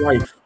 life.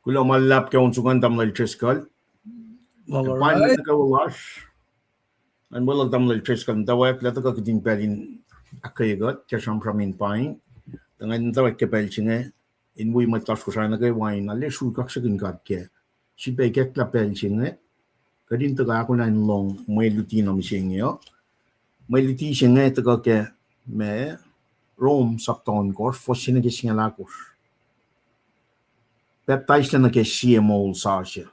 Kulo malap ke unsungan tamlal cheskal. All Pain right. na ka ulash. An wala tamlal cheskal dawak la ka kitin pelin akayagot ke sham pramin pain. Dengan dawak ke pelchinge in wi matas ko sana kay wine alle shu kak sa gat ke. Si pe get la pelchinge. Kadin to ka ko na long may lutino misingyo. May luti singe to ka ke me Rome sapton kor fosine ke singala kor. Baptized na ke CMO sasha.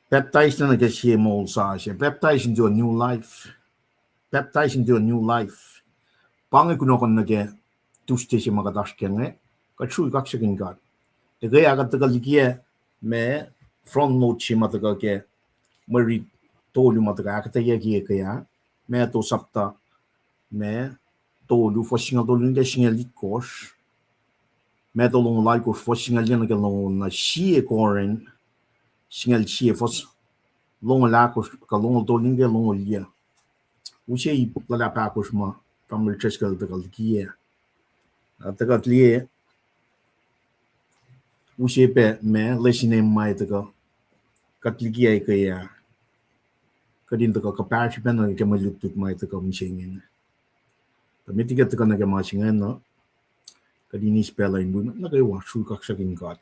Baptized na ke CMO sasha. Baptized into a new life. Baptized into a new life. Pangi kuno kon na ke tusteshi magadashkenge ka chui kakshagin god the gay agatagal ligie me front note chi mataga ke mari tolu mataga akata yagi kaya me to sapta me tolu foshinga tolu nge shinga likos me to long like of foshinga lena ke long na shie koren shinga shie fos long la ko ka long tolu nge long lia uche la pa ko shma tamil cheskal de ligie ataga lie uche pe me leshine mai taga katligie kaya kadin to ka patch ben na ke malutut mai to ka mchingen to mitiget to ka na ke machingen no kadin is pela in bu na ke wa shu ka shakin god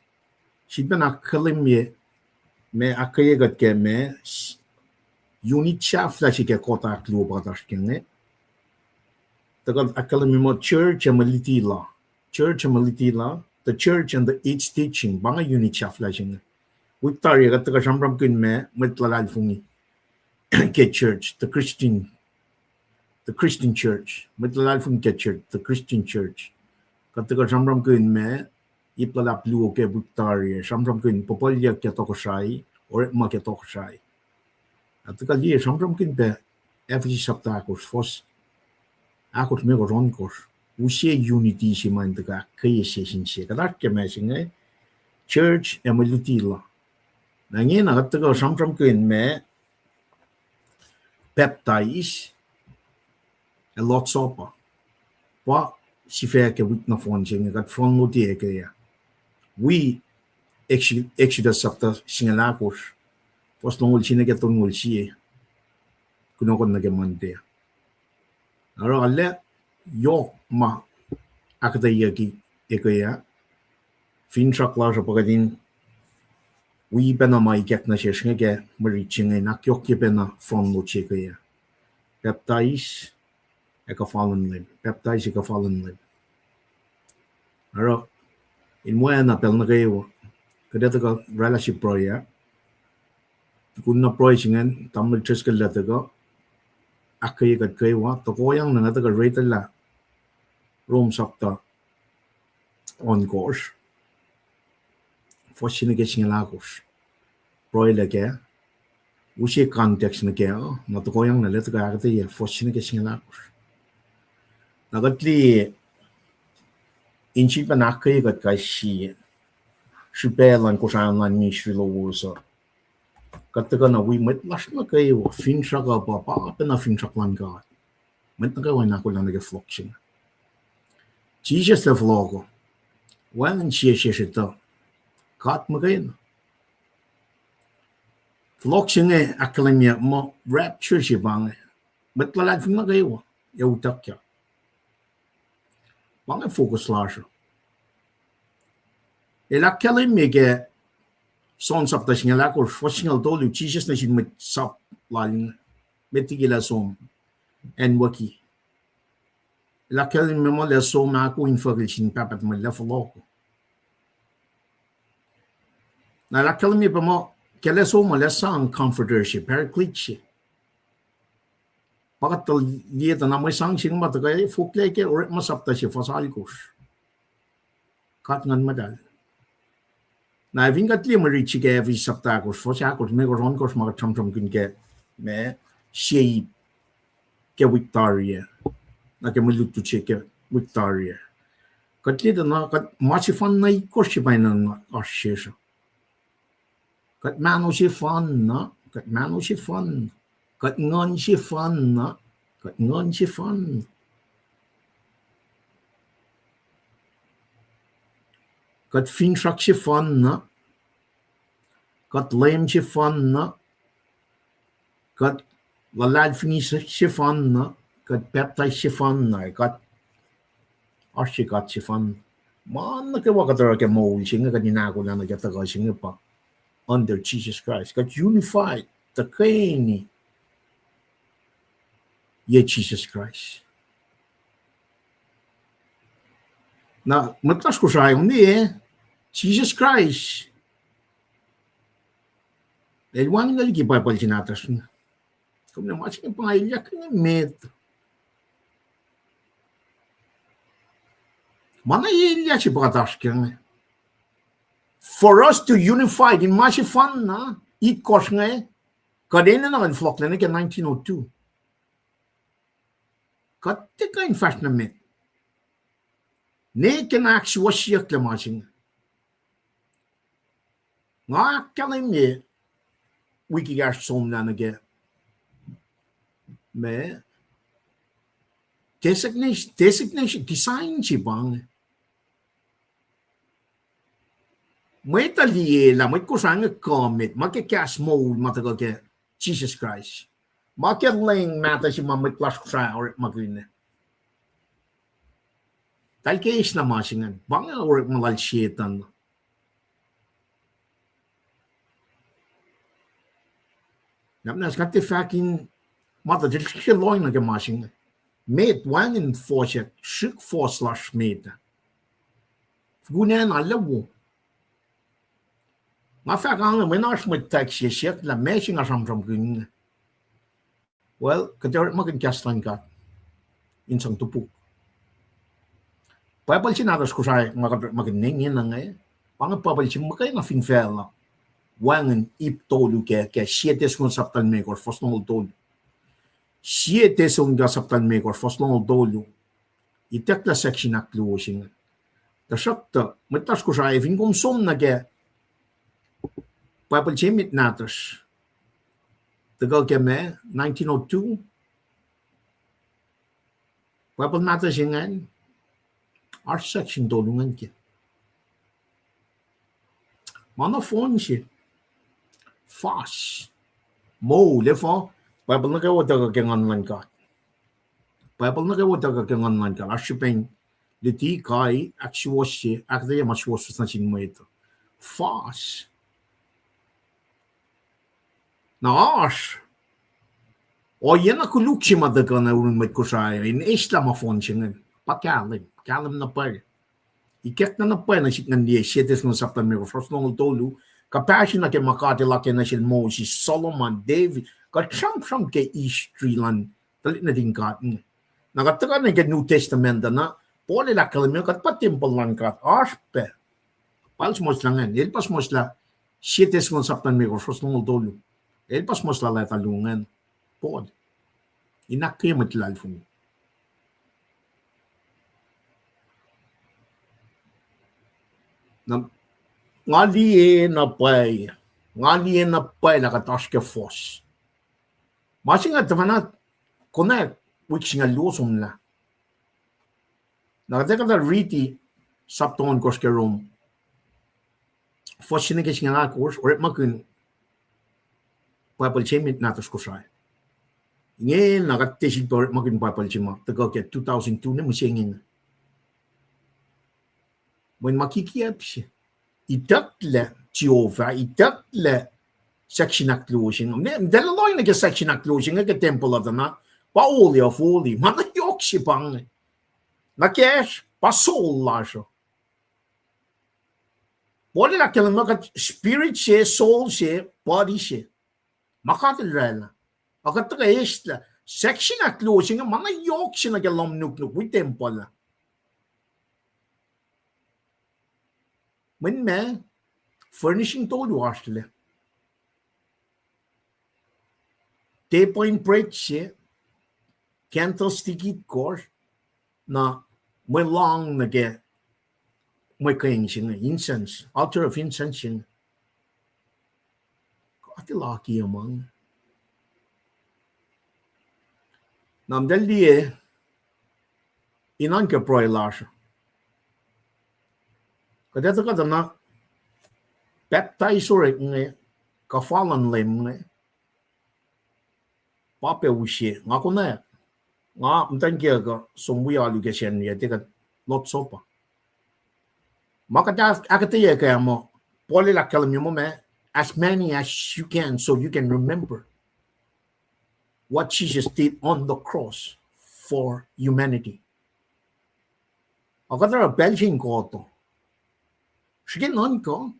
shi ben akalim me akaye gat ke me unit chaf la shi ke kota klo ba dash kenge to ka akalim mo church amaliti la the church and the its teaching banga unit chaf la shin Victoria gat ka shambram kin me mitla fungi ke church the Christian church mitla fung ke church the Christian church kataka shambram kin me ipla plu ke Victoria shambram kin popolya ke to shai or ma ke to shai ataka li shambram kin be every saptakos fos akot me go ronkos usie unity si man daga kay session si kadak ke me singe church emulutila nangina kataka shambram kin me baptize a lot sopa pa si fe ke wit na fon singe kat fon no tie ke ya we Exodus chapter singalakos pos longol sine ke tongol si kuno kon na ke mante aro alle yo ma akata yaki ekaya fin chakla pagadin we bena mai gek na sheshinge ke mari chinge na kyok ke bena fon no chekaya baptize eka fallen limb aro in moena pel na kayo kadeta ka relationship proya kunna proy singen tamil cheskel la taga akai kat kai wa to koyang na taga rate la room sapta on course for shinige singalakos proy la ke ushi context na ke na to koyang na let ga ate ye for shinige singalakos nagatli inchi pa nakai kat kai shi belan ko shan lan ni shi lo wo kataka na we met lash na kayo fin shaka pa na fin shaklan ka met na kayo na ko lang nag fluction Jesus the vlogo wan shi to kat mo kayo fluction aklamia mo rapture shi bang met la fin na kayo ya utak ya bang focus lash ela kalimia ke son sap ta singa ko foshingal dolu Jesus na sin met sap laling metigila som en waki la kel memo le som na ko infogil sin papat mo le foloko na la kel mi pamo kele som le sang comfortership paraclete pagatal lieta na mo sang sing ma ta kay fukle ke or masap ta si fosal kos kat ngan madal na vinga tli mo richi ke every saptakos fosakos me go ron kos ma cham kin ke me shei ke Victoria na ke mulutu che Victoria katli da na kat machi fan na kos chi ba na ashesha kat mano chi fan na kat ngon chi fan na kat ngon chi fan kat fin shak chi fan na kat lem chi fan na kat la lad fini chi fan na kat peptai chi fan na kat ashi kat chi fan man na ke wakatara ke mo singa kat inago na na gata ka singa pa under Jesus Christ kat unified the kaini ye Jesus Christ na matlas ko sa ni Jesus Christ el wan ngal ki pa palchinatas como na mas que pa que met kat wan ngal ki pa palchinatas como na mas que pa ilyak ni met. Mana ilya ci bagataşken. For us to unify in mashi fan na it koshne kadena na floklen ke 1902. Katte ka in fashionament. Ne ken akshi washiyak le mashin. Nga kalim ye wiki gash som na nage. Me designation design ci bang. May taliye la may kusang commit make cash mode matagal ke Jesus Christ. Make lang mata si mamay class kusang or magine. Tal ke is na masingan. Bang or malal shietan. Namnas kate fakin mata del loin na ke masingan. Mate one in four check shik 4/mate. Gunan alawo. Nga fakan when I smit taxi shit la meshing or some green. Well, kader magin kastan ka in sang tupu. Papal sinadas ko sa magin ningin na ngay. Pang papal si makay na finfel na. Wangan ip tolu ke 7 sekund saptan me or fos nol tolu. 7 sekund saptan me or fos nol tolu. Itek la section na closing. Da sakta, mitas ko sa evin kom som na ke Papal Chimit Natas. The girl came 1902. Papal Natas yan. Our section dolungan ki. Mana phone siya. Fast. Mo, lefo. Papal na kayo wata ka online ka. Papal na kayo wata ka online ka. Ashipeng liti kai actuwas siya. Akdaya maswas na sin mo ito. Fast. Naas. O yan ako luksi madaga na urun met ko siya. In isla mafon siya nga. Pakalim. Kalim na pa. Iket na pa na siya nga niya. Siyete nga saptan mo. First nung tolu. Kapasyon na kay Makati laki na siya mo. Si Solomon, David. Katsam-sam kay history lan. Talit na din katin. Nakataga na kay New Testament na. Poli lakalim yun. Katpatimpal lang kat. Aspe. Pals mo sila nga. Ilpas mo sila. Siyete nga saptan mo. First nung tolu. Elpas mas lalay talungan. Pod. Inakay matlalfong. Ngali na pay. Ngali na pay nakatas ke fos. Masing at tamanat connect which nga lusong na. Nakateka na riti sapton kos ke room. Fos sinigis nga kurs or makun Papal Chimit natas ko siya. Ngayon, nakatisig pa maging Papal Chimit. Tagal kaya 2002 na masingin. When makikiyap siya, itakla Jehovah, itakla section of closing. Dalaloy na section of closing, nga temple of na, pauli of uli, manayok siya pang. Nakesh, pasol la siya. Wala na kailan spirit siya, soul siya, body siya. Makatilrela. Akataga isla. Section na closing nga mga yok siya nagalamnuk-nuk with temple. Men furnishing tolu asle. Te point break siya. Candlestick course na may long na ge may kayang siya nga. Incense. Altar of incense siya. Ati laki amang. Namdal diye inan ke proy lasha. Kadeta kada na baptize ore nge kafalan lem nge pape ushe ngako na nga mtan ke ka sombuya lu ke shen ye te ka lot sopa. Makata akatiye ka mo poli la kalam mo me as many as you can so you can remember what Jesus did on the cross for humanity. Akatara Belgian ko to. Sige non ko.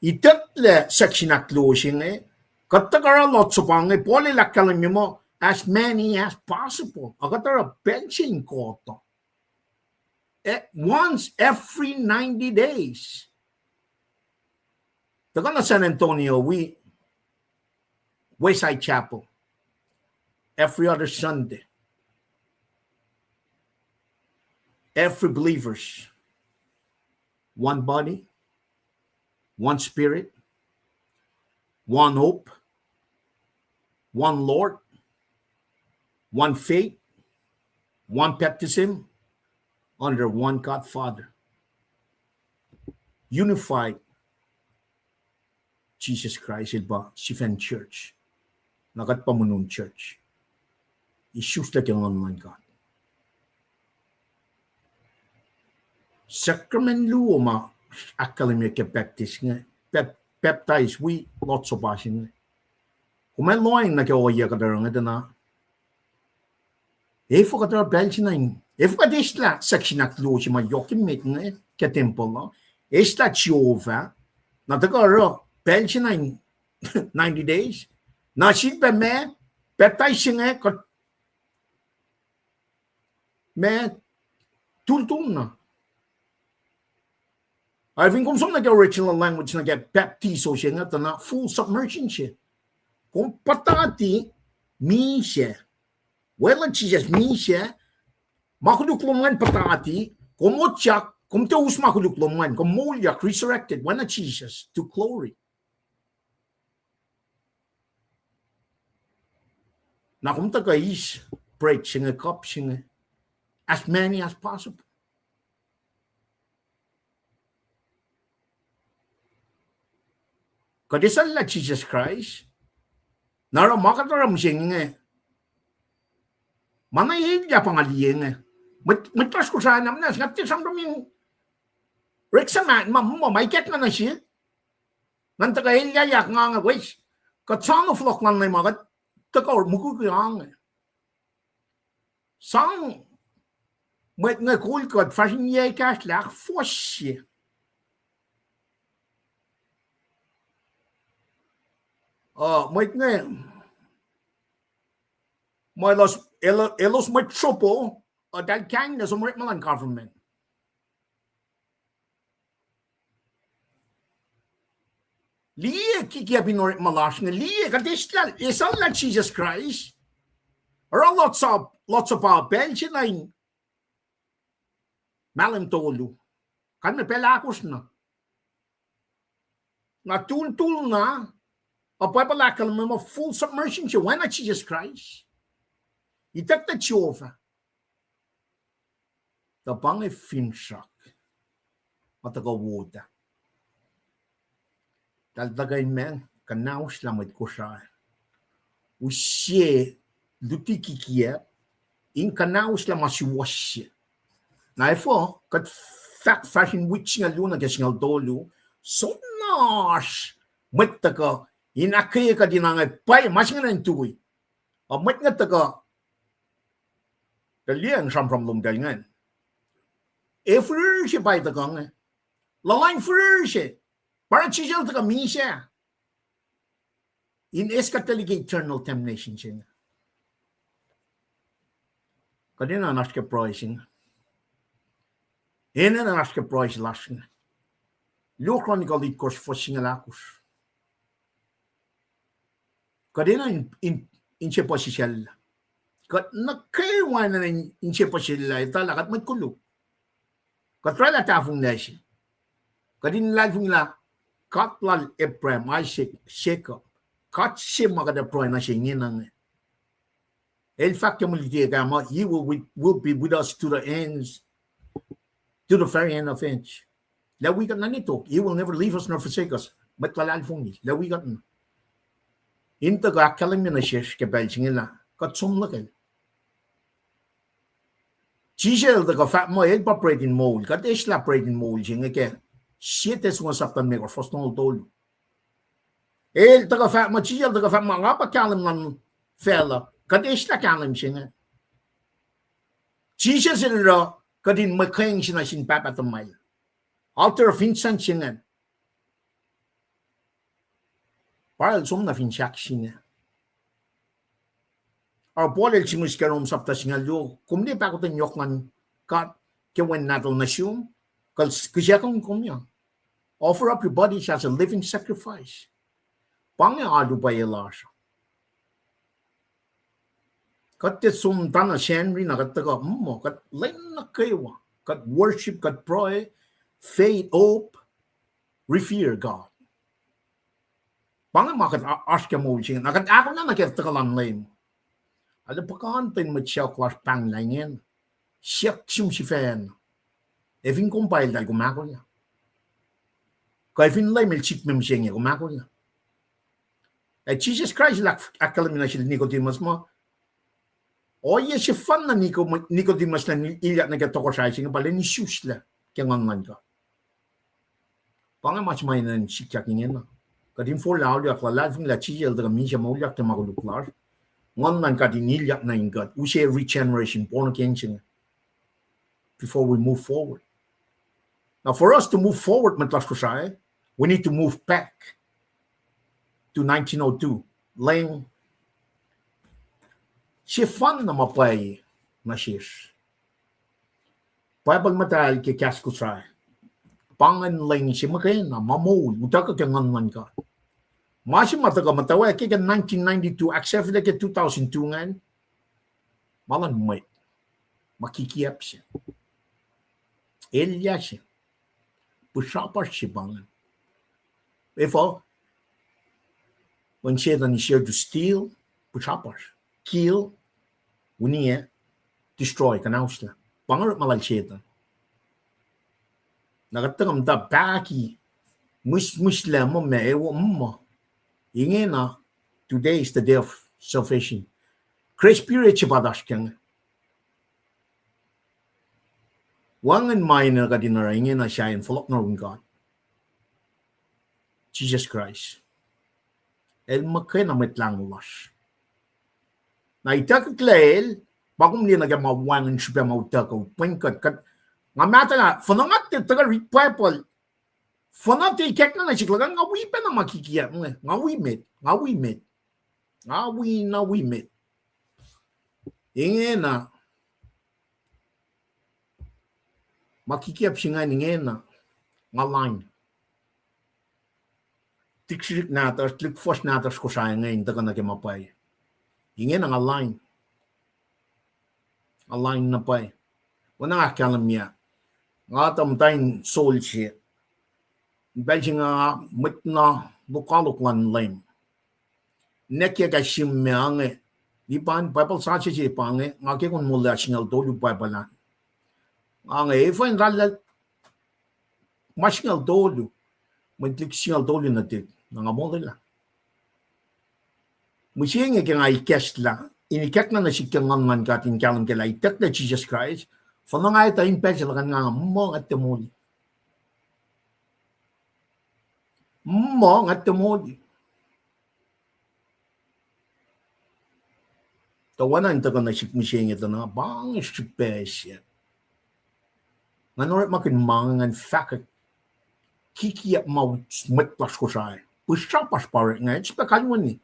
Itatle section na closing katakara lot so pang poli la kalam mo as many as possible. Akatara Belgian ko to. once every 90 days. Taga na San Antonio, Wayside Chapel, every other Sunday. Every believers, one body, one spirit, one hope, one Lord, one faith, one baptism, under one God Father. Unified Jesus Christ ba Sifen Church. Nagat pamunun church. Isus la kang online God. Sacrament luoma academy ke baptist nga. Baptize we lots of passion. Kumain loing na ke oya kadarang ito na. Efo kadar belchinain. Efo kadisla seksyonak luo si ma yokim mit nga ke temple no. Esla chiova. Na tagaro belchinain 90 days. Na shit me baptize nga ko me tultung na. I think kung saan nag-original language na baptizo siya nga na full submersion siya. Kung patati, mi siya. Wala siya, mi siya. Makuluklungan patati, kung otyak, kung teus makuluklungan, kung mulyak, resurrected, wala Jesus to glory. Na kung taga-is, break siya nga, cup siya nga, as many as possible. Kadisal la Jesus Christ, nara makataram siya nga, manay ya pangaliye nga, matras ko sana na, ngati samdamin, reksaman, mamaiket na siya, nanta ka ilya nga, wais, katsano flok lang na magat, taka mukukuyang nga. Sang, met nga kulkot, fashion ye kash lak, fos siya. Mait nga, may elos may tropo, dahil kaya na sumurit malang government. Liye kikiya binurit malash nga, liye kadisla, isang lang Jesus Christ, or lots of Belgian ay malang tolo. Kami pelakos na. Natul na, apapalakal mo full submersion siya. Why not Jesus Christ? Itak na Jehovah. Tabang ay finshak. Matagawoda. Daldagay men, kanaos lamad ko siya. Usye, lutikikiya, in kanaos lamasiwasya. Na ifo, kat fact fashion witch nga luna kasi nga dolo, so nash, mataga, inakaya ka din nga, pay, mas nga nantuwi. Mat nga taga, daliang siyang from dalngan. Effer siya pa'y taga nga. Lalaing fer siya. Parang siya taga misya. In eskataliga eternal damnation siya. Kadina naske pricing. Ena naske price lasing. Lukronikal itkos fosing alakus. Kadina in siya posisyal. Kat nakaiwan na in siya posisyal itala kat may kulok. Katrala tafong na siya. Kadin lalfong la katlal Abraham, Isaac, Jacob. Kat siya makadaproy na siya nginang. In fact, you will be with us to the ends, to the very end of age. Lawigan na nito. He will never leave us nor forsake us. Matkalalfong ni. Lawigan na. Inta ka kalang na siya kabal singila. Katsum na kayo. Chisel da ka fat mo el pa operating mode. Kat isla operating mode siya nga kaya. Siete sunga saptan me or foston tolo. El da ka fat mo chisel da ka fat mo nga pa kalang ng fella. Kat isla kalang siya nga. Chisel sila kadin makayang siya na sin papatamay. Alter of Vincent siya nga. Paral som na finchak siya. Ar bolel simus karom sapta siya lo. Kumdi pa ko tanyok ngan kat ke when natal nation kasi akong kumya. Offer up your body as a living sacrifice. Pange adu pa yelasha. Kat te sum tana shenri na kat taka kat len na kaywa. Kat worship, kat pray, faith, hope, revere God. Pange makat ask mo sing nakat ako na nakat taka lan lem. Ada pakantin mo siya klas pang langen. Siyak sum si fan. Evin compile dal gumako niya. Kaya lem el chik mem siya niya gumako niya. Jesus Christ lak akalam na siya Nicodemus mo. Oye si fan na Nicodemus na ilyak na katoko siya siya pala ni sus la kaya ngangan ka. Pange mas may nan sikyak niya na. Kadim for lao yak la lalfing la chijel daga misya mo yak te maguluklar. Ngangan ka din ilyak na ingat. Ushe regeneration born again siya. Before we move forward. Now for us to move forward matlas ko siya, we need to move back to 1902. Laying si fan na mapay na shish. Bible material ke kasku try. Pangan laying si makay na mamul. Utaka ke ngan ka. Masi mataga matawa ke 1992 accept ke 2002 ngan. Malan may makikiyap siya. Elya siya. Pusapar siya bangan. Therefore, when Satan is here to steal, pusapar, kill, uniya, destroy, kanausla. Pangarap malal Satan. Nakatagam ta baki, Muslim mo me ewo mo. Ingin na, today is the day of salvation. Christ spirit siya padash kang. Wangan minor ka dinara ingin na siya in follow na God. Jesus Christ. El makay na mitlang wash. Na itakklael, bagong nila nga mawangan siya mautakaw, pwengkat kat, nga mata na, fanangat te taga read Bible, fanat te ikek na siklagan, nga wi pa na makikiyap, nga wimit. Ingin na, makikiyap siya nga ingin na, nga line. Tiksirik natas, tlikfos natas ko siya ngayon, taga nagimapay. Ingin ang align na pa eh. Wala nga kalam niya. Nga tamtayin soul siya. Belsi nga mit na bukalok lan lem. Nekya ka simmeange. Di pa Bible sa siya pange. Nga kaya kung mula singal tolu Bible na. Nga ifa yung rala masingal tolu. Maglik singal tolu na tit. Nga mula lang. Musiya nga kaya i-cast lang. Inikak na siya ngan katin kalam kaya itak na Jesus Christ. Fana nga ito yung pesa lang nga mo at temuli. Mo at temuli. Tawanan ito ka na siya musiya ito na bang siya pesa. Nga norit makin mangan fakat kikiap mau matlas ko siya. Pusapas pare nga. It's pekaluan ni.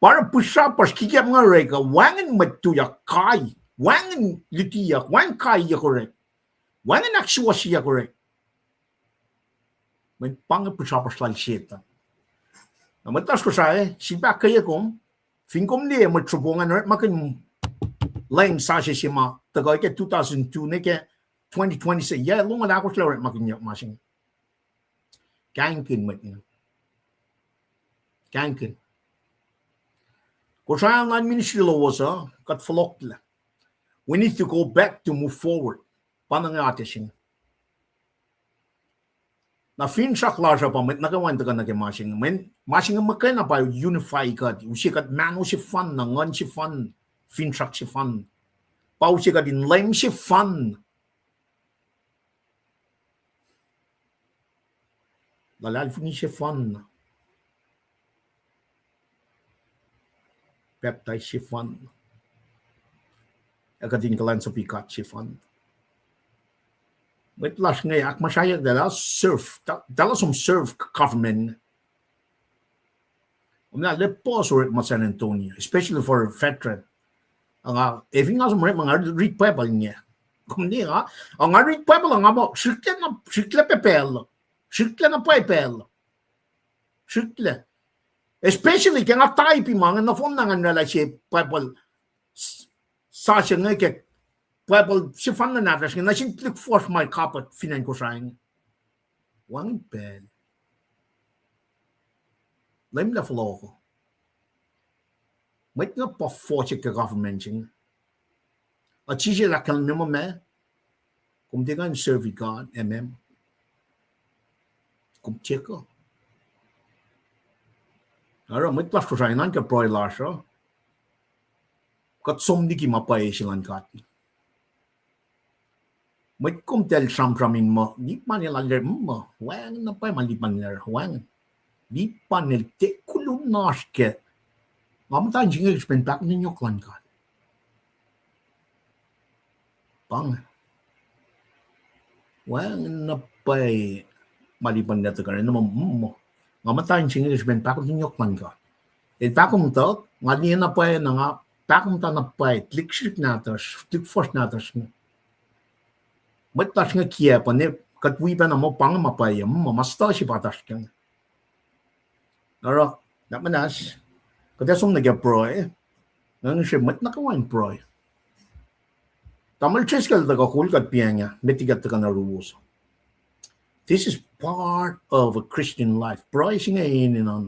Para pusapas kikiyap nga reka, wangan matuyak kay, wangan litiyak, wangan kaya korek, wangan aksuwasiya korek. May pang pusapas lang siya. Namatas ko siya sibak kaya kong, fingkom niya matrubungan rin, makin laying sa siya ma, tagay ke 2002, na ke 2026, yeah, lungan ako sila rin makin yak masing. Kankin mat niya. Kankin. Kusang ang ministry laws, kat flok la. We need to go back to move forward. Panangate siya. Na finsak la siya pa, nakawanta ka nakimasing. Masing ang makay na pa, unify ka. Usikat mano si fun, nangan si fun, finsak si fun. Pausikat din lem si fun. Lalalfin si fun. Baptize si fun. Akating kalan sa pikat si fun. Wait last ngay ak masayag dala serve. Dala som serve government. Let pause or at San Antonio, especially for veteran. Ang even nga mga read Bible niya. Kumniga, ang arit pa lang amo, shikle pepel. Shikle na pepel. Shikle. Especially kaya nga tayo mga na phone nga nala si people sa siya nga kaya people si fan na natas nga na siya click force my carpet finan ko sayang. Wang pel. Lem na flow ko. May nga pa force ka government siya. At siya lakal nimo me. Kung di ka serve God, kung check ko. Ara, may klas ko siya nan ka proy lasha. Kat som di ki mapay silang kat. May kung tel saming mo, di pa nila ler mo. Wang na pa man di pa nila wang. Di pa nila te kulong naske. Mamata yung expend back ninyo klan kat. Pang. Wang na pa'y maliban na ito ka rin naman mo. Mamatayin siya expend back ninyo klan kat. Et bakom to, nga niya na pa'y na nga, bakom ta na pa'y, click shift natas, click force natas. Matas nga kia pa ne, katwi pa na mo pang mapay, mamasta si patas kang. Nara, namanas, kadasong nag-proy, nang siya mat nakawain proy. Tamal cheskal daga kulkat piyanya, metigat ka na rules. This is part of a Christian life. Proy siya ngayon on.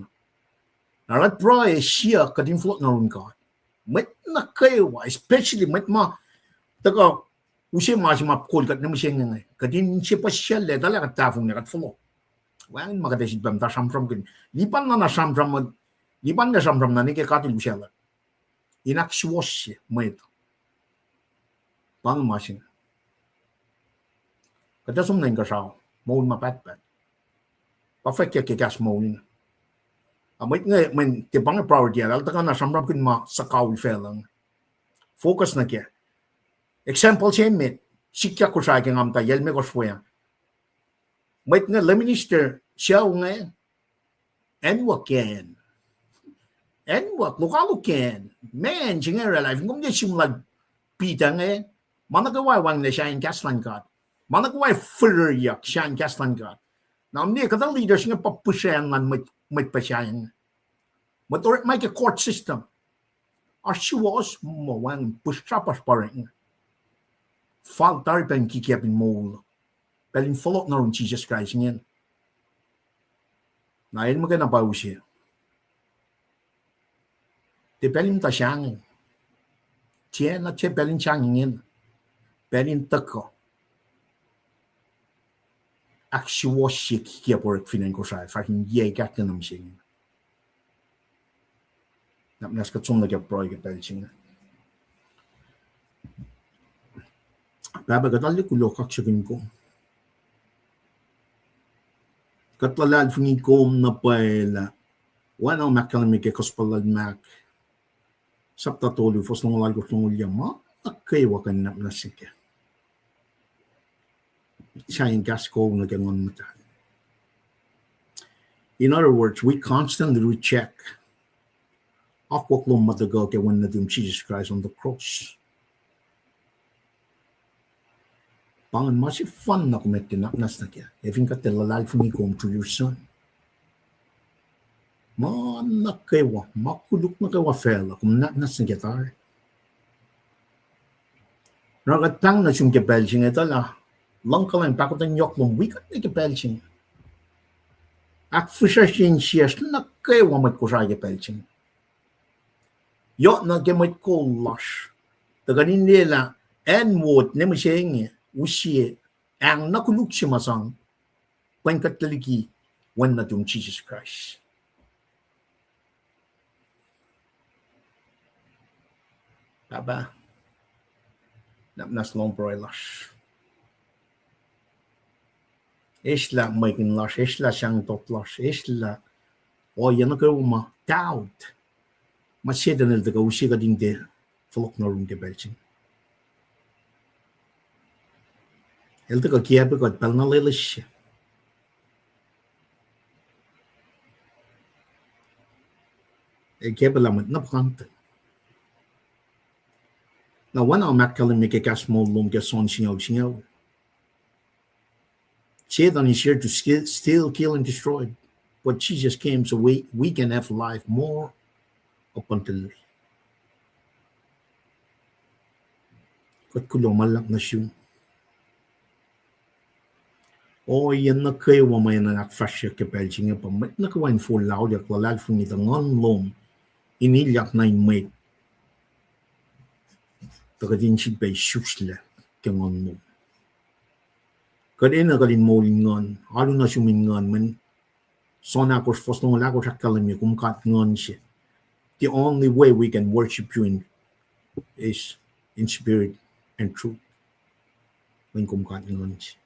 Narat proy siya kadin float na rin ka. Met na kayo, especially met ma, daga, usi ma siya mapkulkat na siya ngayon. Kadin siya pa siya le, dala kat tafong na kat float. Wang magadasid bam ta samsam kin. Lipan na samsam, lipan na samsam na ni kay katil siya la. Inakswas siya, mo ito. Pang masin. Kada sum nang kasaw, mo mapatpat. Perfect ya kikas mo ni. Amit nga men te bang power dia, dal ta na samram kin ma sa kaul felang. Focus na kya. Example siya mit, sikya ko sa aking amta, yel me ko swaya. Mit nga le minister siya nga and what can. And what lokalo can. Man, siya nga life ngum dia simlag pita nga. Managawai wang na siya in Gaslan God. Managawai further yak siya in Gaslan God. Now, hindi kada leaders nga papusyan man may pasyayan. But or make a court system. Aswas mo wang pustrapas pa rin. Faltar pa yung kikiapin mo. Pelin follow na rin Jesus Christ niyan. Na yun maganda pa siya. Di pelin ta siyang. Tiyan na tiyan pelin siyang niyan. Pelin tako. Actuwas siya kikiapor at finan ko siya. Fakin yay kakta naman siya. Nas katsum na kaya proy ka pelin siya. Baba katali ko lokak siya ko. Katalad fungin ko na pala. Wala ang makalamig kay kospalad mak. Sapta tolu fos nung lagot nung ulyama. Akay wakan na nasike. Siya yung gas ko nagangon mata. In other words, we constantly recheck. Akwak lom matagal kay when nadim Jesus Christ on the cross. Pangan masih fun na kumetin na nas na kya. Even ka telalal fumikom to your son. Man na kaywa, makuluk na kaywa fela kung nas na kya. Nagatang na siyong kipelching ito la. Lang ka lang pakot ang yok mong wikat na kipelching. Ak fusha siyas na kaywa mat ko siya kipelching. Yok na gamit ko lash. Taganin nila N-word na masyeng usiye ang nakuluk siya masang pangkataliki wan na itong Jesus Christ. Baba. Nas long broilers. Isla may kinlash, isla siyang totlash, isla o yan na kayo doubt. Masyada na daga usi ka din de flok na rin kebelching. Elta ka kiyabe ko at pal na lilis siya. Kiyabe lamit na pakanta. Now, when I'm telling me that small loan gets on Satan is here to steal, kill, and destroy. But Jesus came so we can have life more abundantly. Kat kulo malak na siya. O yan na kayo wa may nangakfasya ke Belgium pa. Mat na kawain full lao yak lalal fung ita ngon lom. Inilyak na imay. Taka din siya bay shusla ke ngon lom. Kad ina kalin mo lingon. Alo na siya mingon man. So na akos fos nung lakos akalam niya kumkat ngon siya. The only way we can worship you is in spirit and truth. When kumkat ngon siya.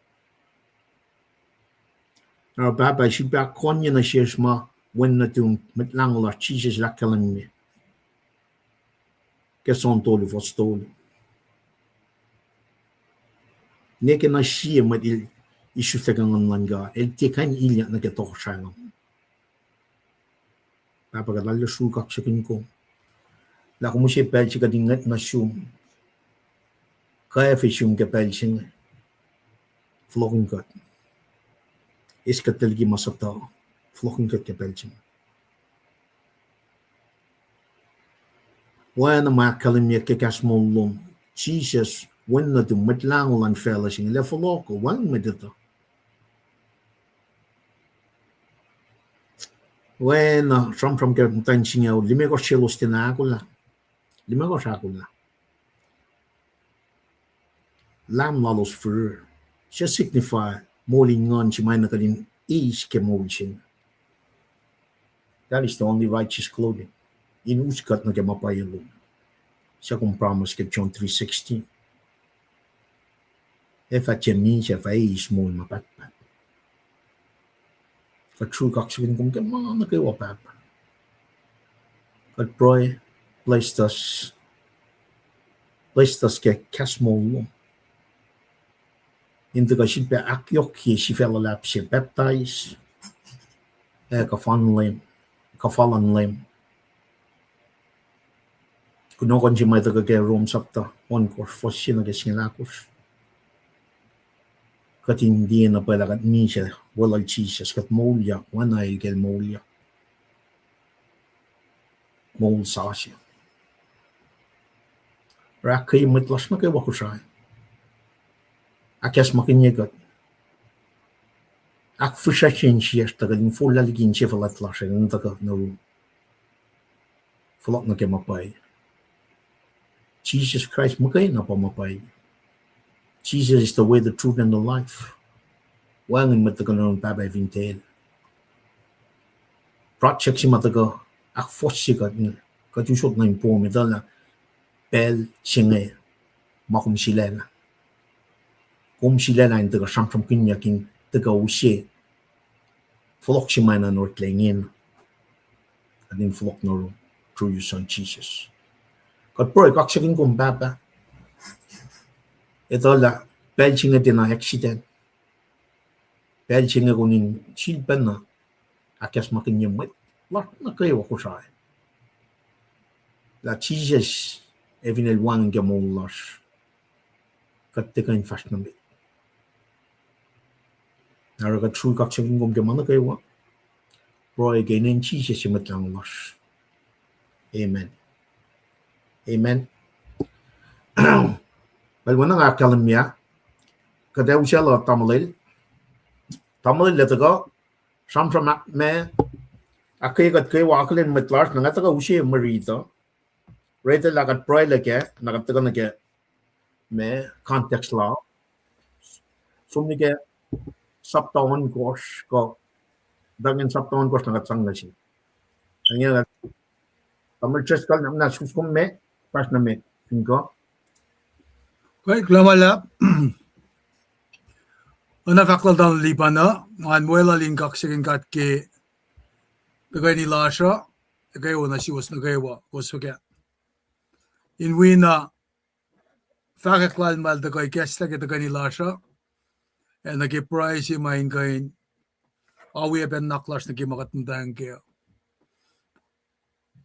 Now, Baba, she back Konya na shares ma when na tum mit lang la Jesus la kalan me. Keson tolu for stolu. Neke na shie mit il isu fegang ang langa. El tekan ilya na ketok shayang. Baba ka lalo sukak siya ko. La kumu siya pel siya kadingat na shum. Kaya fi shum ke pel siya. Floging kat. Is katalgi masata flokin kat Belgium. When ma kalimia ke kasmolum Jesus when na dum mit langolan fellashing le foloko wan medita. When from ke tanching out limego shelostina akula. Limego shakula. Lam lalos fur. She signify Moling on Chimina in each kemotion. That is the only righteous clothing. In Uskat na Gamapayalo. Second promise ke John 3:16. If at Chemis, if I is more my backpack. For true coxswain come get man na kayo papa. But boy, placed us ke casmol. Into the ship akyok she fell a lap, she baptized a fallen limb. Could no one might get rooms up the one course for sin against Nilacus. Cutting the end up by like Nisha, well, Jesus got molia, one eye get molia. Mol Sashi. Raki mit Lasmaka Wakusai. I guess Makinegot. Ak fushachen siesta in full laligin chevalat lashe in the no room. Flock na gemapai. Jesus Christ Makain upon my pay. Jesus is the way, the truth, and the life. Wang in Matagon Baba Vintail. Project Matago, Ak Fossigat, got you short name poem medalla, Bell Chinge, Makum Shilena. Shilena in the Sham from Kinyakin, the go she. Flock Shimana nor playing in. I didn't flock no through your son Jesus. Got boy got shaking gum baba. It's all that belching it in an accident. Belching a gun in chill penna. I guess making you wet. What na kayo ko siya. La Jesus even el one gamol loss. Got the kind fashion of it. Now got true got shaking gum gamana kayo. Boy again in Jesus you met lang loss. Amen. Amen. Well, when I tell him, yeah, because they will shall Tamil, let go. Some from me, I can't get walking in my class, and I got to see Marita. Right, like a prayer like that, and I got to get me context law. So, we get subtown course, go dug in subtown course, and I got sung. And you know, I'm just calling them, not from me. First name Finko. Right, Glamalap. Una fakla dan Libana, an muela linkak sigin kat ke the guy ni Lasha, the guy when she was Nagawa, was forget. In Wina Fakaklan mal the guy guest like the guy ni Lasha, and the give price in my kind. All we have been naklash na gimakat ndange.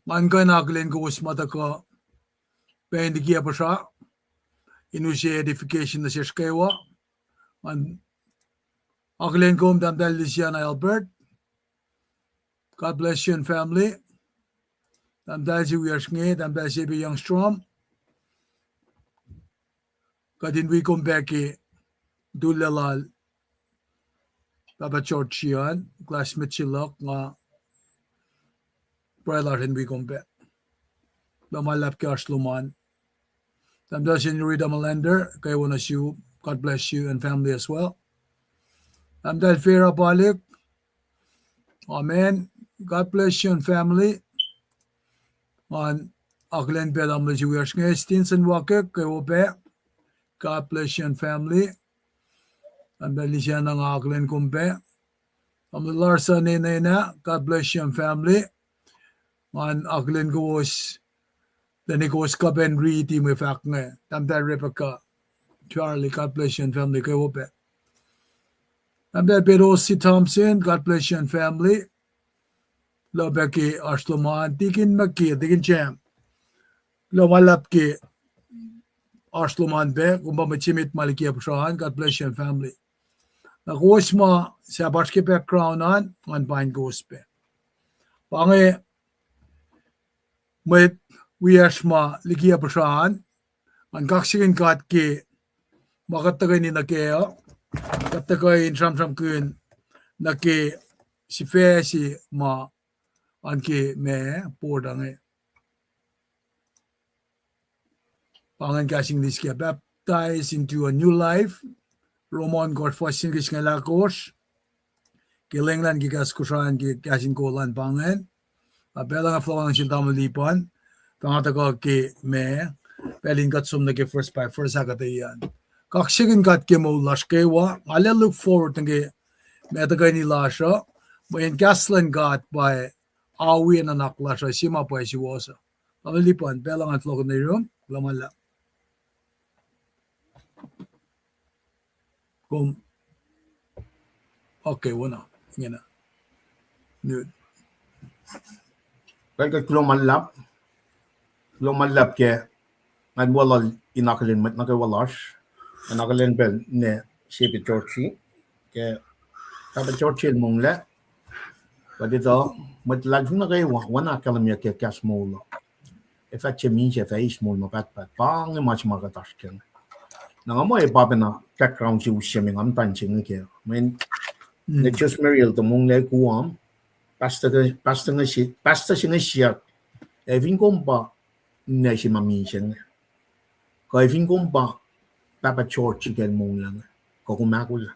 Man guy naglin go was mataka. Ben the Giabasha, inusia edification na siya shkewa an aglen kom dam dal Luciana Albert. God bless you and family. Dam dal si Wiyarsnge, dam dal si Youngstrom. Kadin we kom back dulalal Baba Church yan, classmate chilok nga brother and we kom back. Lamalap ka Shloman. Dam dal si Rita Malander, kayo na siya. God bless you and family as well. Dam dal Fira Balik. Amen. God bless you and family. On Aglen Bedam the Jewish Stinson Walker, go back. God bless you and family. And Belisian and Aglen Kumbe. On the Larson in God bless you and family. On Aglen goes the Nikos Cup and read team with Acne. Tam that Rebecca. Charlie, God bless you and family. Go back. And that Bedosi Thompson, God bless you and family. Lobeki Ashloman, Dikin Maki, Dikin Jam. Lomalapki Ashloman Be, Umbamachimit Malikia Pushan, God bless you and family. Nagosma Sabashki background on Pine Gospe. Pange with Wiashma Likia Pushan, and Gaksigan Katki Makatagan in the Kea, Katakai in Tram Kun, Naki Sifesi Ma. Anki me pordange pangan casing this get baptized into a new life. Roman got for singish ngalakos kilenglan gigas kusan gi casing kolan pangan a belang flowang sintam lipan tangataga ki me pelin got sum the first by first agatayan kaksigin got ke mo lashkewa I look forward to ge metagani lasha when gaslan got by Awi na nakla siya sima pa si Wasa. Kamalipan, belang at flock in the room, lamala. Kung, okay, wala. Yan na. Nude. Kaya lumalap ke nagwalal inakalin mat nagwalas inakalin bel ne sipi Georgie ke sabi Georgie mong le Kadito matlag na kay wana kalamya ke kasmolo. If at means if I small no pat pang much magatasken. Na mo e babena background you shimming am tanching ke. Ne just Mariel the mong le kuam pasta singa siya. E vingomba ne si mamishen. Ko e vingomba papa church gen mong lang. Ko kumakula.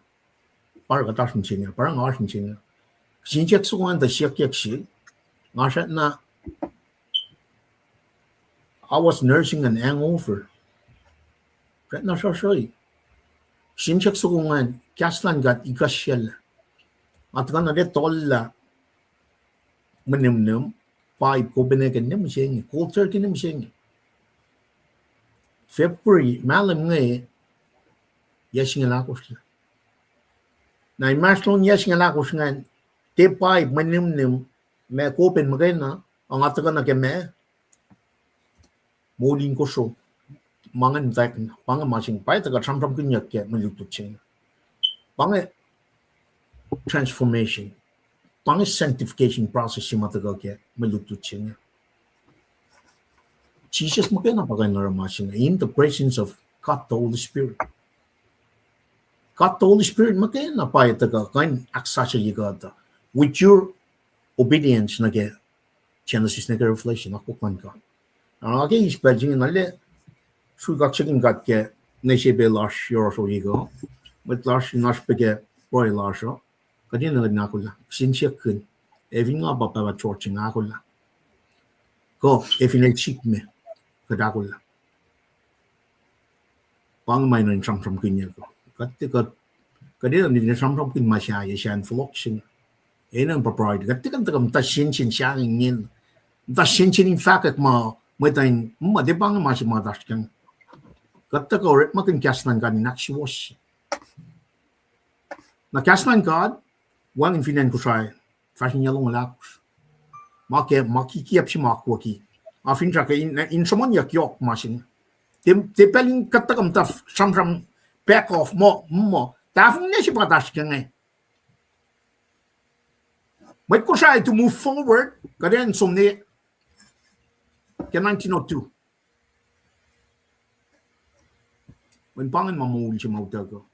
Para katashin singa, parang ashin singa. Sinjek suwan the siyak yakshi, ngashat na I was nursing an hangover. Kat na shoy. Sinjek suwan kaslan gat ikasyel. At kan na tolla menimnum pipe ko benegan nim sing cold turkey nim sing. February malam ngay yasing lakos. Na imaslon yasing lakos ngan te pipe menimnum me kopen magana ang atakan na keme molin ko so mangan tak pang masing pai taga tram kunyak ke melutut ching pang transformation pang sanctification process si mataga ke melutut ching Jesus magana pagana masing in the presence of God the Holy Spirit. God the Holy Spirit magana pai taga kain aksasya yigata with your obedience na ke Genesis na ke Revelation ako kan ka. Ang ake ispajing na le suga chicken gat ke na siya be lash yoro so yigo with lash nash pege boy lash kadin na ako la sinsya kun eving nga ba pa church nga ako la ko if in cheek me kadako la pang may nan sam kunya ko kadin ni sam kun ma siya yan floction enang papride katikan takam ta shin siya ngin ta shin in fact ma metain ma de bang ma si ma daskan katako ret makin kasnan kan nakshi wash na kasnan god wan infinan ko sai fashion yalong lakus ma ke ma ki si ma ko ki afin tra ke in somon yak yok masin te pelin katakam taf sam back off mo ta fung ne siya patash ka ngay wait ko siya to move forward karen somne ka 1902 when pangan mamul siya mautago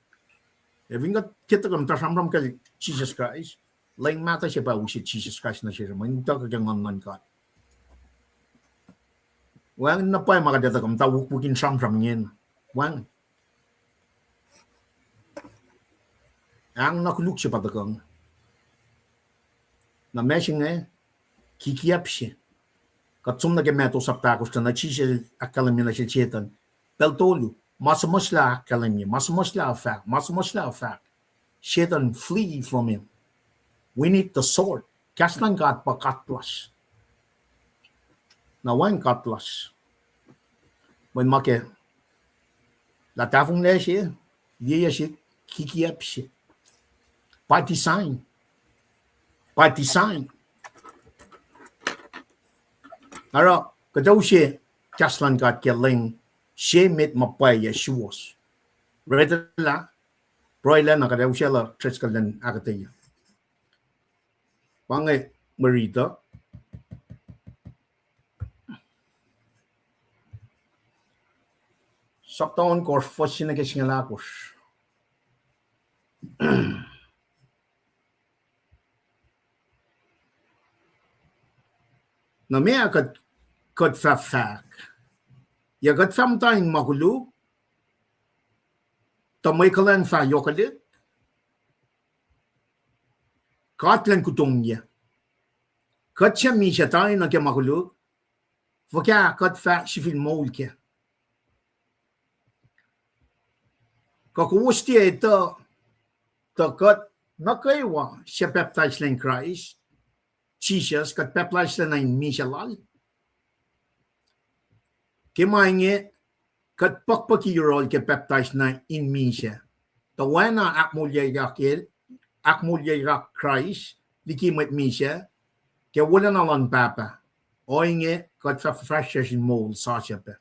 having got kitakam ta sam ka Jesus Christ lang mata siya pa usi Jesus Christ na siya man ta ka ngan ka wang na pa makadata kam ta wukin sam nyen wang ang nakuluk siya patakang na meshing kikiap siya katsum na gemeto sa takos na chisel akalami na siya chetan peltolu masla akalami masla afak Satan flee from him we need the sword kaslang kat pa katlas na wang katlas when make latafung na siya diya siya kikiap siya Party sign. Ara, kadaw siya, kaslan kat keling, siya mit mapay Yeshuos. Rita la, broila na kadaw siya la, treskalan akataya. Pangay, marita, saktaon kor fos siya nagkasingalakos. Na mea kat fak. Ya kat fam tayong makulu. Tamay kalang fa yokalit. Kat lang kutong niya. Kat siya misya tayo na kya makulu. Vaka kat fak si film mol kya. Kakuwus tiya ito. Takat nakaywa siya baptized lang Christ. Jesus kat baptized na yung misya lal. Kimainge kat pakpakirol kat baptized na in misya. Tawana akmulya yak Christ likimat misya kaya wala na lang papa. Oinge kat fafrasya sin mol sa siya pa.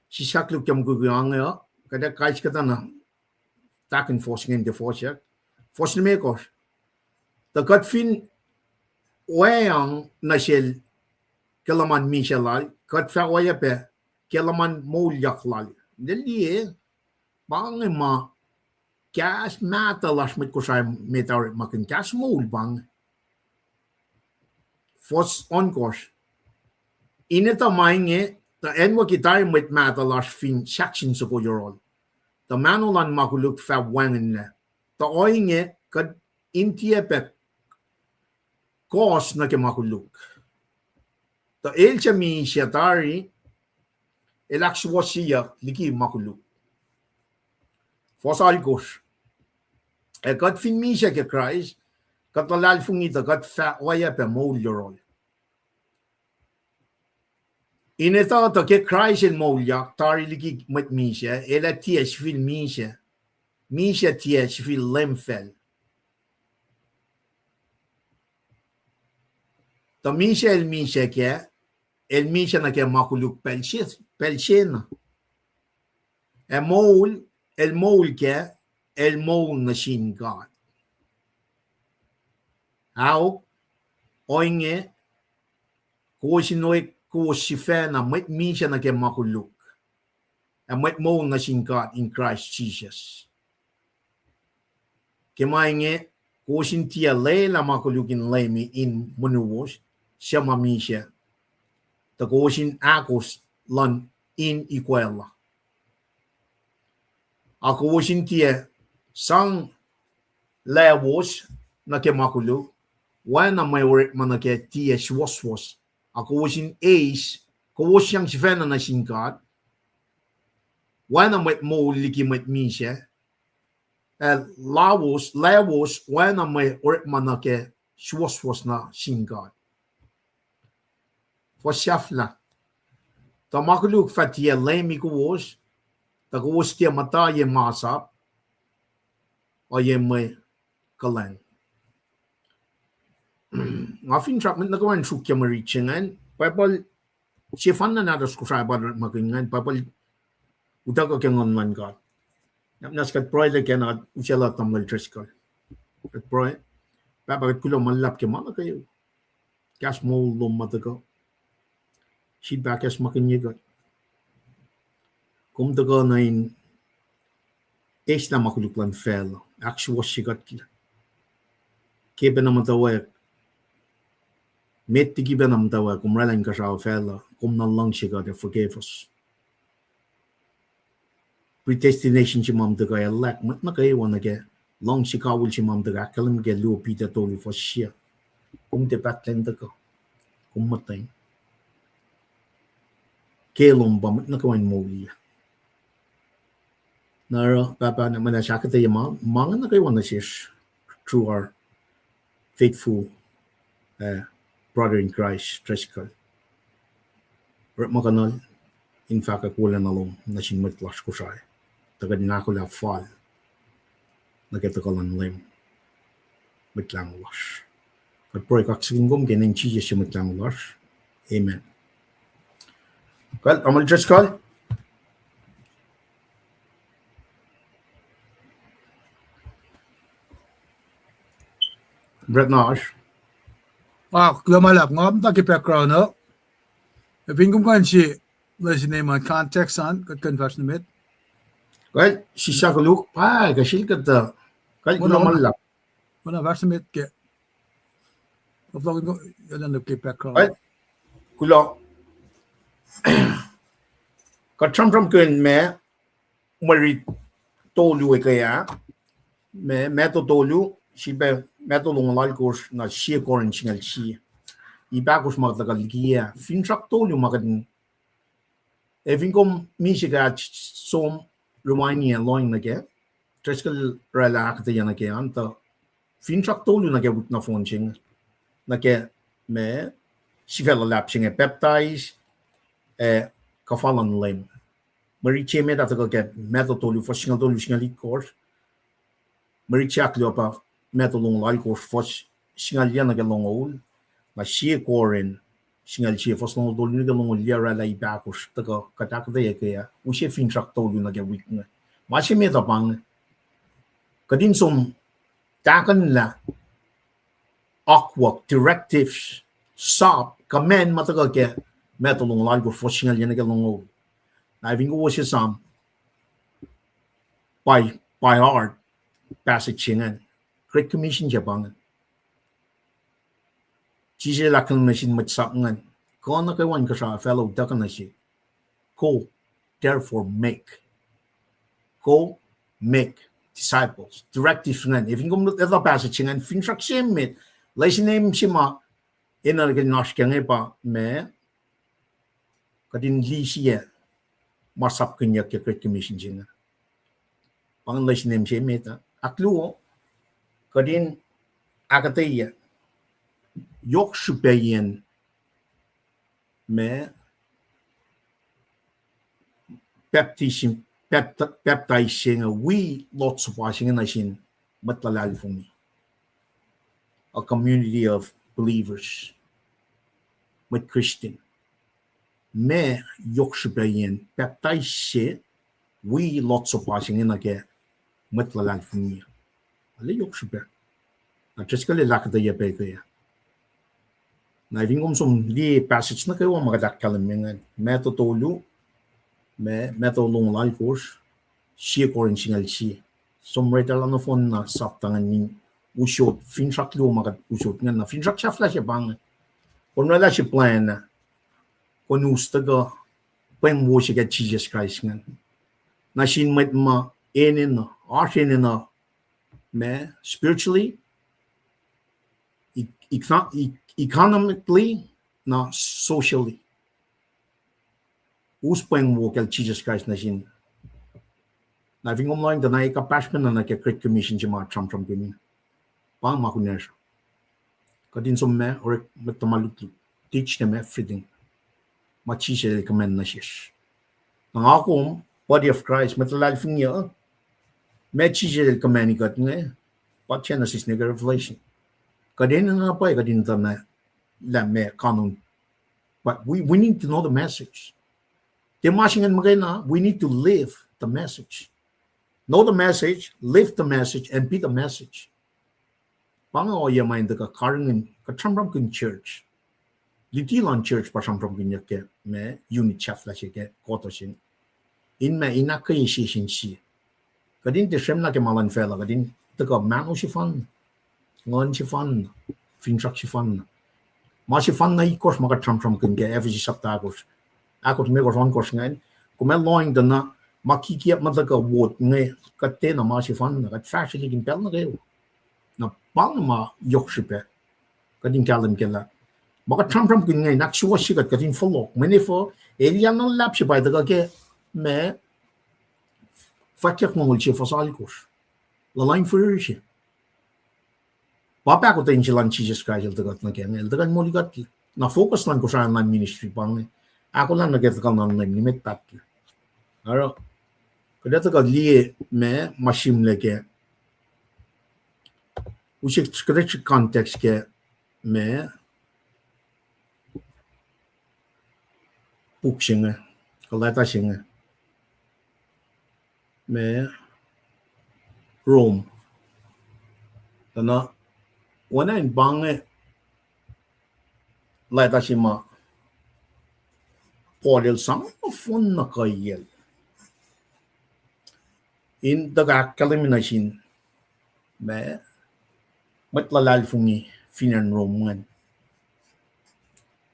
Si sakluk kiyam guguyang kada Christ kata na takin forskning de forsya. Forskning mekos. Takat fin wayang nasil kelaman misalal kat fa waya pe kelaman molyak lal deli bang ma kas mata las mit ko sai metar makin kas mol bang fos on course ineta mainge ta enwa kitai mit mata las fin section so ko yorol ta manulan makuluk fa wangen ta oinge kat intia pe kos na ke makuluk. Ta elcha mi shatari elakswasiya liki makuluk. Fosal kos. Kat fin mi siya ke Christ, kat lalal fungita kat fa waya pe mol yorol. Ineta ta ke Christ in molyak tari liki mat mi siya, ela tia shvil mi siya. Mi siya tia shvil lemfel. Ta misha el misha na kya makuluk pelchen. El mol kya, el mol na shin God. How? Oinge, ko shife na met misha na kya makuluk. And met mol na shin God in Christ Jesus. Kemainge, ko shin tia le la makuluk in lemi in munuwos. Siya mamisya. Tagosin akos lan in ikuela. Akosin tia sang lewos na ke makulu. Wana may work man na ke tia swaswas. Akosin ace. Kawos yang sifena na singkat. Wana may mo liki may misya. Lewos wana may work man na ke swaswas na singkat. Fosyafla. Ta makuluk fatia lemi kuwos. Ta kuwos tia mata ye masap. O ye me kalan. Ngafin trapment na kawan sukya marichingan. Paypal si fan na natos ko sa ba makingan papal utak ko keng online ka nas kat proy le ken at usela tamlal triskal kat proy papa kat kulo malap ke mana kayo kas mo lo matako si bakas makinye ka kum daga nain es na makuluklan fel actual sigat kila kebe na matawa met tigi ben am tawa kum ralan ka sa fel kum na lang sigat forgive us predestination ci mam daga elak mat na kayo wana ke long si kawul ci mam daga kalam ke lu pita tolu for shia kum te patlen daga kum matay kelom ba mat na kawan mo liya naro papa na mana shakata yama mang na kayo wana shish through our faithful brother in Christ triskal rat makanal in fact akulan along na sinmat lash ko siya tagad na ako la fall nagkatakalan lem mitlang lash at proy kaksingom kenen chi siya mitlang lash amen well amal triskal Brett Nash Glamalap ngam ta ki background no. Vingum kan si listen name on context on kat confession mit. well si siya ko look pa kasil kata kal glamal Wana version mit ke. Vlog ko yalan ki background. well kulo ka tram kun me mari tolu e kaya me to tolu si be me to long lal kurs na si korin singal si I ba kurs mag tagal kia fin trak tolu magadin e fin kom mi siga som Romania loin na ke triskal relax de yana ke anta fin trak tolu na ke but na phone ching na ke me si vela lap ching e peptides kafalan lem mari cheme da tagal ke metal tolu for singal tolu singal course mari chak lo pa metal long lal course for singal yana ke long ol na si korin singal si for long tolu ni ke long liara la I ba kurs taga katak de ke ya u si fin trak tolu na ke week na ma si me da bang kadin som takan la aqua directives sub command matagal ke metal long lal course for singal yana ke long ol I think it was some by heart passage and Great Commission Japan. Jesus la kan machine mat sangan. Ko na kay wan ka sa fellow dakan na si. Go therefore make. Go make disciples. Directive ngan. If you the passage and finshak simit. Lay name sima ina kan nash kan pa me kadin li siya. Masap kanya ke Great Commission jinga. Pangan lay name siya meta. Akluo kadin akataya yok shupayen me baptizing we lots of washing and nation matlalal for me. A community of believers with Christian. Me yok shupayen baptize we lots of washing in again matlalal for me. Ali yok shupa. Na triskal lakata ya pe kaya. Na vingom som di passage na kayo magadak kalamingan. Meto tolu me meto long lal course si korin singal si. Som right ala no phone na saptangan ni usot finshak lo magat usot nga na finshak siya flash bang. Kon wala si plan na kon ustaga pen wo si get Jesus Christ nga. Na sin met ma enin na artin na me spiritually economically na socially uspeng wo kel Jesus Christ na sin na vingom lang da na ikapashman na ke Great Commission jima tram gini pa makunesh kadin som me or metamalut teach them everything machi se recommend na shish na ako body of Christ metalal fingia me chi se recommend kat nge pa Genesis Revelation kadin na pa kadin tam na la me kanon but we need to know the message. The mashingan magana, we need to live the message. Know the message, live the message, and be the message. Pang o ya mind ka karangin ka chamram kin church. Litilan church pa chamram kin yake me unit chef la ke koto shin. In me inaka yin shi shin shi. Kadin te shem na ke malan fela kadin te ka man o shi fan. Ngon shi fan. Fin shak shi fan. Ma shi fan na I kos ma ka chamram kin ke every sapta kos. Akot me kos on kos ngain. Kuma loing da na makikiap ma ka wot nge ka te na ma shi fan na ka fashion kin pel na ke. Na pang ma yok shipe kadin kalam kela baka tram kin ngai nak shwa shigat kadin follow many for elian no lap shipa da ke me fakek mongol chi fasal kos la line for shi papa ko tin chilan chi Jesus Christ da gat na ke el da mo ligat na focus lan ko sa nan ministry pang ako lan na get kan nan limit tak aro kada ka li me machine leke उसे correct context के में पुक्षिंग कलाता सिंग में रोम तना वना इन बांगे लाता सिमा पॉडल सम phone न कइल in the कैलमिनेशन में matlalal fungi finan roman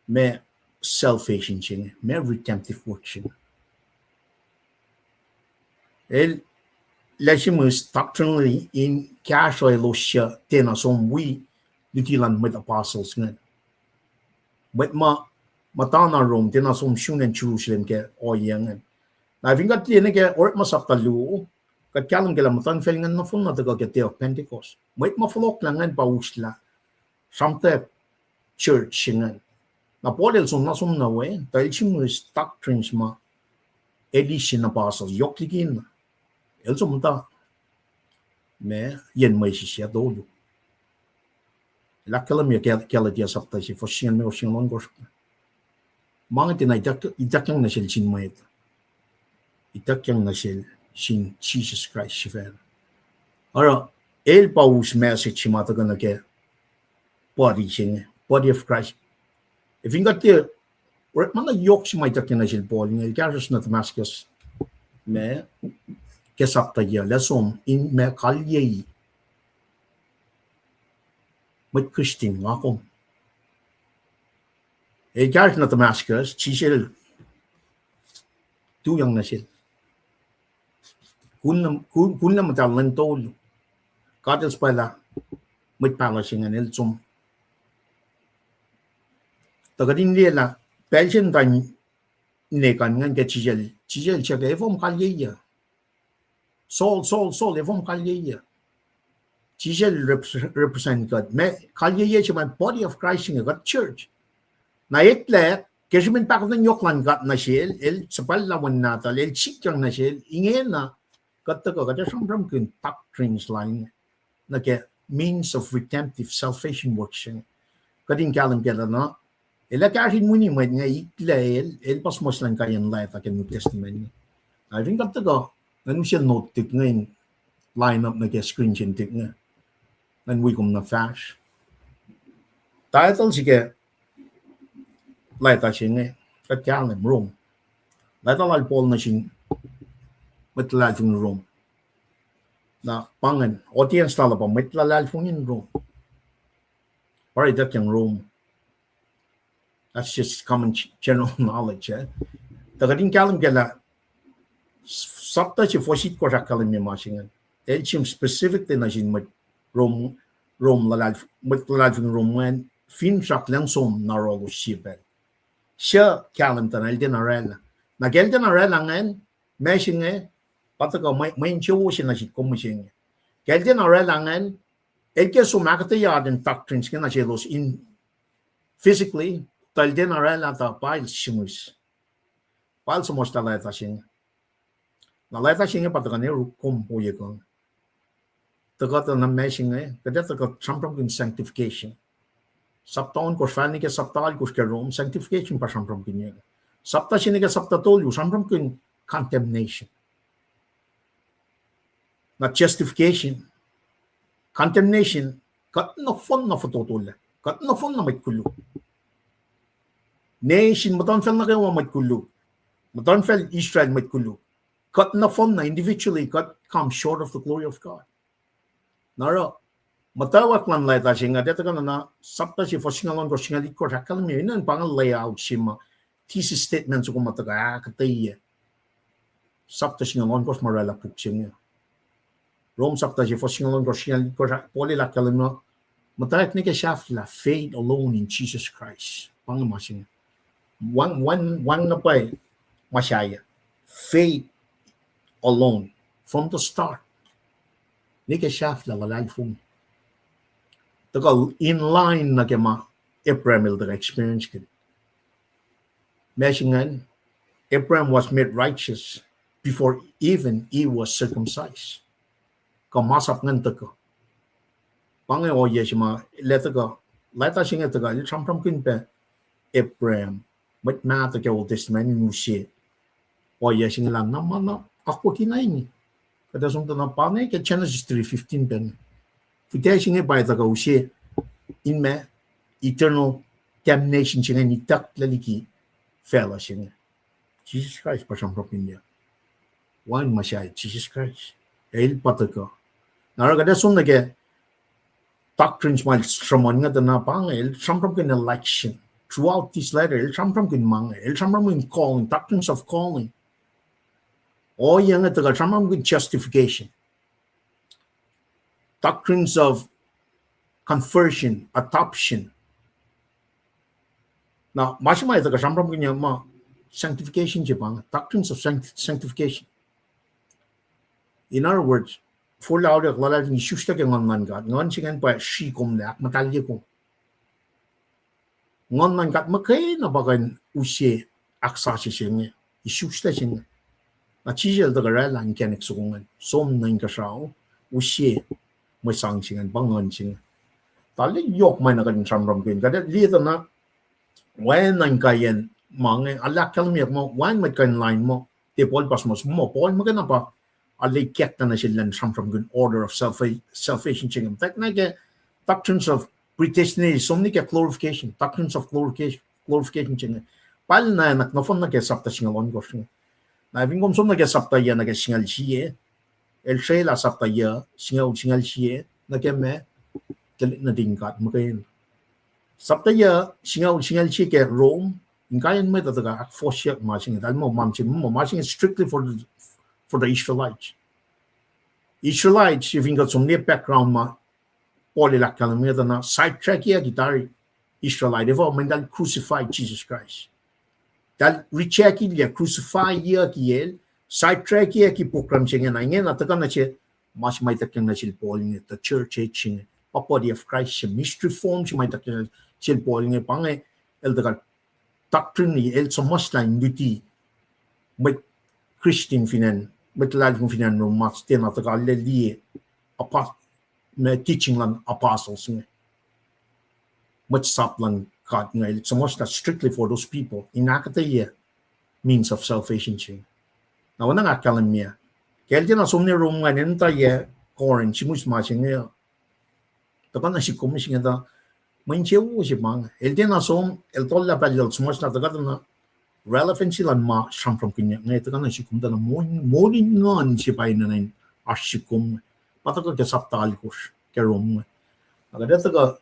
me salvation ching me redemptive work ching el leshimus doctrinally in casho elosha tena som we litilan with apostles ngan with matana rom tena som shunen Jerusalem ke oyang na vinga tiene ke or masaptalu kat kalam kala matan fel ngan na fun na taga ke of Pentecost wait maflok lang ngan pausla samte church ngan na podel som na som na we dahil chimus doctrines ma edition apostles yoklikin el som ta me yen mai si sia dolu la kalam ya kala dia sapta si fosien me osin long gos mga tinay itak yang nasil sin mo ito itak yang nasil sin Jesus Christ shifer ora el paus message mata gonna ke body sing body of Christ if you got there mana yok si mai tak yang nasil body el karos na Damascus me ke sapta ya lesom in me kalye mit Christine ngakong el karos na Damascus chisel tu yang nasil kunna matalan tol kadels pala mit pala singan el zum tagadin lela pelchen tan ne kan ngan ke chijel chebe vom kalyeya sol vom kalyeya chijel represent God me kalyeya chama body of Christ in God church na etle kesmen pak ng yoklan gat na shel el sapal lawan natal el chikyang na shel ingena kata sombram kun doctrines line na ke means of redemptive salvation works kadin kalam kala na ela kahin muni mo nga iklael el pas moslan kayan la ta ken New Testament I think kata ko nanu siya note tik ngayon line up na ke screen chin tik nga nan we kum na flash title sige la ta siya nga kat kalam Rome la ta al Paul na siya matlalal fung Rome na pangan audience tala pa matlalal fung in Rome para itak yang Rome that's just common general knowledge tagadin kalam kala sapta si fosit ko sa kalam mi masingan el chim specific na sin mat Rome lalal matlalal fung Rome when fin sak lang som na rolo sibel siya kalam tanal din arela na gel din arela ngan mesinge pataka main chowo sina si komising kelden oralangan elke so makata yaden doctrines kana chelos in physically talden orala ta pile shimus pile so mosta la ta sing na la ta sing pataka ne rukom poye ko ta na mesinge kada ta sanctification Saptaon ko fan ke saptal ko ke Rome sanctification pa sampram kinya. Sapta sini ke saptatol yu sampram kin condemnation. Not justification. Condemnation kat na fon na fototol. Kat na fon na may kulo. Nation matan fel na kayo may kulo. Matan fel Israel may kulo. Kat na fon na individually kat come short of the glory of God. Nara matawak lan lai ta singa deta kana na sapta si fosingalon ko singali ko rakal mi nan pangal layout sima thesis statements ko mataga katay sapta singalon ko marala puksinga Rome sapta si fosingalon ko singali ko poli la kalma matawak ni ke shafla faith alone in Jesus Christ pangal masinga one na pa masyaya faith alone from the start ni ke shafla lalay fung in line na kema Abraham will experience it. Meshingan, Abraham was made righteous before even he was circumcised. Kamasap ngan taka. Pange o yeshima letaka leta singa taka il champram kinpe Abraham but na taka Old Testament nusi o yeshinga lang namana ako kinaini. Kada sumta na pane ke Genesis 3:15 pen. Fitashing by the Gauche in me eternal damnation ching ni tak laliki fellowship. Jesus Christ pasang propindia. One Messiah, Jesus Christ. El pataka. Naragada sum nage doctrines mal stramon nga na pang el sampram kin election. Throughout this letter, el sampram kin mang el sampram kin calling, doctrines of calling. O yang at the sampram kin justification. Doctrines of conversion, adoption. Now, masima ito kasampram kanya ma sanctification jepang doctrines of sanctification. In other words, for laude lalal ni shusta ke ngon God, ngon singan pa shi kom lak matalye ko. Ngon God makay na bagan usye aksa si singa, ishusta singa. Na chijel da garala ni kenek sukungan, som nang kasao usye may sang singan bangon singa. Tali yok may nakan samram kin kada dito na when nang kayen mange alak kalmiyak mo when may kan line mo te pol pas mo pol magana pa ali ket na sila samram kin order of salvation singa. Tak na ke doctrines of predestination somni ke glorification doctrines of glorification singa. Pal na nak nafon na ke sapta singalon ko singa. Na vingom som na ke sapta ya na ke singal siye el shela sapta ya singal siye na ke me na tingkat makain sapta ya singal siye ke Rome inkayan me tataga ak fosyak masing dal mo mamchin mo masing strictly for the Israelites if ingat some background ma poli la kalameta na sidetrack ya gitari Israelite evo mendal crucified Jesus Christ dal recheck ya crucify ya kiel sidetrack ya ki program singa na ngen ataka na che mas may takyang na sil poli the church singa a body of Christ mystery form si may takyang sil poli nga pange el dagal doctrine ni el so much lang duty may Christian finan may talagang finan no mas ten ataka leli na teaching lang apostles nga much sap lang God nga el so much that strictly for those people inakataya means of salvation singa. Na wana nga kalamia. Kaya dyan na sumni room nga nita ye Corinth si mus masing nga. Taka na si kumis nga da mainche wo si mang. El dyan na sum el tolla pa jel sumas na taka na relevant sila ma sampram kinya. Nga taka na si kumda na morning ngan si pa ina na asikum. Pataka ke saptalikos ke room nga. Aga dito ka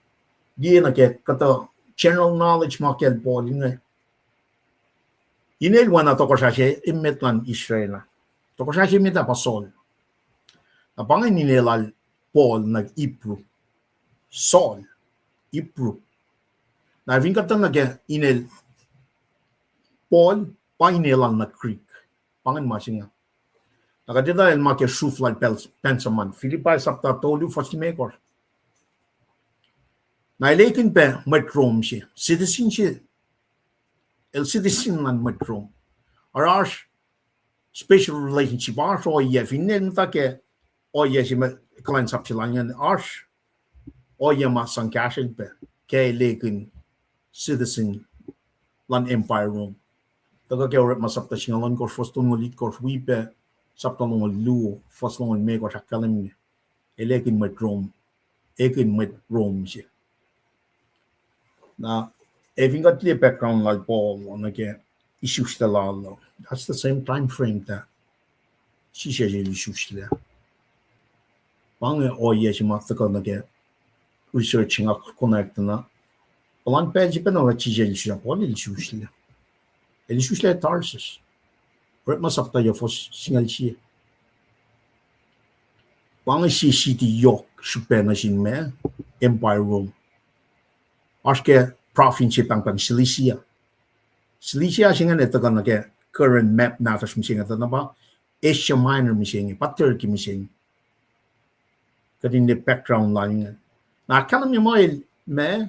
di na ke kata general knowledge ma ke el poli nga. Inelwan na to ko siya imetlan Israel. To ko siya imeta pa Saul. Napangin ninelal Paul nag-Ipru. Saul, Ipru. Na vingkatan nag inel Paul painelan na Greek. Pangin masinga. Nakadita el make shuflal pensaman. Philippi sapta tolu fasimekor. Na ilekin pe metrom siya. Citizen siya. El citizen lan metrom. Arash special relationship arsh o ye finen take o ye si klan sapsilanyan arsh o ye ma sankashin pe ke lekin citizen lan empire room taga ke ore masapta singalon ko foston ngolit ko wipe sapta ngol lu foston ngol me ko takalim elekin met Rome ekin met Rome si na even got the background like Paul on again issues the law that's the same time frame that she says issues there bang o ye si mak ko na ke researching a connect na plan page pa no chi je si Paul issues le issues le Tarsus Ret masapta yo fos singal si bang si city yok supena sin me empire Rome Aske province pang Cilicia. Cilicia singa ito ka nage current map natas misinga ito na ba? Asia Minor misinga, pa Turkey misinga. Kadin the background line. Na kalam niya mo me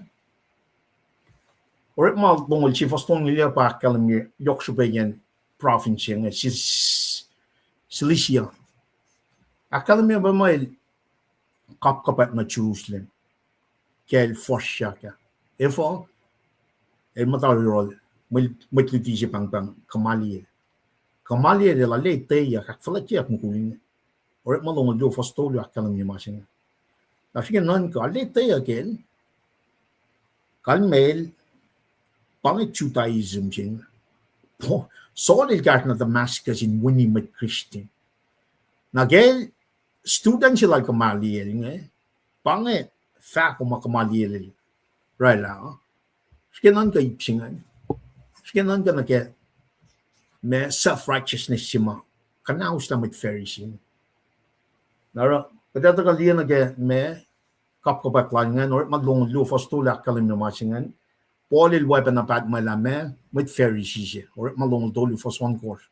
or mal bongol si fostong nila pa kalam niya yok subayan province nga Cilicia. Akalam niya ba mo kapkapat na Jerusalem. Kel forsya ka. Therefore, el matawirol matliti si pang Gamaliel. Gamaliel de la lei teia kak falatia kumukulin. Or malong do fostolio akalam ni masing. Nasigen non ka lei teia ken. Kalmel pangit Judaism sing. So il gat na Damascus in winning with Christian. Nagel student sila Gamaliel nge. Pangit fa ko Gamaliel. Right now, skenan ka ipsingan. Skenan ka na ke me self-righteousness sima. Kanaus na mit Pharisee. Nara, patata ka liyan na ke me kapkapaklangan or maglong lufos tulak kalim na masingan. Paulil weapon na pat malame mit Pharisee siya. Or malong lufos one course.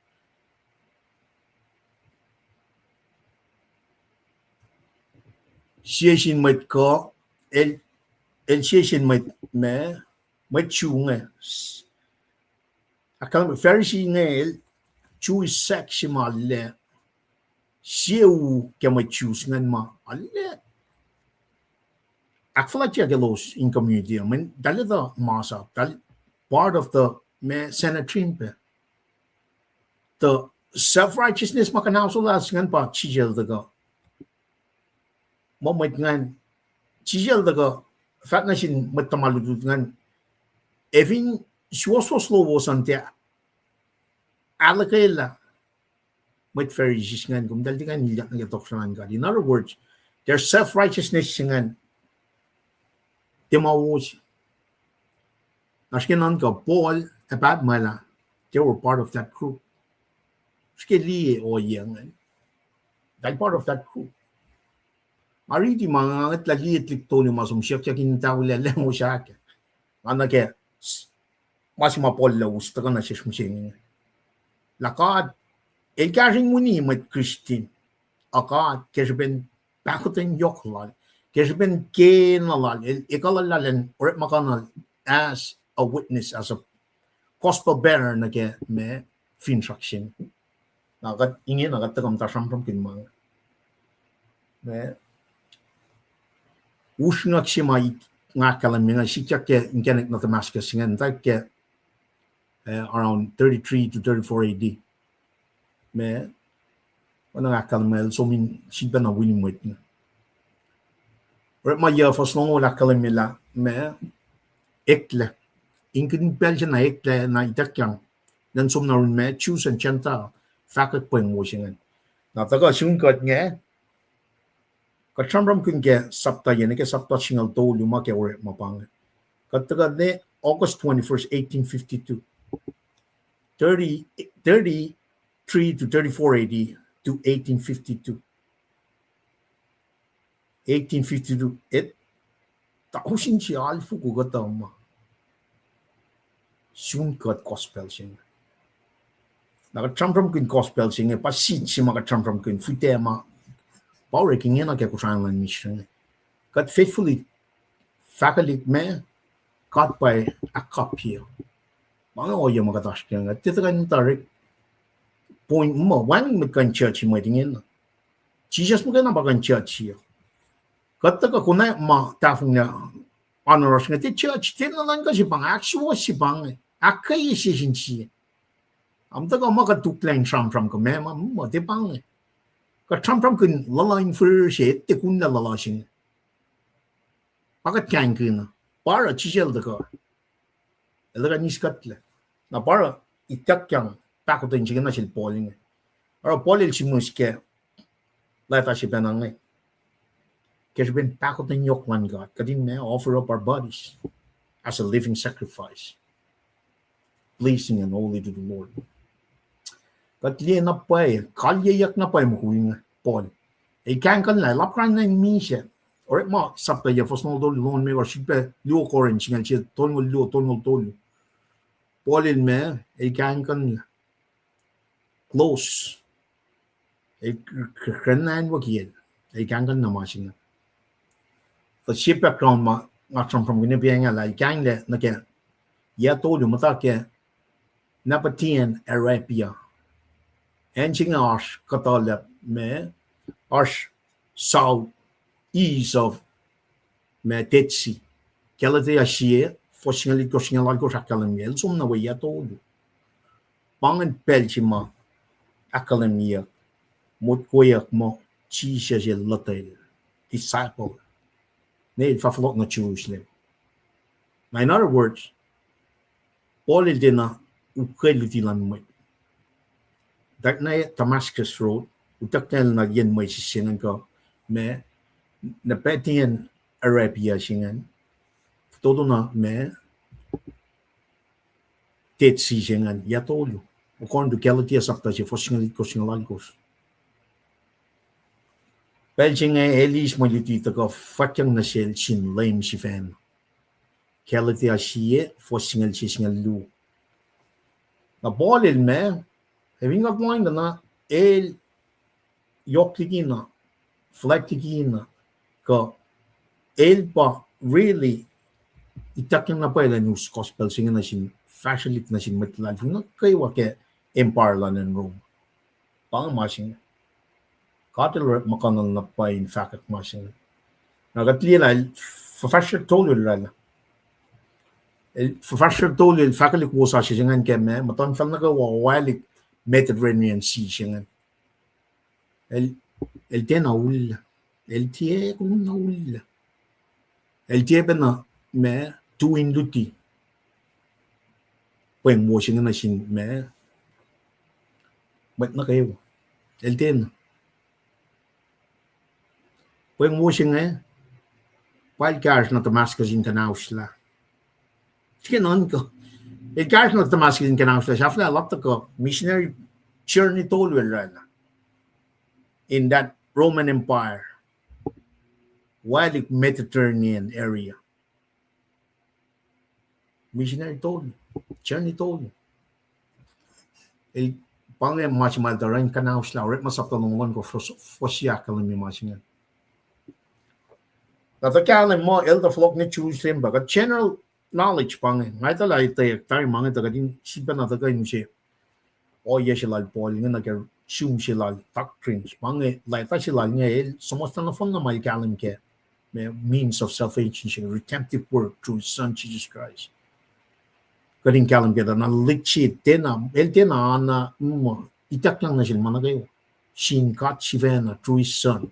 Siya sin mit ko el siya may chunga. Akal Pharisee ngel chu sex ma le siya ke may choose ngan ma alle. Akfala siya gelos in community. I mean, dali the masa, dali part of the me Sanhedrin pe. The self-righteousness makanausulas ngan pa chijel daga. Mo may ngan chijel daga. Fat na sin magtamaludud ngan evin suososlowo sante alakaila mit Pharisees ngan kung dali ngan nilak nagatok sa ngan God. In other words, their self-righteousness ngan timawos. Nashkinan ka Paul abad mala they were part of that group. Skili o yang they're part of that group. Mariti mga lagi itlikto ni masum siya kaya kinitaw lele mo siya ka. Ano kaya mas mapola gusto ka na siya sumsingin. Lakad el karing muni mat Christian. Akad kaya ben bakutin yok lal. Kaya ben kenalal ikalalalan or makanal as a witness as a gospel bearer na kaya me fintraction. Nakad ingin nakad takam tasampram kinmang. Me Ushnak sima ngakalam nga sikya ke inkanek na Damascus ngan ke around 33 to 34 AD. Me wana ngakalam so min siba na winning with na. Right ma ya fosnong wala kalam nila me ekle. Inkin Belgian na ekle na itakyang dan som na rin me choose and chanta fakak pweng mo singan. Na taga sungkat nga Katramram kun ke sapta yene ke sapta singal to luma ke ore mapang. Kataga de August 21st, 1852. 33 to 34 AD to 1852. 1852 it tahusin si alfu ko gatama. Sunkat gospel sing. Nakatramram kun gospel sing pa sit si makatramram kun futema. Power king na kaya kusangan mission. Got faithfully faculty me caught by a copy. Mga oyo magatash kaya nga. Tito ka tarik point mo. Wang magkan church mo tingin. Jesus mo ka na bagan church siya. Kata ka kunay ma tafong niya honor nga ti church tin lan ka si bang actual si bang akai si sin chi am ta ko ma ka tu plan from ko me ma mo ti bang ka from kun la line for she ti kun la la shin pa ka kan kun para chi gel da ko la ga ni skatle na para itak kyang ta ko tin chi na sil polling aro polil si muske la ta si benang Because when takot ng yokwan God, kadin may offer up our bodies as a living sacrifice, pleasing and holy to the Lord. Katliye na pay, kalyayak na pay mo kuing Paul. Ikan kan la lapran na misya. Or mo sapta ya fosnol dol lon me or shipe luo koren chingal chi tonol luo tonol tol. Paul in me ikan kan close. Krenan wakil. Ikan kan namasing. The ship background ma ngakram from gini biang la ikan le na ke ya tolu mata ke napatien Arabia. Engine arsh katala me arsh south east of me Tetsi. Kelate ashie foshingali koshingal ko shakalamel sum na way ya tolu. Pangan pelchima akalamia mot koyak mo chi je lotel disciple. Need faflok na Jerusalem. In other words, Paul did na ukweliti lan mo. Dat na Damascus Road, utak na yen mo sisingan ko, me, na petian Arabia singan, todo na me, tetsi singan, yatolo. According to Galatia sakta siya, fosingalit ko singalalkos. Belching elis mo litita ko, fatyang na siya sin lame si fan. Galatia siya, fosingal siya singalu. Na Paul me, having got mind na el yokligina, flagtigina, ka el pa really itakin na pa ilan news gospel singa na sin fashionlit na sin metlal na kayo ke empire lan in Rome. Pang masing katil rep makanal na pa in fact masing. Nagatila fashion told you lala. Fashion told you faculty ko sa singan ke me matan fal na ka walik Mediterranean Sea singan. El tiene naul. El tiene kung naul. El tiene na me tuin luti. Pweng mo singan na sin me. Ba't na kayo? El tiene. Pweng mo singan podcast na Damascus International. Sige non ko. El guys na Damascus International. Siyafla alapta ko. Missionary journey told you in that Roman Empire, wide Mediterranean area. Missionary told you, journey told you. El pang mas maldaran kanao sila, ret masap tanungan ko fosya kalami masingan. Natakalan mo el the flock ni Jerusalem ba? General knowledge pang ngay talay tayo mga tagadin sipa natagay mo siya. O yes sila Paul nga nag-assume sila doctrines. Mga laita sila nga sumasta na fong na may kalam ke means of salvation, redemptive work through His Son Jesus Christ. Kading kalam ke na lichit tena na itak lang na sila managayo. Sinkat si Vena through His Son.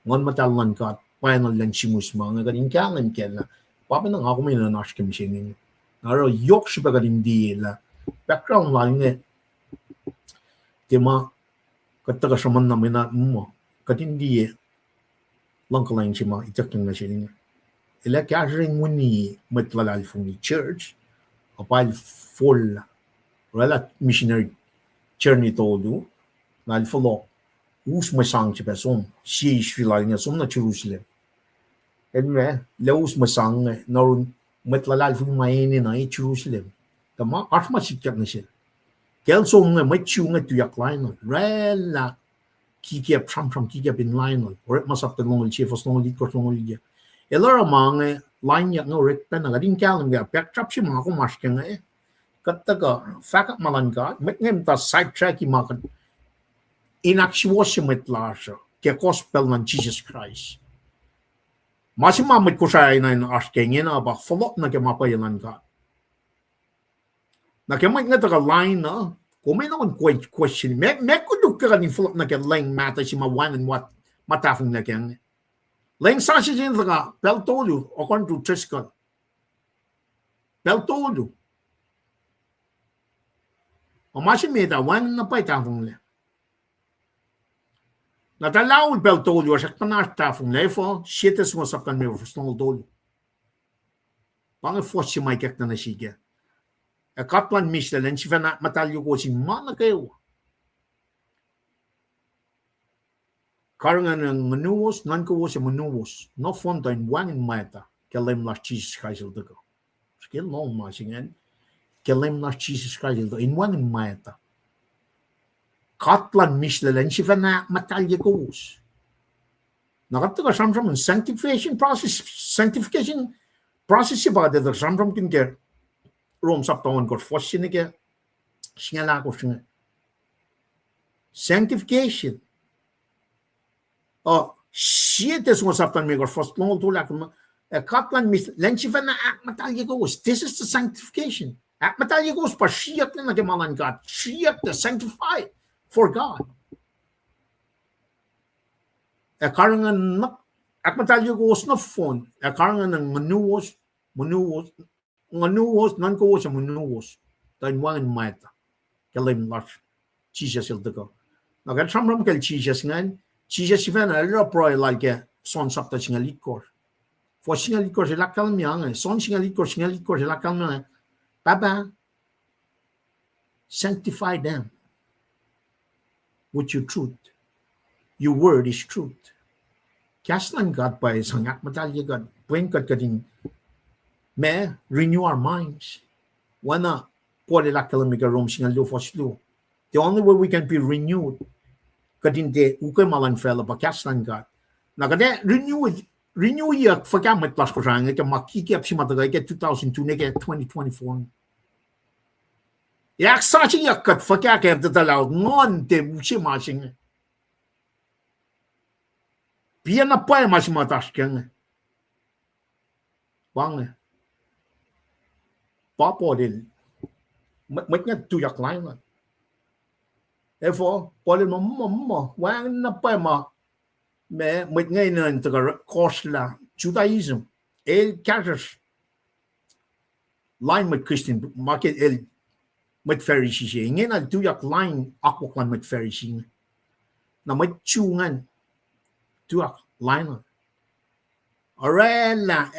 Ngon matalan kat final lang si Musma nga kading kalam ke na papa nang ako may nanash kami siya ngayon. Naro yok siya pa kading di la background lang nga tema kataga saman namin na mo katindi lang kalain siya mga itak na siya niya. Ila kaya muni matlalal from the church apal full wala missionary journey todo na follow us masang siya person si sila niya sum na Jerusalem. Anyway, laus masang naroon matlalal from maini na Jerusalem. Tama asma sikat na siya. Kelso nga may chiu nga tuyak line rela kikiap from kikiap in line or masap talong chief of long ko long liya elora mga line yak no rek pen nga din kalam ga pek trap si mga ko mas nga kataga fakat malangga met ngem ta side track mga in actuation met lasha ke gospel ng Jesus Christ Masih mamit ko siya na asking na ba follow na ke mapayalan ka. Na ke may nga taga line na kung may naman question me ko duk ka ni follow na ke line mata si mawan and what matafing na ke. Line sa si jin taga pel tolu according to Triscott. Pel tolu. O masih me ta wan na pa tafing le. Na talaw pel tolu sa kana tafing le fo shit is was up kan me for tolu. Pang force si mai kek na sige. A kaplan misle len si fana matalyo ko si mana kayo. Karangan ng manuos nan ko si manuos no fontaine wang in mata kelem las Jesus Christ do ko. Skill long masingen kelem las Jesus Christ do in wang in mata. Kaplan misle len si fana matalyo ko. Nakataga samsam sanctification process si ba de samsam kin ke Rome saptawan ko fossin ke singala ko singa sanctification shit is was saptan me ko fos long to lak a kaplan mis lenchifa na matalye ko this is the sanctification matalye ko pa shiat na gemalan God shiat the sanctified for God a karangan matalye ko na phone a karangan ng manuos Manuos nan ko sa manuos tan wan mata kalim las Jesus il dego nagat samram kel Jesus ngan Jesus sivan a lo pro like son sapta singalit kor fo singalit kor la kalmiang son singalit kor la kalmiang baba sanctify them with your truth your word is truth kaslan God pa sangak matalye God buen God kadin may renew our minds. Wana pole la kalamiga rom singa lo foslo. The only way we can be renewed kadinte ukay malan fella ba kaslan God. Nakade renew ya fagamit plus ko rang ke makiki ap simata ke 2002 ne ke 2024. Yak sa chi yak kat fakya ke de dalaw ngon de uchi ma sing. Pia na pa ma simata skeng. Wang Papa din mất nga tu yak lai mà therefore Paul mà wang na pa mà mẹ mất ngay nên từ cái course là Judaism el catches line with Christian market el mất Pharisee nghe là tu yak line aqua line mất Pharisee na mất chu ngan tu yak line Ora la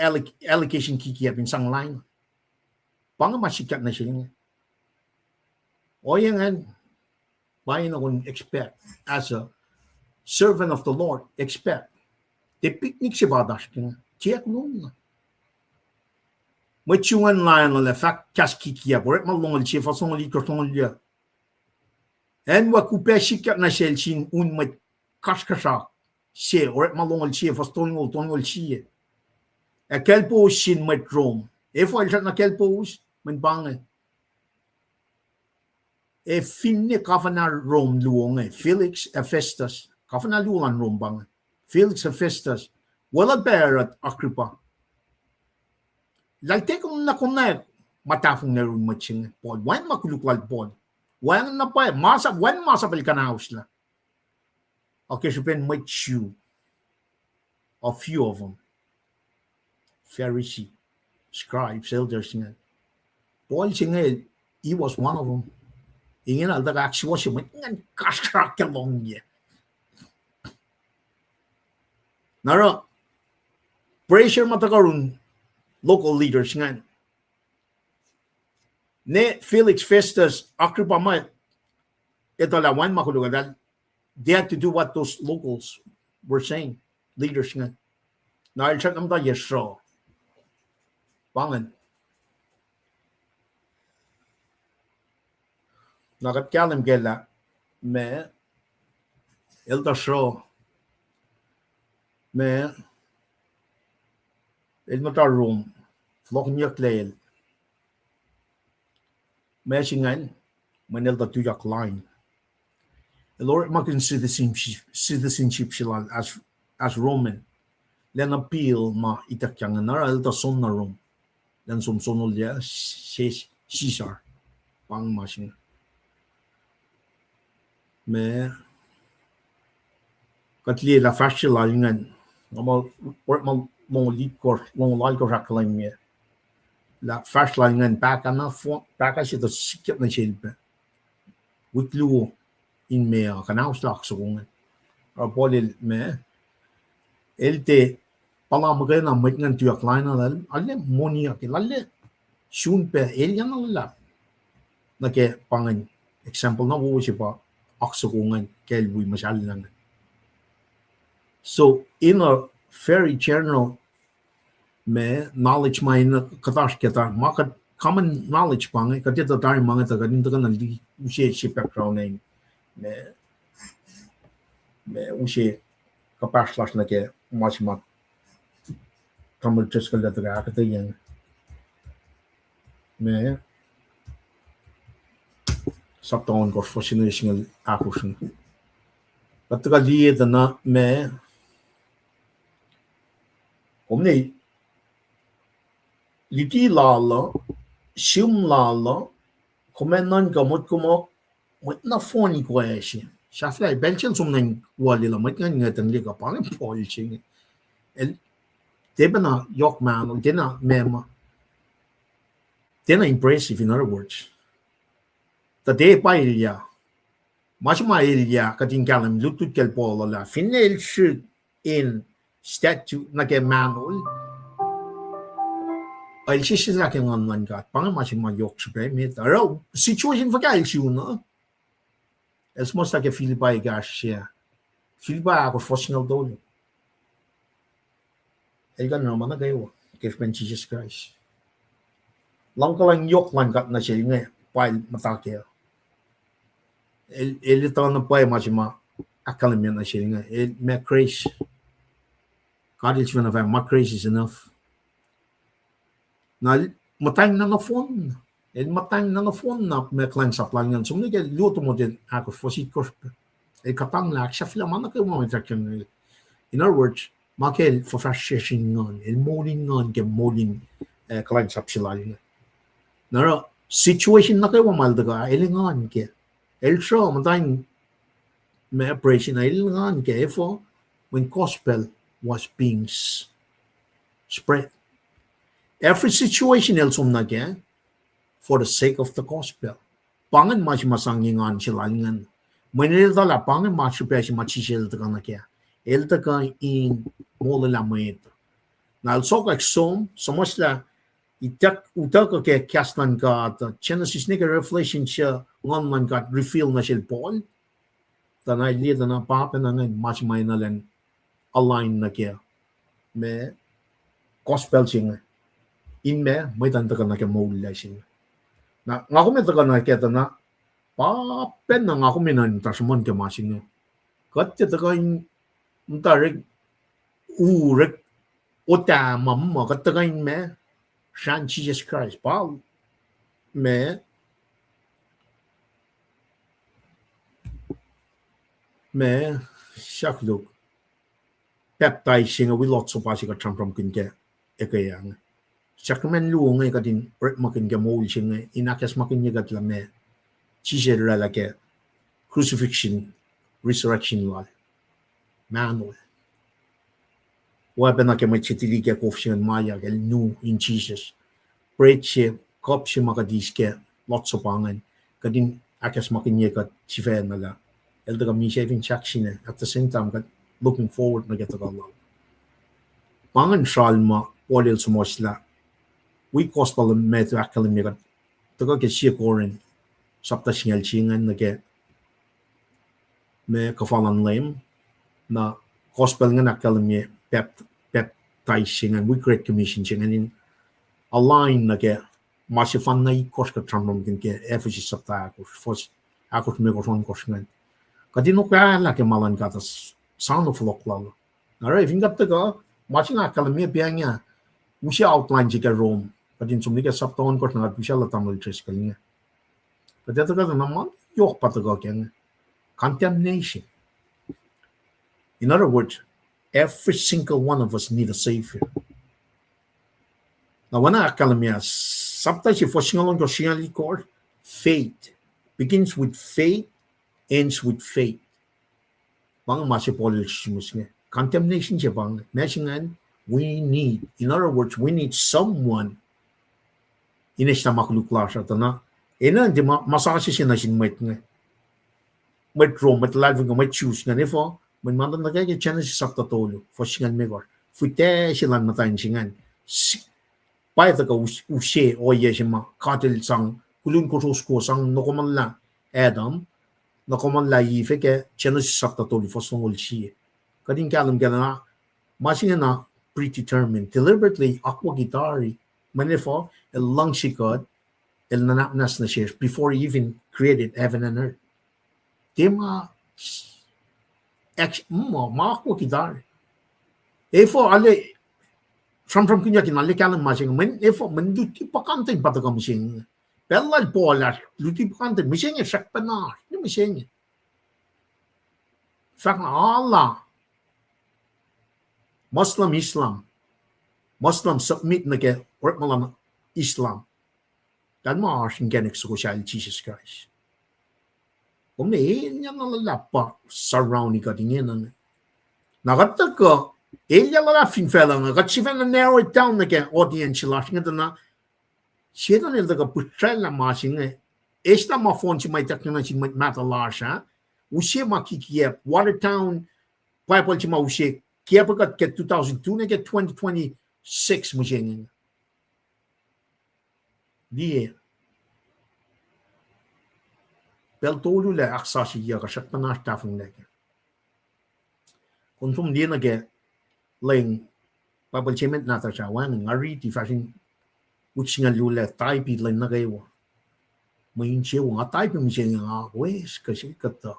allocation kiki up in sang line Pang masikat na siya. O yan bayan akong expect as a servant of the Lord, expect. The picnic si badas kina. Tiyak noon na. Machungan layan la fak kas kikia. Borek malongal siya, fasongal ikotongal liya. En wakupe sikat na siya sin un mat kaskasak siya. Orek malongal siya, fasongal siya. A kelpo sin mat Rome. Efo alsat na kelpo men bange finne kafana Rome luonge Felix Festus kafana luan Rome bange Felix Festus wala berat Agrippa like kung nakunek matafong na rin matching Paul wan makulukwal Paul wan na pa wan masapal kanaus la okay so pen machu a few of them Pharisee scribes elders nga Paul singa he was one of them. Ingin alda actually was yung kastrak along niya. Naro pressure matakaroon local leaders nga. Ne Felix Festus Agrippa ma ito lawan makulugan they had to do what those locals were saying. Leaders nga. Na ilchat namda yesro. Pangan. Nakatkalim gela me elda show me el motor room flok niyak leil me singan manel da tuyak line the Lord makin citizenship as Roman len appeal ma itak yang na al ta son na room len som sonol ya shisar pang machine me katli la fashion la ngan normal work mo lead course long like raklan me la fashion la ngan back na fo back I should skip na chilpe wiklu in me kana slag so ngan bolil me elte pala mga na mit ngan tuyak line na alle monia ke lalle shun pe elian la na ke pangan example na wo sipa aksukungan kelwi masyal lang so in a very general me knowledge mine katash keta market common knowledge pang ka dito tayo mga taga dito ka naldi usi si background name me usi kapaslash na ke mas kamul just kala taga ka yan me sakton ko fascination akushin kataga liye na me omni liti lala shum lala komenan gamot kumo mit na phone ko eshi shafla belchen sumnan wali la mit ngan ngatan li ka pang polching el debana yok man dena mema dena impressive in other words the day pa ilya much ma ilya katin kalam lutut kel polo la final shoot in statue na ke manol ay si la ke ngan man gat pang ma ma yok chpe mit aro situation for guys you know es most like a feel by gash yeah feel by a professional dole el gan no man kayo ke ben Jesus Christ lang ka lang yok man gat na siya nga pa mata ke el ito na pa ma academy na siya nga el me crazy God is one of my crazy is enough na matang na phone el matang na phone na me klan sa plan yan sumni ke luto mo din ako fosit ko el katang la siya fila man ka mo interaction in other words makel for frustration ngon el morning ngon ke morning klan sa pila na situation na kayo mal daga el ngon ke el show matang me operation el ngon ke for when gospel was being spread. Every situation else again for the sake of the gospel. Pangan mas masangingan silangan. Manila la pangan mas pesi machishel ta kana kya. El ta ka in mola la moito. Na also like so much la itak utak ke kaslan ka Genesis nigga Revelation siya ngon man ka reveal na siya Paul. Tanay liya na papa na ngayon mas may na lang align na kya me gospel sing in me may tanta ka na kya mawala sing na nga kumita ka na kya na pa pen na nga kuminan tasman kya masing kat kya ka in tarik urek ota mamma kat ka in me shan Jesus Christ pa me shakluk baptizing a lots of us got from can get ekayang sacrament lu ngay ka din makin ga mol sing inakas makin gat la me chisel la ke crucifixion resurrection la manual wa bena ke mai chitili ke kofshin maya gel nu in Jesus preach kopshi makadiske lots of angan kadin akas makin gat chifen la el daga mi shaving chaksine at the same time got looking forward na get Allah. Pangan shalma olil sumosla. We gospel meto academy gat. Taga ke siya korin. Sapta singal chingan na ke me kafalan lame na gospel nga academy pep singan we great commission singan in align na ke masifan na ikos ka tramom kin ke efisi sapta akos me koson kosngan. Kadino kaya la ke malan katas sound of local. Alright, if you got to go, watching academy pianya, we shall outline jika Rome, but in some nigga subtown got not we shall tamil triskaling. But that's a man, yok patagogan. Condemnation. In other words, Every single one of us need a savior. Now, when I call me, sometimes if we're faith begins with faith, ends with faith. Bang masih polish contamination jabang mentioning we need, in other words, we need someone inis na makulukla siya na ina di masasi siya na sinmait nga may room may live nga may choose nga nifo may mandan na kaya channel si sapta tolo for singan megor fute sila matayin singan pa ito ka usye o ye siya ma katil sang kulun ko sang nokoman la Adam nokoman la yife ke channel si sapta tolo for songol siya kading kalam na masing na predetermined deliberately aqua gitari manifo el lang sikod el nanapnas na siya before he even created heaven and earth. Tema aqua gitari. Efo ale from kunya kinali kalang masing men efo menduti pakante patagam sing. Bellal polar luti pakante mising sak panar ni mising. Fak Allah Muslim submit na ke work malam Islam. Dan mars ng genek social Jesus Christ. Kung niya nalalapa surrounding ka tingin. Nakata ko, ilya lalafin fella nga, kat siya na narrow it down na ke audience lash nga na, siya na nila ka putrel na masing esta ma phone si may takna si may mata lasha, usye makikiyep, Watertown, Bible si mausye, kaya pagkat ke 2002 na ke 2026 mo siya nga. Di Beltolu le aksashi ya kashat panas tafung leke. Kung di na ke ling pabalchemet na ta chawan ngari ti fashion uchinga lule taipi len na gewa. Mayin che wa taipi mi chen nga wes kasi kata.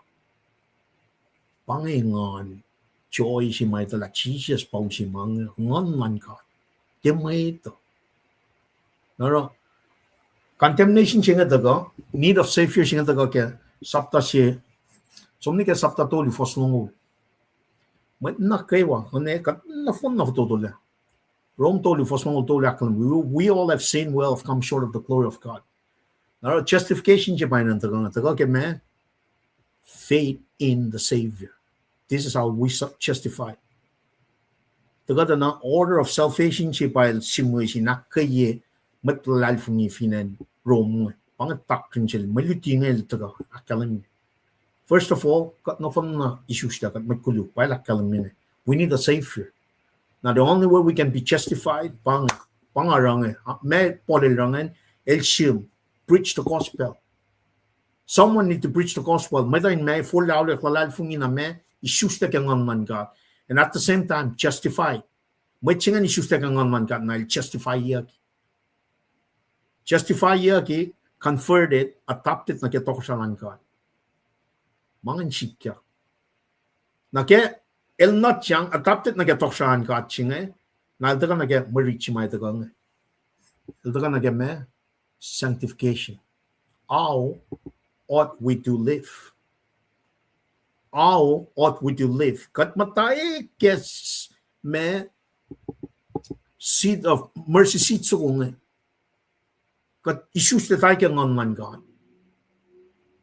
Pangingon joy si mai ta la Jesus pau si mang ngon man ka. Ke mai to. Naro contamination chinga daga need of savior chinga daga ke sapta si somni ke sapta to li foslongo mat na kaiwa hone kat na fon na to le rom to li foslongo to laklan we all have sinned, we all have come short of the glory of God. Now justification je by nan daga ke man faith in the savior, this is how we justify daga na order of salvation je by simulation na kaye mat lal fungi finan Rome pangatak kinchil malutingel taga akalam. First of all, kat no fun na issues kat magkulu pa akalam. We need a savior. Now the only way we can be justified pangarang may polirangan el shim preach the gospel. Someone need to preach the gospel. Madain may full out lalal fungina me issues ta kangon man God, and at the same time justify. May chingan issues ta kangon man God na justify yaki. Justify yaki conferred it, adopted na ketok sa langkad. Mangan sikya. Na ke el not yang adopted na ketok sa langkad chinga. Na elda ka na ke marichi may tagang. Elda ka na ke me sanctification. How ought we to live? How ought we to live? Kat matay kes me seed of mercy seed so kung kat issues that I can on man God.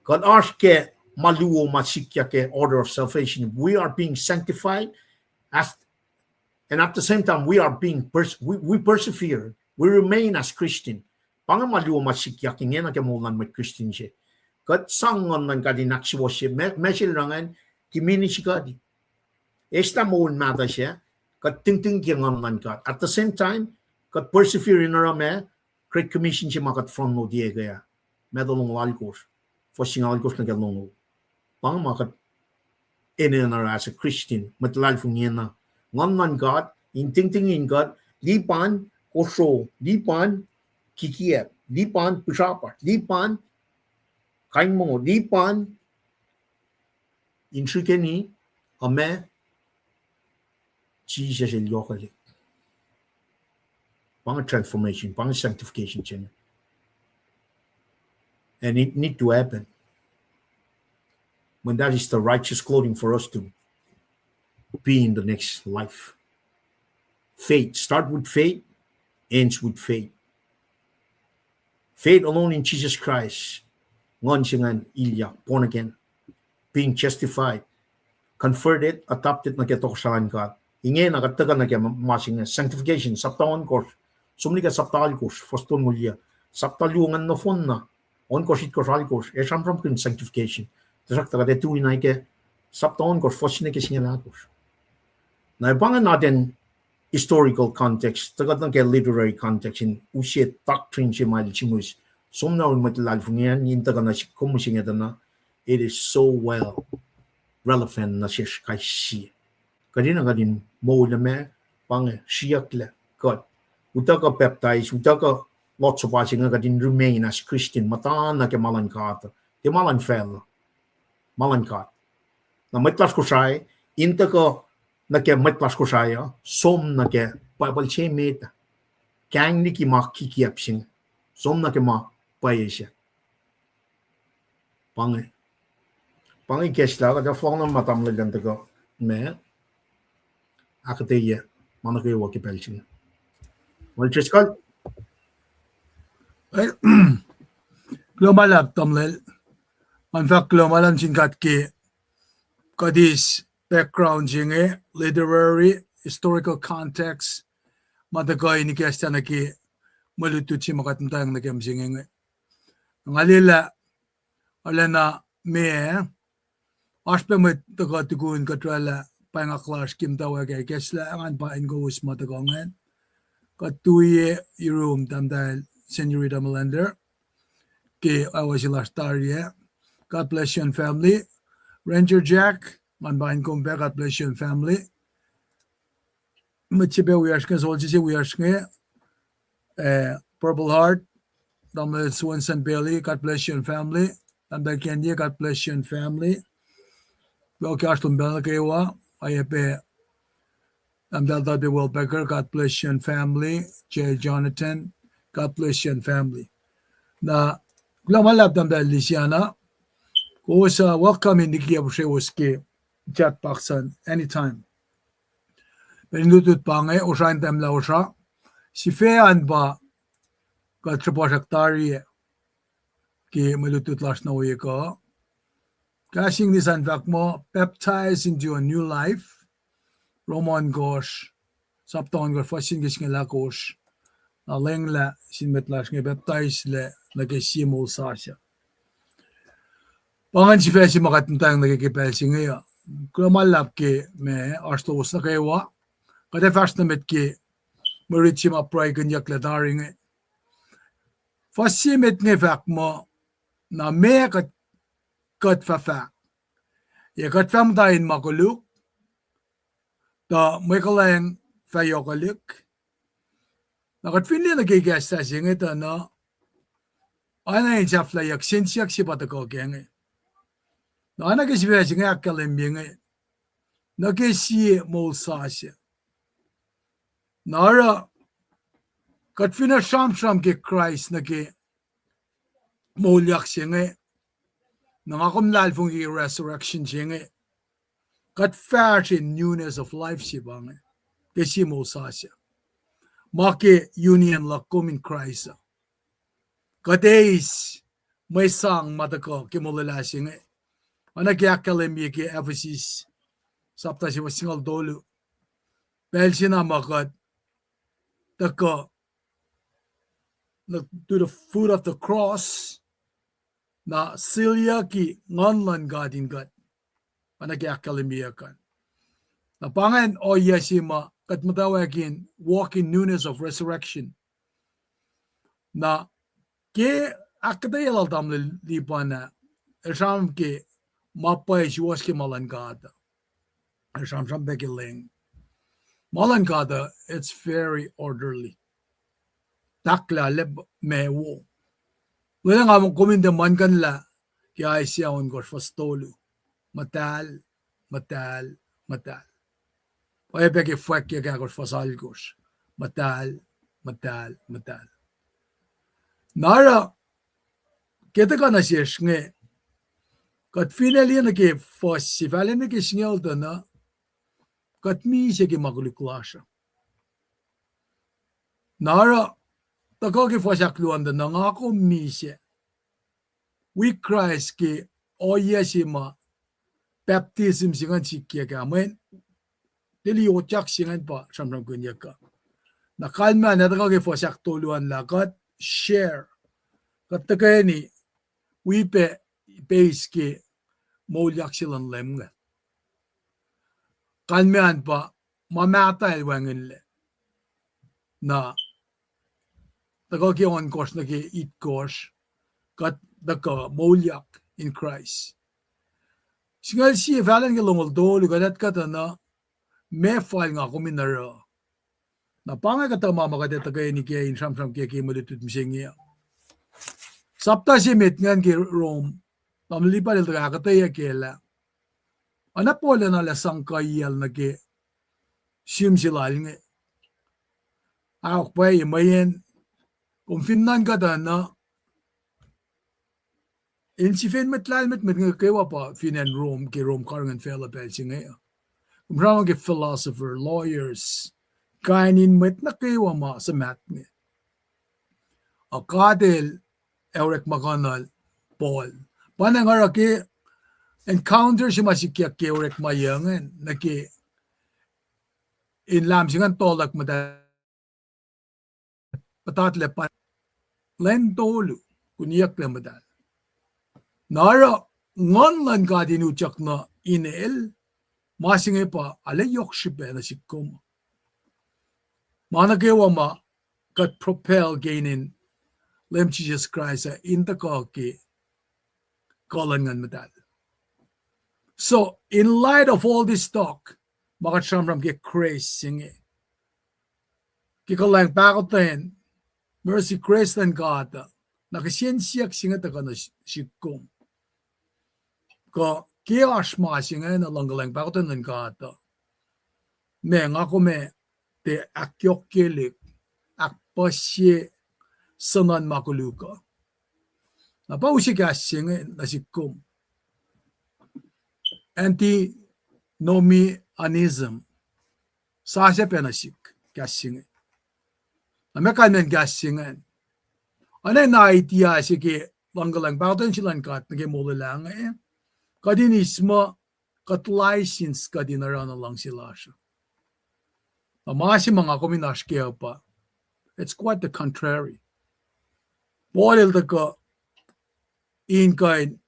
God ask ke maluo masikya ke order of salvation. We are being sanctified and at the same time we are being we persevere. We remain as Christian. Pang maluo masikya kingen na ke mulan met Christian siya. Kat sangon man kadi naksiwa siya. Mesil rangan kimini siya kadi. Esta moon mata siya. Kat ting kingon man God. At the same time, kat persevere in rame. Great Commission siya makat front no dia kaya medalong walkos for singal kos na kalong pang makat inenara as a Christian matlal fungina ngon man God in God lipan koso lipan kikiet lipan pusapa lipan kain mo lipan inshikeni ame Jesus el yokali pang transformation, pang sanctification channel. And it need to happen when that is the righteous clothing for us to be in the next life. Faith. Start with faith, ends with faith. Faith alone in Jesus Christ. Ngon singan ilya, born again, being justified, converted, adopted na ketok salan ka. Inge na kataga na kaya masing sanctification, saptawan course. Sumli ka saptal course, foston mulya. Saptalungan no fon na. On course it course al course. Esam from kun sanctification. Tasak taga de tuwi na ke saptawan course, fosine ke singa na course. Na ibangan natin historical context, tagat ng kaya literary context in usiet doctrine si Mali Chimus. Somna un matilal fungian, yintaga na si kumusing na, it is so well relevant na siya kay siya. Kadina nga din mo na me, pang siyak le, God. Uta ka baptize, uta ka lots of watching nga din remain as Christian, mataan na ke malan kata, ke malan fel, malan kat. Na matlas ko siya, inta ka na ke matlas ko siya, som na ke Bible siya meta. Kang ni ki ma kikiap sing, som na ke ma paye siya. Pangi kesla kada fong na matam le ganta ko me akate ye mana ko wo ki pelchin. Wal cheskal global lab tamlel in fact global an sinkat ke kadis background jinge literary historical context madagoy ni kesta na ki malutuchi makatantang na kem jinge ngalila ala na me aspe met taga tugun katrala panga class kim tawa ke kesla angan pa ingos matagongan katuye room tamdal senorita Melender ke awas last year. God bless you and family. Ranger Jack man ba ingom be God bless you and family. Mutchibe we are skens all we are ske Purple Heart Dominic Swenson Bailey God bless you and family. Tamdal Kenya God bless you and family. Well, Carsten Belkewa, IFA, Amdal Will Becker, God bless you and family. Jay Jonathan, God bless you and family. Na, Glamalab Damdal Lisiana, who was welcome in the Giabushewoski chat boxan anytime. Benutut Pange, Oshan Tam Lausha, Sife and Ba, God Trapashaktari, Ki Melutut Last Noyeko. Cashing this and more baptized into a new life. Roman gosh, Sapton got fashion gishing la gosh. A lengla, sin metlash, baptized le like a simul sasha. Pangan si Fessi Makatang like a pelsing here. Gramalapke me, Arsto Sakawa, but the first metke, Marichima Pragan Yakladaring. Fassi met nevak mo, na me got fafa. Ye got fam da in Makuluk, the Michaelang Fayokaluk. Na got finley na gigas sa sing it no. Ana jafla yak sinsiak si patako gang. Na ana gisiya sing akalimbing. Na gisi mol sasya. Nara got finna sham ke Christ na ke mol yak sing. Nangakom lalfung i resurrection jinge. Got fair in newness of life sibang. Kesi mo sasya. Make union la kom in Christ. Kadays may sang matako kimulala singe. Anagyakalimbi ki Ephesus. Sapta si wasingal dolu. Belsina makat. Tako to the foot of the cross. Na silya ki ngonlan gadin gad. Anagyakalimbiyakan. Na pangan o yasima kat matawagin walk in newness of resurrection. Na ke akadayal damle lipana esham ke mapay siwas ke malangada. Esham begiling. Malangada, it's very orderly. Takla leb mewo. Wala nga mong kuminde man kanla kaya siya on gor fastolu. Matal. Oye peke fuek ya gagor fasalgos. Matal. Nara kete ka na siya nge. Kat finally na ke fos si valen na ke singal na kat mi siya ki maguluklasya. Nara, tako ki fasakluan da nangako mi siya. We Christ ki oya siya ma baptism singan siya ka. Amen. Dili otak singan pa samram kunya ka. Nakalma na tako ki fasaktuluan lakat share. Kat takay ni we pe base ki molyak silang lemga. Kalmian pa mamatay wangin le. Na tako ki on course na ki eat course. Kat daka molyak in Christ. Singal siya falan ki longol dolo kadat kata na may file nga kuminara. Na pangay kata mama kata tagay ni kaya in sam-sam kaya kaya malutut misingiya. Sapta si mit ngan ki Rome. Pamlipa nil taga kataya kaya. Ana po na lasang kayal na ki siyum silal nga. Ako pa mayen. Kung finnan kata na in si fin metlal met nga kaya pa finan Rome ki Rome karangan fela pel si nga. Kung rama ki philosopher, lawyers, kainin met na kaya ma sa mat nga. Akadel Eric McConnell, Paul. Panangara ki encounter si masikya ki Eric Mayangan na ki inlam singan tolak mada patatle pa len tolu kuniyak le madal. Nara ngon lan ka dinuchak na inel masingay pa alayok shibe na sikom. Managewa ma kat propel gainin lem Jesus Christ in the ki kalangan madal. So in light of all this talk, makat shamram ki grace singe. Kikalang pakoten mercy grace and God nakasyensiyak singa taka na sikom. Ko kiyash ma singa na langgalang pakoten and God. Me ngako me te akyokkelik akpasye sanan makuluka. Napausikas singa na sikom. Antinomianism. Sasya penasik kasing. Amekan men kasing. Anay na idea sige langgalang bauten silan kat nage mulalang kadinismo kat license kadinarana lang sila siya. Amasi mga kominashkaya pa. It's quite the contrary. Bolil da ka in kain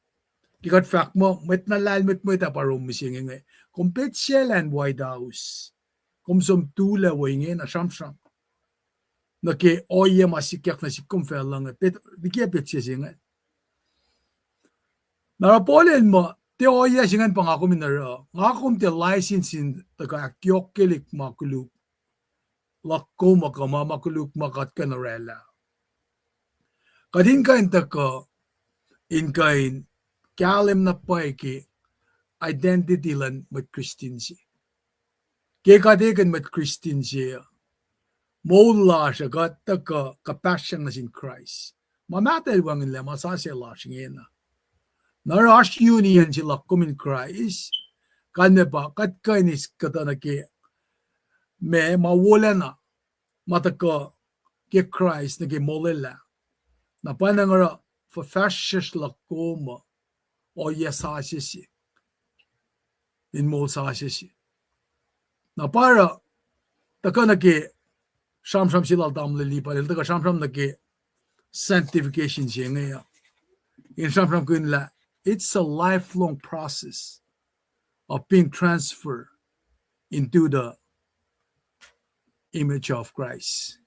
kikat fact mo, met nalalmet mo ita parum misingin ngay. Kompet siya and White House. Kumsum tula wingin na siyam-siyam. Na ki oye masikyak na sikum felang. Dikiya pet siya singin. Narapolin mo, ti oye singan pangako minara. Ngakom ti licensing taga akyokelik makuluk. Lakko makama makuluk makat kanarela. Kadin kain taka in kain kalim na pay ki identity lan mat Christian siya. Kaya kadigan mat Christian siya. Mula siya ka kapasyan na sin Christ. Mamatel wangin lang masasya la siya ngayon na. Narash union sila kumin Christ. Kanya pa kat kainis kata na ki me mawala na mataka ki Christ na ki molila. Na panangara for fascist la koma o yasasisi in mo sasisi na para taka na ki shamsham sila damle lipa taka shamsham na ki sanctification siya ngaya in shamsham ko nila it's a lifelong process of being transferred into the image of Christ.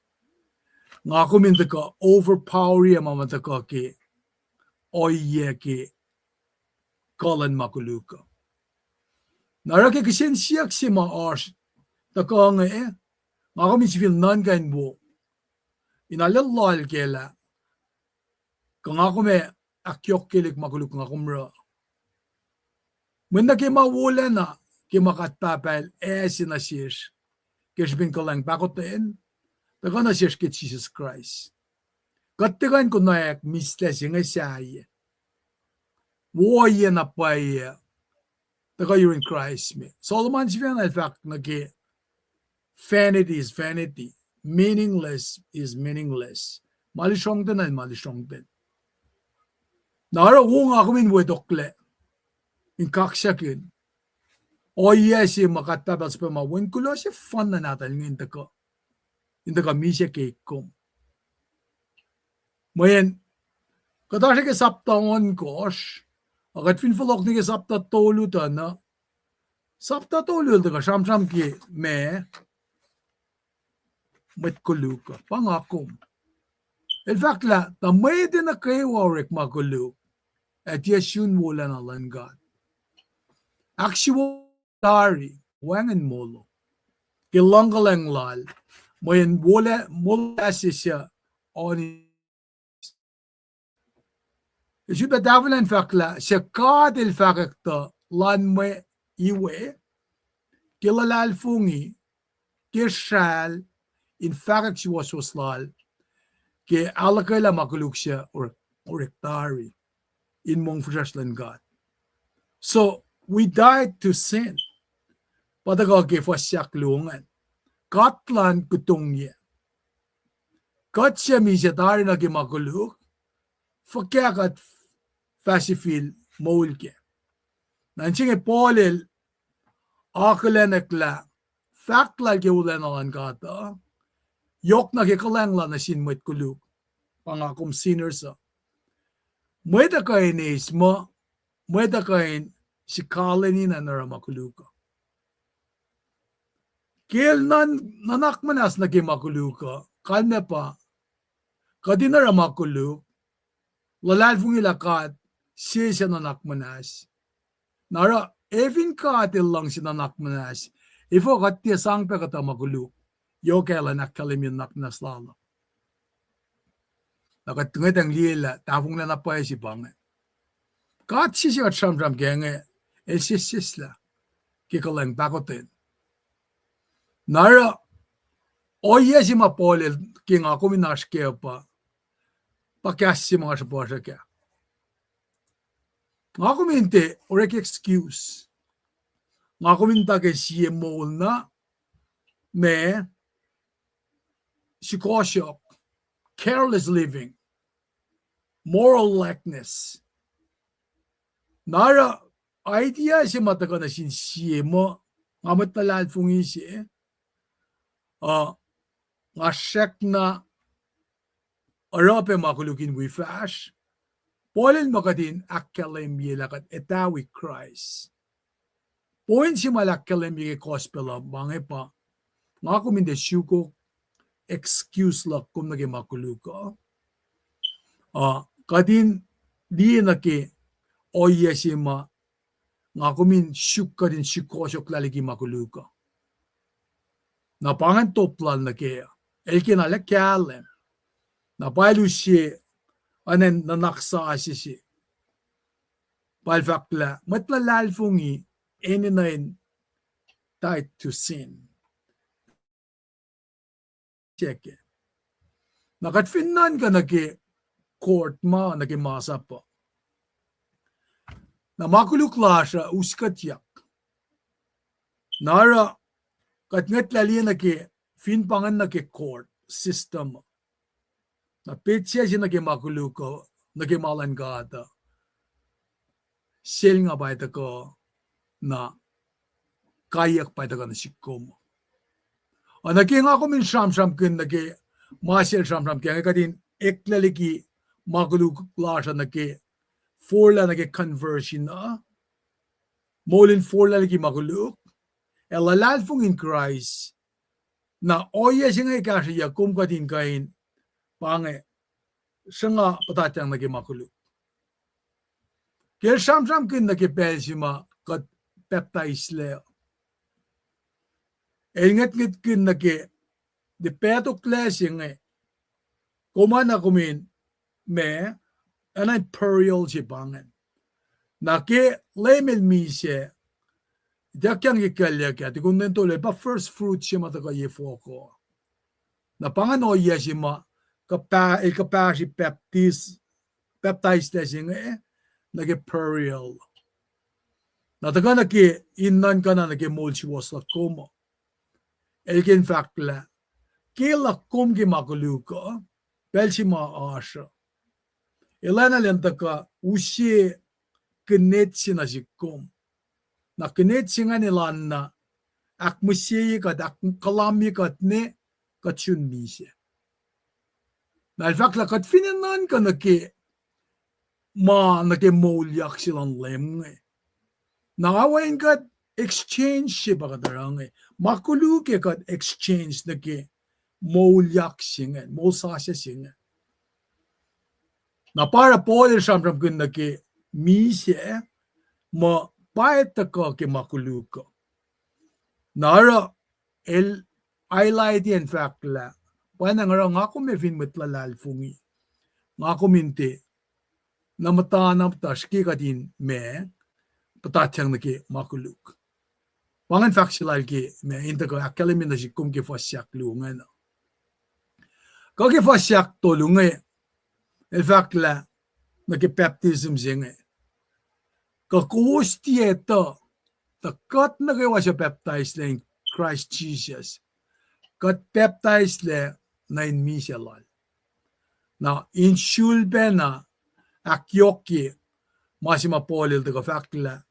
Nga kumin taka overpower ya mamataka ki oye ki kalan makuluka. Naraki kisin siyak si maars taka nga nga kumin si fil nan kain bo inalalal kela ka nga kumin akyok kilik makuluk nga kumra. Munda ki mawula na ki makatpapal sinasish kishbin kalang pakotin taka na siya kit Jesus Christ. Katigan ko na ek misles yung asaya. Woye na paye. Taka you're in Christ me. Solomon siya na fact nagi vanity is vanity. Meaningless is meaningless. Malishong din ay malishong din. Nara wong ako min wedokle. In kaksyakin. O yes, yung makatabas pa mawin kulo siya fun na natin ngayon tako. Yung taka misya cake ko. Mayan, kadasya ka saptaon kosh. Akat finfalok ni ka sapta tolu ta na. Sapta tolu taka sham ki me. Met kulo ka. Pangakom. In fact la, tamay din na kayo warik makulo. At yasyun wala na lang God. Actual tari, wangan molo. Kilanggalang lal. Mayan wala siya on. Isu badawalan fakla, siya kadil fakakta lan me iwe. Kilalal fungi. Kishal. In fact, she was lal. Ke alakay la makuluk siya or tari. In mong freshland God. So, we died to sin. Padaga ke fasyak lungan. Katlan kutungye. Katsia mi siya tari na makuluk. Fakyakat fasifil maulke. Nansing polil akalenakla. Fakla ke ulenalan kata. Yok na ke kalangla na sinmit kuluk. Pangakom sinners sa. Mweda kain isma, mweda kain si kaleni na naramakuluka. Kiel nanak manas na kimakuluka, kalme pa, kadi naramakuluk, lalal fung ilakat, siya nanak manas. Nara, evin katil lang si nanak manas, ifo katya sang pe kata makuluk, yo kela nakalim yung naknas lalo. Nakatungit ang lila, tafong na napay si Bangan. Kat siya at siyam genge, sisis la, kikalang bakotin. Nara, oye si mapolil, king ako minashkeo pa, pakas si mga saposya kaya. Nga kuminte, orek excuse. Nga kuminta kay siya mo na, me, sikosyok, careless living, moral lackness. Nara, idea siya mataka na siya mo, nga matalal fungi siya, nga syek na, arape makulukin we fash, polin makatin akkalem yelakat etawi Christ. Point siya malakkalem yung gospel bangay pa, nga kuminde syuko, excuse lang kung naging makuluka. Kadin di naki oye si ma nga kumin syuk kadin syukosyok lalagi makuluka. Napangan toplan na kaya. Elkin ala kyalem. Napailu siya anen nanaksa asi siya. Palfakla matlalal fungi eninain tied to sin. Check. Nakatfinnan ka nagi court ma nagi masa pa. Na makulukla siya uskat yak. Nara katngat lali nagi finpangan nagi court system. Na pitsya siya nagi makuluko nagi malan gata. Sel nga ba ito ko na kayak pa ito ka na sikom. Naging ako min sham-sham kin nagi masel sham-sham kaya kadin eklaliki makulukla siya nagi forla nagi conversion na molin forla lagi makuluk elalal fung in Christ na oya siya nga ikasya kum kadin kain pange siya nga patatyang nagi makuluk kaya sham-sham kin nagi pelsima kat baptize leo Ingat-ngat kin nagi di peto klase nga kumana kumin me anay perial si bangan. Naki lemel mi siya dakyang ikalya kaya ti kunden tole pa first fruit siya mataka yefoko. Na pangano iya siya ma kapag si baptize na siya nga nagi perial. Nataga na ki innan ka na nake mol si was lakom. Elkin fakla. Ke lakom ki makuluka. Belsi ma asha. Elana lentaka usie kenet sinasikom. Na kenet singan ilanna. Ak musye kat ak kalami kat ne kat chun misye. Na fakla kat finanan ka nake ma nake molyak silang lem. Nangawain kat exchange siya bakadarang makuluke kat exchange nake molyak singen, molsasya singen. Na para Paul samram kun nake misye ma paeta ka ke makuluka. Nara el highlight in fact la. Paano nga ako may fin matlalal fungi. Nga ako minte na matanap tas kikatin me patatyang nake makuluk. Wangan fact silal ke me inta ko akalamin na si kum ke fasyak lungan. Kage fasyak to lungay. In fact la nake baptism zinga. Kakusti ito takat na kayo siya baptized na in Christ Jesus. Kat baptized le na in misyalal. Na in shulbe na akyoki masima polil taga fakla.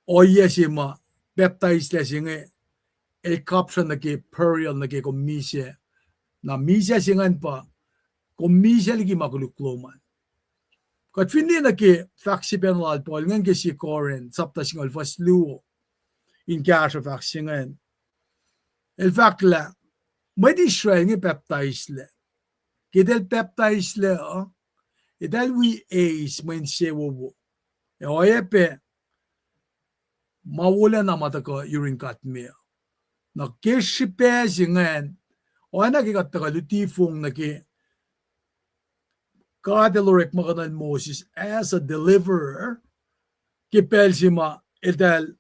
Oye sima baptized le singa el caption na ki period na ki komisya. Na misya singan pa komisya lagi makulukloman. Kat hindi na ki faksi penalal pol ngan ki si Koren sapta singal fas luo in kasha faksi ngan. El fakla may di Israel nga baptized le. Kidel baptized le idal we ace main sewo wo. E oye pe mawula na mata ko yurin katmea. Na keshi pe singan oye na kikata lutifong na ki kadelorek makanan Moses as a deliverer kipel sima idal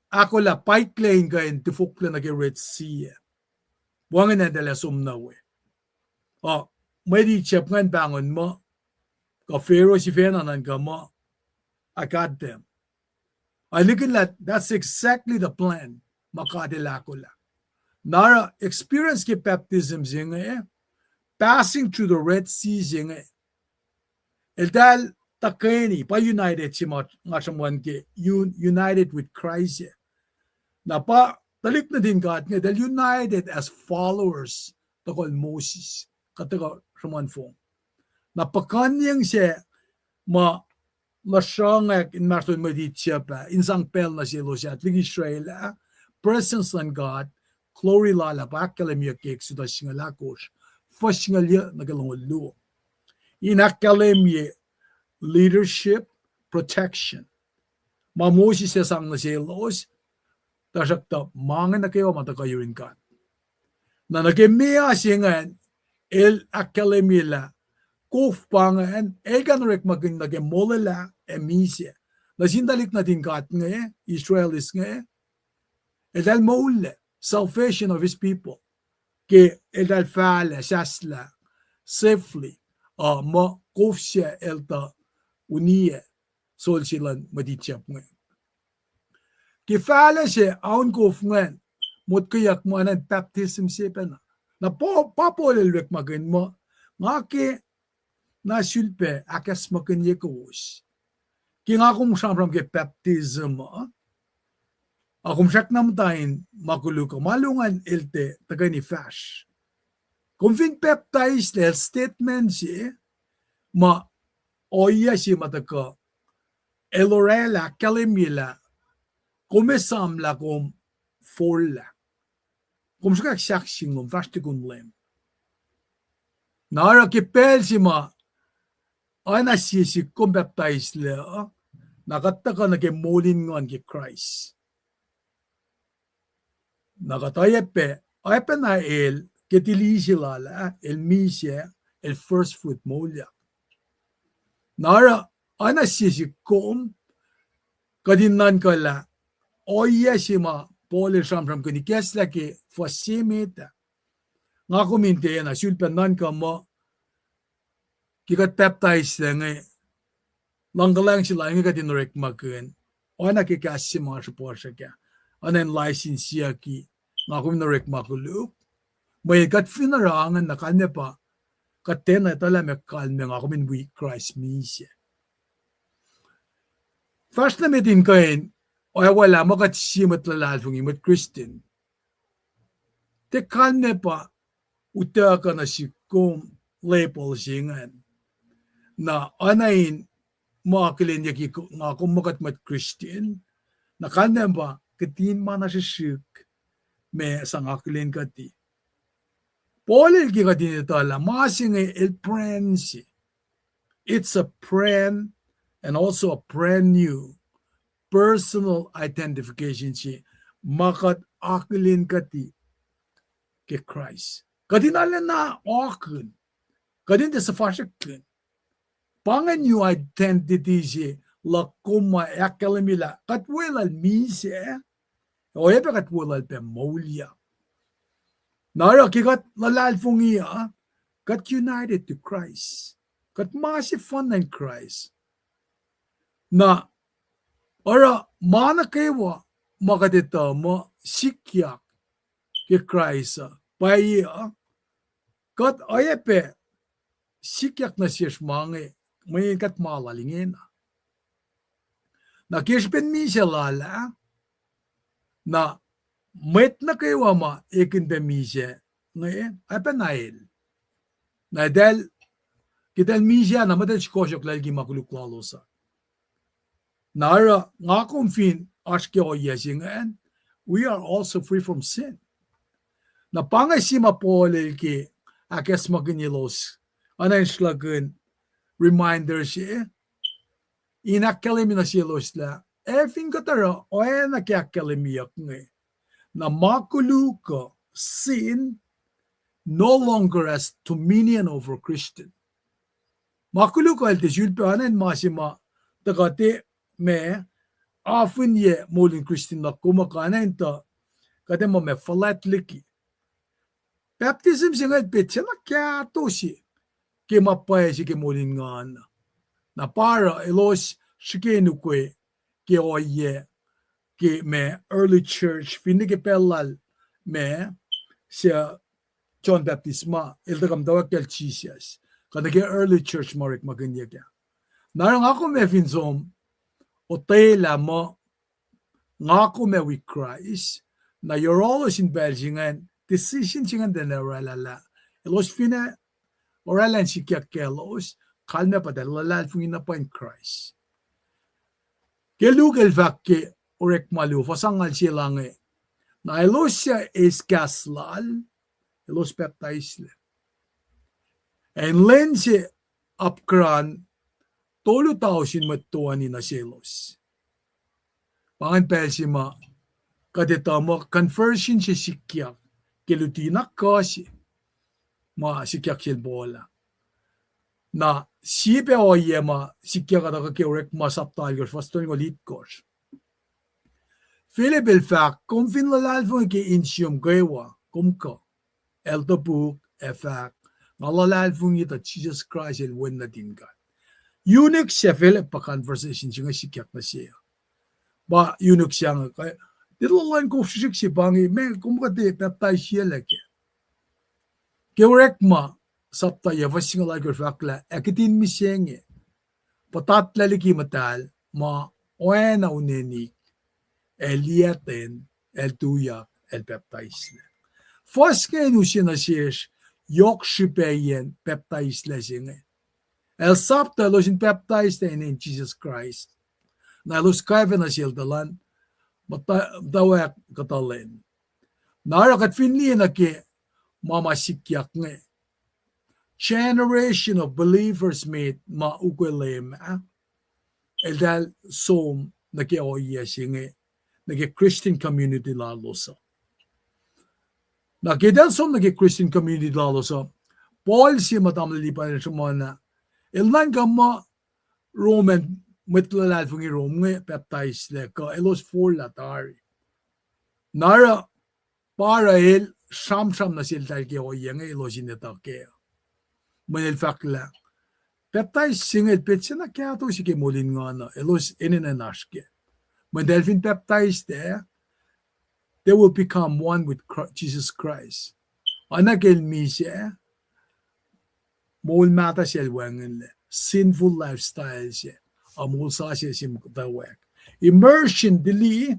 ako la pipeline kain tifukla na ki Red Sea. Wangan na dala sumnawe. May di chep ngan bangon mo. Ka Pharaoh si fenanan ka mo. I got them. I look at that's exactly the plan. Makadilako la. Nara experience ki baptism zinga passing through the Red Sea zinga. Dal takeni pa united si nga someone ki united with Christ. Na pa talik na din God nga dahil united as followers takol Moses kataga someone fong. Na pakanyang siya masyangak in marton madit siya pa insang pel na siya lo siya at ligi Israel presence ng God glory lala pa akalamya kek suda siya lakos first nga liya nagalangolo. In akalamya leadership protection. Moses siya sang na siya los tasakta mga na kayo matakayurin ka. Na nagimiya singan el akalemila kuf pangan el kanurek maging nagimolala emisya. Na sindalik natin kat nga Israelis nga el mole salvation of his people. Ke el fala sasla safely ma kuf siya el ta uniya sol silan maditsyap nga. Kifala siya aun kufngan mut kayak mo anan baptism siya pa na. Na papolelwek magin mo nga ki nasulpe akas makin yekos. Ki nga kung siyang ke baptism mo akum siyak namtayin makuluko malungan ilte tagay ni fash. Kung fin baptized el statement siya ma oya siya mataka elorela kalimila kumesam la kom folla. Kom ska saksing om fast kun lem. Nara ke pelsima ana si kom baptize le nakatta na ke molin ngon ke Christ. Nakatayepe ayepe na el ke tilisilala el misya el first fruit molya. Nara ana si kom kadinnan kala oye sima pole samram kuni kesla ke fasimeta nga kuminte na sulpanan ka mo kikat baptize nga langgalang sila nga katinurek makun ona ke kasima sa Porsche ka anen license ki ngakum na rek makulu may kat finarangan na kanya pa katena tala me kalme ngakumin we Christ mise first na metin kain o wala mo kat simat lalalfungi mat Christian te kalme pa utaka na si kum label singan na anain makilin yaki ngakum makat mat Christian na kalme pa katin mana si shik me sangakilin kati Paul ki katin ito ala masing el prensi it's a brand and also a brand new personal identification si makat akilin kati ke Christ. Kadin ala na akun. Kadin te sa fashion. Pangan new identity si lakuma akalimila katwelal mise o ebe katwelal pe maulia. Nara kikat lalal fungia kat united to Christ. Kat massive fun in Christ. Na ora mana kewa makadita mo sikyak ke Christ paya kat ayepe sikyak na siya mange may kat malalingin na kishpen mi siya lala na met na kewa ma ikin pe mi siya ngayon ay panail na del kital mi siya na madal shikoshok lalgi makuluklalo sa nara nga kumfin ashke o yasingen we are also free from sin na pangasima Paul ki akes maginilos anan shlagun reminder siya inakalim na silos la efing katara o na kakalimiyak nge na makuluka sin no longer has dominion over Christian makuluka el tejulpe anan masima takate me often ye molin Christian na kumakanan ta kate mo me falatliki baptism singal petsa na kya to si ke mapay si ke molin ngan na para elos shikenu kwe ke oye ke me early church fini ke pelal me siya John Baptisma ildagam dawa kel Jesus kada ke early church marik maganya kya narang ako me finzom o tela mo ngako me with Christ na you're always in Belgium decision singan den oralala elos fina oralan si kelos kalme pa den lalal fungina pa in Christ kelugel vakke orek malu fasangal silange na elos siya is kaslal elos peptaisle en lense upkran tolu tausin matuani na selos pangan persima kadetama conversion si sikyak kelutinak kasi ma sikyak silbola na sipe o yema sikyak ada ke orek masaptal gos faston go lit gos Philip el fak konfin lalal fun ke insium gewa kumka el the book efak lalal fun ita Jesus Christ el wen na din God unique siya Philip pa conversation singa sikyak na siya ba unique siya nga dito lang ko sisik si bangi me kumkati peptay siya lagi keurek ma sapta ya vasinga like fakla akitin mi senge patat laliki matal ma oena uneni eliaten el tuya el peptaisle foske nu sina sies yok shipeyen peptaisle singe el sapta losin peptaisle in Jesus Christ na los kaiven na siya dalan dawak katalen narakat finli na ke mama sikyak nge generation of believers made ma ukwelem el dal som na ke oye singe na ke Christian community lalosa na ke dal som na ke Christian community lalosa Paul si matamli pa rin sumana el nan gamma Roman mitlalal fungi Rome baptized le ka elos for latari nara para el sham na siltal ke oyeng elos ineta ke manel fakla baptized singel petsena kya to si ke molin ngana elos enenanaske when they've been baptized there, they will become one with Jesus Christ. Anakil misya, mol mata siya wangan le, sinful lifestyle siya, amol sa siya simutawak. Immersion dili,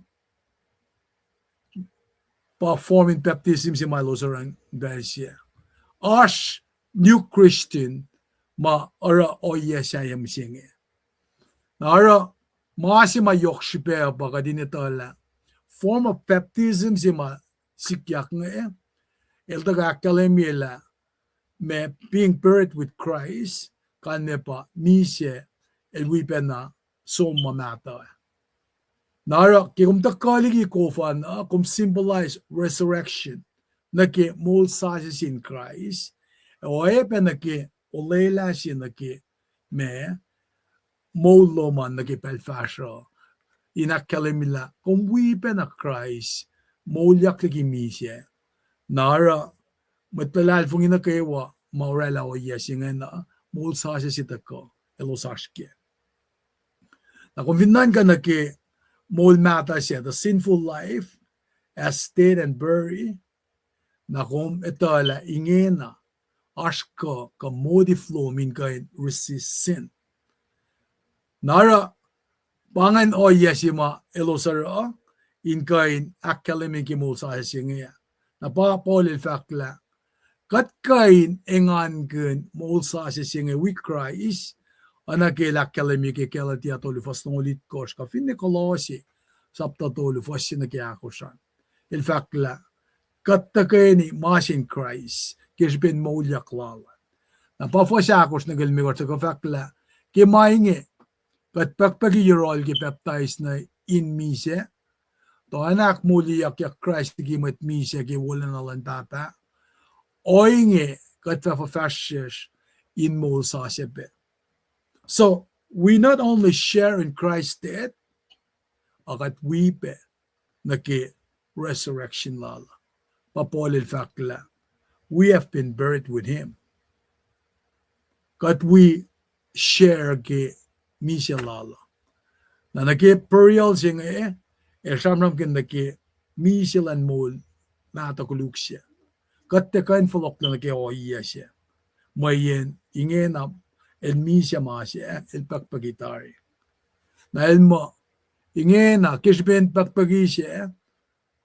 performing baptism si malosarang dahil siya. As new Christian, ma ara oya siya yung singe. Nara, maasi ma yokshipe baka dinitala. Form of baptism si ma sikyak nga eldaga kalemila me being buried with Christ kan me pa misye elwipena so mamata. Nara kum takaligi kofan kum symbolize resurrection nake mol sasis in Christ oe penake olela sin nake me mol loman nake pelfasho inakalemila kum wipena Christ molyak lagi misye nara matlalal fung ina kewa maurela o yesinga na mol sasis itako elosashke na konfinan ka na ke mol mata siya the sinful life as dead and buried na kom etala ingena ashka ka modi flow min kain resist sin nara pangan o yesima elosara in kain academic mol sasis inga na pa polil fakla kat kain engan gun mol sasis inga we Christ anakela kalemike kela tia tolu fastongolit kos ka finne kolosi sapta tolu fasina kya kosan in fact la kattakeni masin Christ kisben molya klala na pa fasa kos nagal mi ko fact la ke mainge kat pakpagi yorol ke baptize na in mise to anak molya kya Christ gi mat mise ke wala na lantata oinge kat fa fashes in mol sa sebe. So we not only share in Christ's death, akat wipe naki resurrection lala. Papolil fakla, we have been buried with Him. Kat we share ke misya lala. Na naki burial singa samram kin naki misya lan mol natakuluk siya. Kat te kain folok na naki oiya siya. Mayen ingena el misya masya el pakpagitari. Na el mo ingena kisben pakpagi siya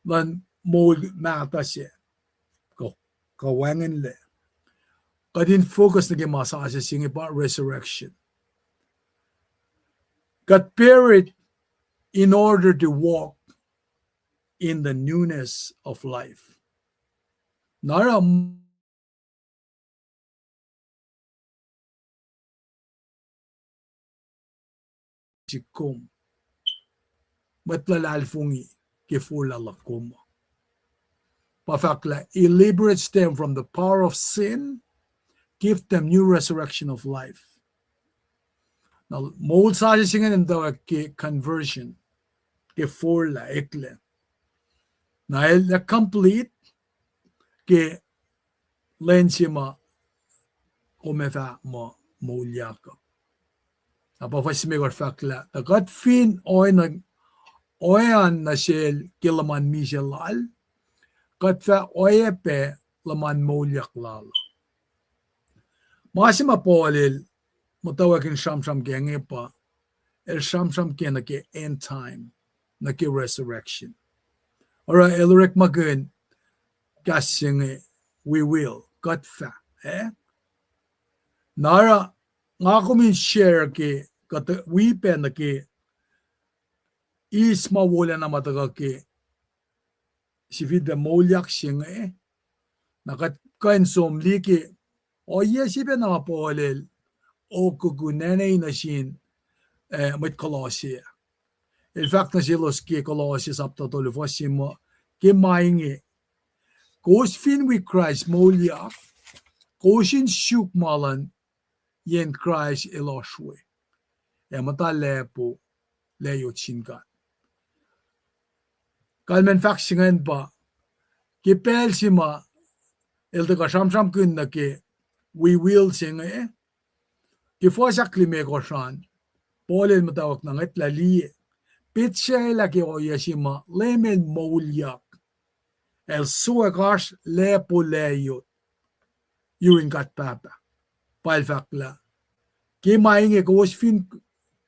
lan mol mata siya. Kawangan le. Kadin focus na masasya siya about resurrection. Got buried in order to walk in the newness of life. Nara kum matlalalfungi ke fulalakum. Pafakla, it liberates them from the power of sin, give them new resurrection of life. Now, mold sa singan daw ke conversion ke fula ekle. Na el complete ke lensima komefa mo mulyaka. Napafasmigor fakla. Takat fin oyan na sel kilaman miselal. Katfa oyepe laman mulyak lal. Masima polil mutawakin shamsham genge pa. El shamsham ke na ke end time. Na ke resurrection. Ora elrek magun kasing we will. Katfa. Nara nga kumin share ke kata wipe na ke is mawala na mataga ke si vida molyak singa nakat kain somli ke o yesibe na mapolel o kugunene na sin mit Colossia. In fact na silos ke Colossia sapta tolu fasimo ke mainge kos fin with Christ molyak kosin shuk malan yen Christ eloshwe. Mata lepo leyo chingat. Kalmen faksingan pa kipel sima elde ka sham kun na ke we will sing kifo sakli me ko shan polel matawak na ngat lali pitchei laki o yashima lemen moulyak el suagash lepo leyo yurin kat papa pal fakla ke mainge kos fin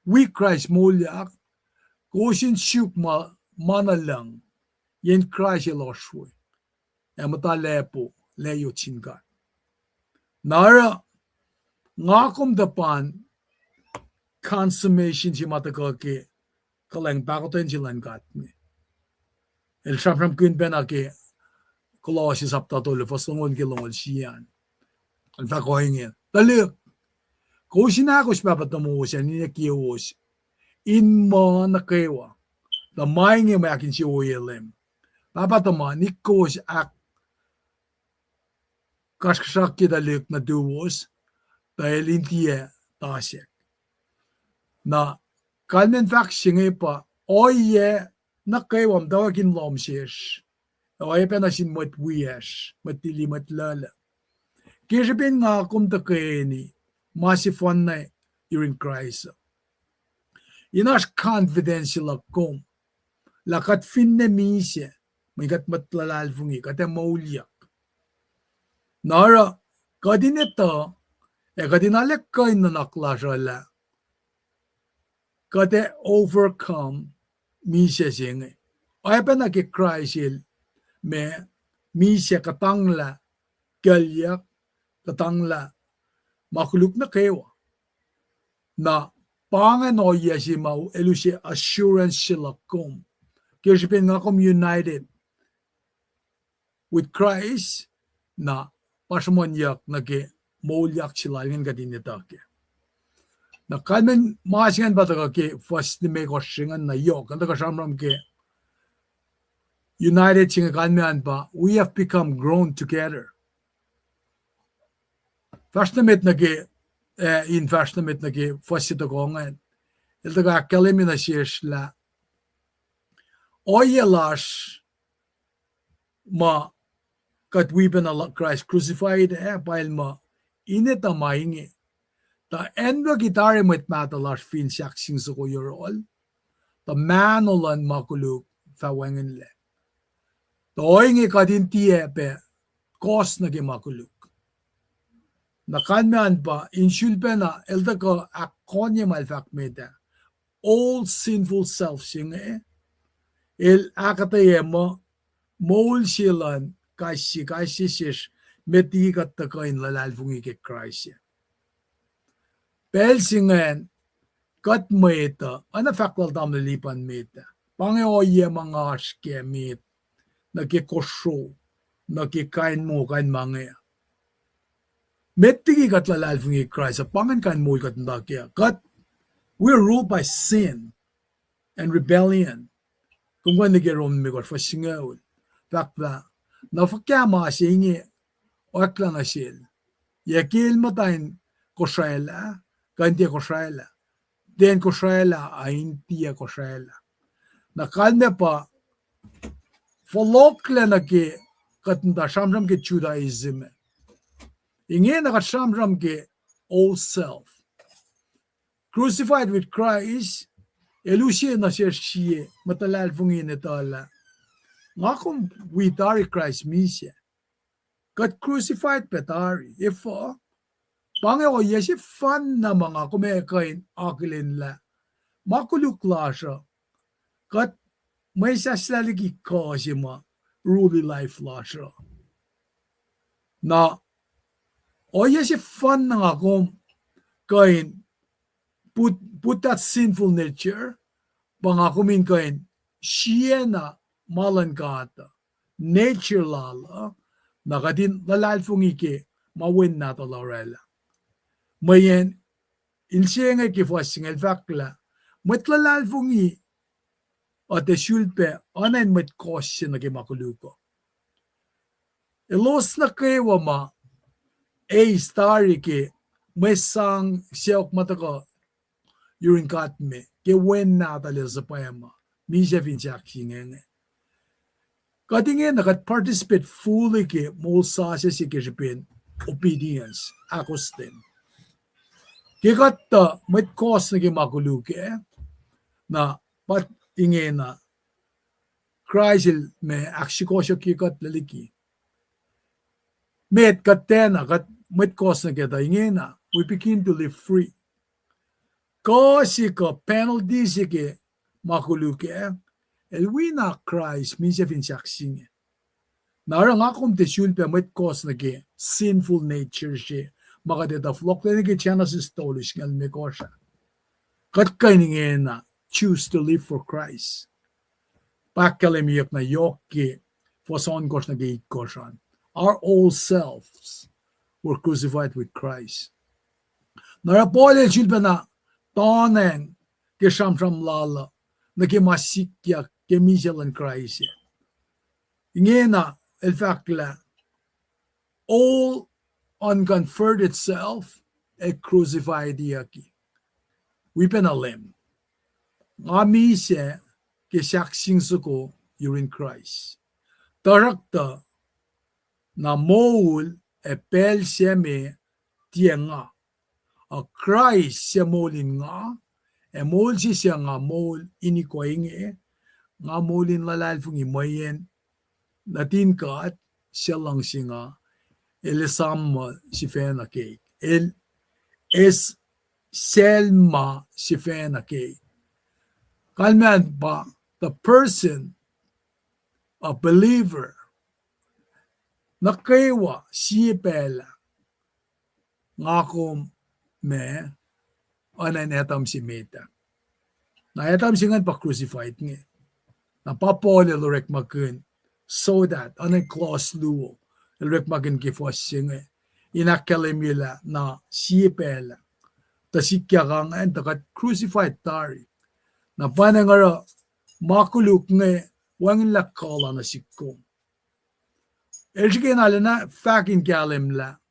we Christ moulyak kosin shuk manalang yen Christ eloshwe emata lepo leyo chingat nara ngakum dapan consummation si mataka ke kalang bakoten silan kat ni el shapram kun benake Colossians aptatole fasongon ke longol siyan al fakoingen taluk kosina ko spapatamo siya ni kios in mo na kewa the mainge makin si oyelem papatama nikos ak kashkashak daluk na duwos dahil intiye tasek na kalmen fak singe pa oye na kewam dawakin lomshesh oye penasin mat wiyesh matili matlala kisipin nga kumtakeni masifon na during Christ inash confidential akom lakat finne misye may kat matlalalfungi kate maulyak nara kadinito kadinalek kain na naklashala kate overcome misye singe ay penake Christ me misye katangla galyak katangla makuluk na kewa na pangano yasimaw elusye assurance silakom kisipin nga kom united with Christ na pasmonyak nage molyak sila ngin kadinitake na kalmen masingan bataka ke first ni me kosingan na yok kanta kasamram ke united singa kalmen pa we have become grown together first met nage in first met nage first ito kongan ito ka kalimina siyesla oyelash ma katwiben ala Christ crucified pail ma ineta maingi ta endo gitare met matalash fin shaksing sa ko yorol ta manolan makuluk fawengen le ta oingi kadintie pe kos na ge makuluk na kanman pa insulpe na elta ko akonye malfak meta all sinful self singe el akataye mo mol silan kasi shish meti katta kain lalalfungi ke Christ pel singen kat meta ana fakwal tam lipan meta pange oye mga aske met na ke kosho na ke kain mo kain mange meti kat lalalfungi Christ pangan kain mo kat ndakya kat we're ruled by sin and rebellion kung when they get on me got for singaul fakta na fakama singi okla na sil yakil matain koshela kanti koshela den koshela aintia koshela na kalme pa folokle na ke katnda shamram ke judaism inge na shamram ke old self crucified with Christ elusie na siya matalal fungin etala ngakum witari Christ misya kat crucified petari if pange o yesi fan na mga kumekain akilin la makuluklasya kat may sasaligi kasi ma ruly life lasya na o yesi fan na ngakum kain put that sinful nature pangakumin kain siya na malan kata nature lala nakadin lalalfungi ke mawin na to laurela mayen ilsiya ke fasing el fakla matlalalfungi at the shulpe anan mat question na ke makuluko elos na ke wama a story ke may sang siyok matako yuring katme ke wen na tala sa payama misya finchak singenge katingin nakat participate fully ke mol sa siya si kesipin obedience akosten ke katta may cause na ke makuluke na ingena Christ me akshikosho kikat laliki. Met katena kat met kos na kita ingena. We begin to live free. Kasi ka penalty sige makuluke. Elwina Christ minsa finsaksing. Nara nga kung tesul pe met kos na ke sinful nature siya. Makadeta flok na ke chana si stolish ngal me kosha. Kat kainingena choose to live for Christ. Pakkalemiyak na yoki fason kos na gate kosan. Our old selves were crucified with Christ. Narapole chilpa na tonen ke shamsham lala na ke masikya ke miselan Christ. Ingena el fakla all unconverted self e crucified yaki. We penalem. Ngami se ke saksing suko you're in Christ. Tarakta na moul e pel seme tienga. A Christ siya molin nga, e mol siya nga mol inikoinge, nga molin lalal fung imayen, natin kat siya lang siya nga, elisam si fena cake. El es selma si fena cake. Kalman ba, the person, a believer, nakaiwa siya pela, nga kum me, anan etam si meta. Na etam si ngan pa-crucified nga. Na papole lorek makun, so that, anan clause luo, lorek makun kifos siya nga. Inakalimila na siya pela, ta sikya kang en, takat crucified tari. Na panangara, makuluk nga, wangin lakala na sikong. Ersikin alina, fakin kalimla,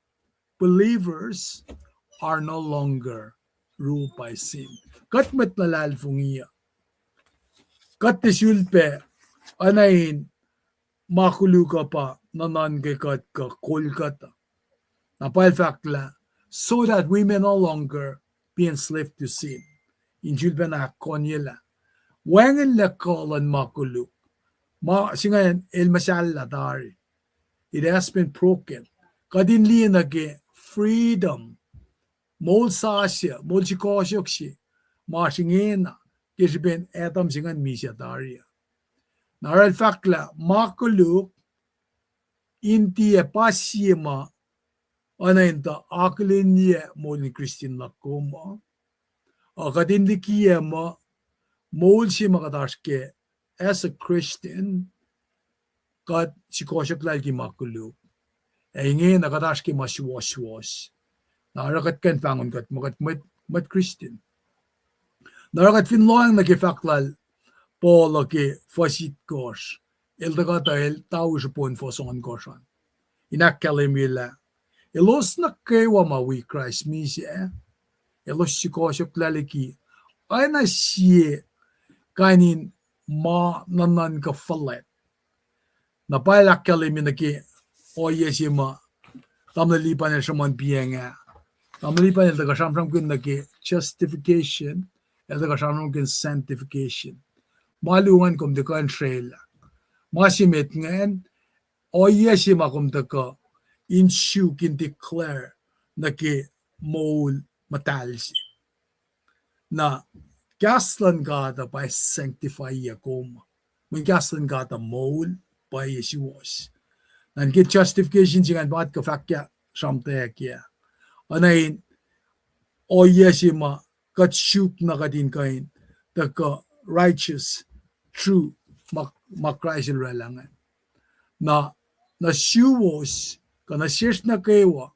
believers are no longer ruled by sin. Kat met nalal fungiya. Kat tisulpe, anayin, makuluka pa, nanan kay kat ka kolkata. Napal fakla, so that we may no longer be enslaved to sin. Injulpe na konyela. Wengen lakalan makuluk. Singayan, el masala dari. It has been broken. Kadinli nage freedom. Mol sasya, mol chikosyok si, masingena, kisben etam singan misya daria. Naral fakla, makuluk, inti e pasyema, anayinta aklinye mol ni Christian lakoma, akadindikiyema, mol si makataske, as a Christian, kat chikosyok lalki makuluk, e ngayon nakataske maswas-was. Narakat kan pangon kat makat mat Christian. Narakat finloang nakifaklal po laki fasit kos. El takata el tau supon foson kosan. Inakalimila. Elos nakkewa mawi Christ misya. Elos sikosok laliki. Ay na siye kanin ma nanan ka falet. Napalak kalimin naki oye si ma tamnalipan na saman piyenga. Namalipan el taga samsam kun naki justification, el taga samsam kun sanctification. Malungan kum de kan trail. Masimit ngayon, oye si makum taka inshu kin declare naki mol matalsi. Na gaslan gata by sanctify yakum. May gaslan gata mol by Yeshuas. Nan kit justification singan baat ka fakya samtaya kya. Anayin, oye si ma katsyuk na kadin kain, taka righteous, true, makraisil ralangan. Na syuwos, ka nasyers na kewa,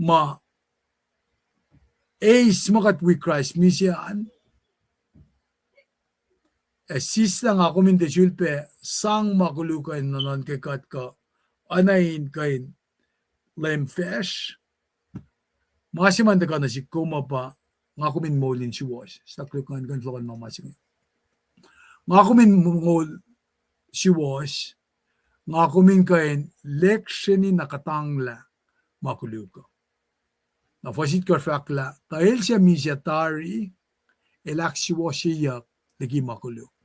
ma ace makat we Christ, misyaan, sis lang ako minte sulpe, sang makulukan nanan kekat ka, anayin kain, lemfesh, Masiman da kana si kuma pa nga kumin molin si was. Staklo kan flokan mamasing. Nga kumin mol si was. Nga kumin kain leksyon nakatangla makuluka. Na fasit ka fakla dahil siya misyatari elak si was siya lagi makuluk.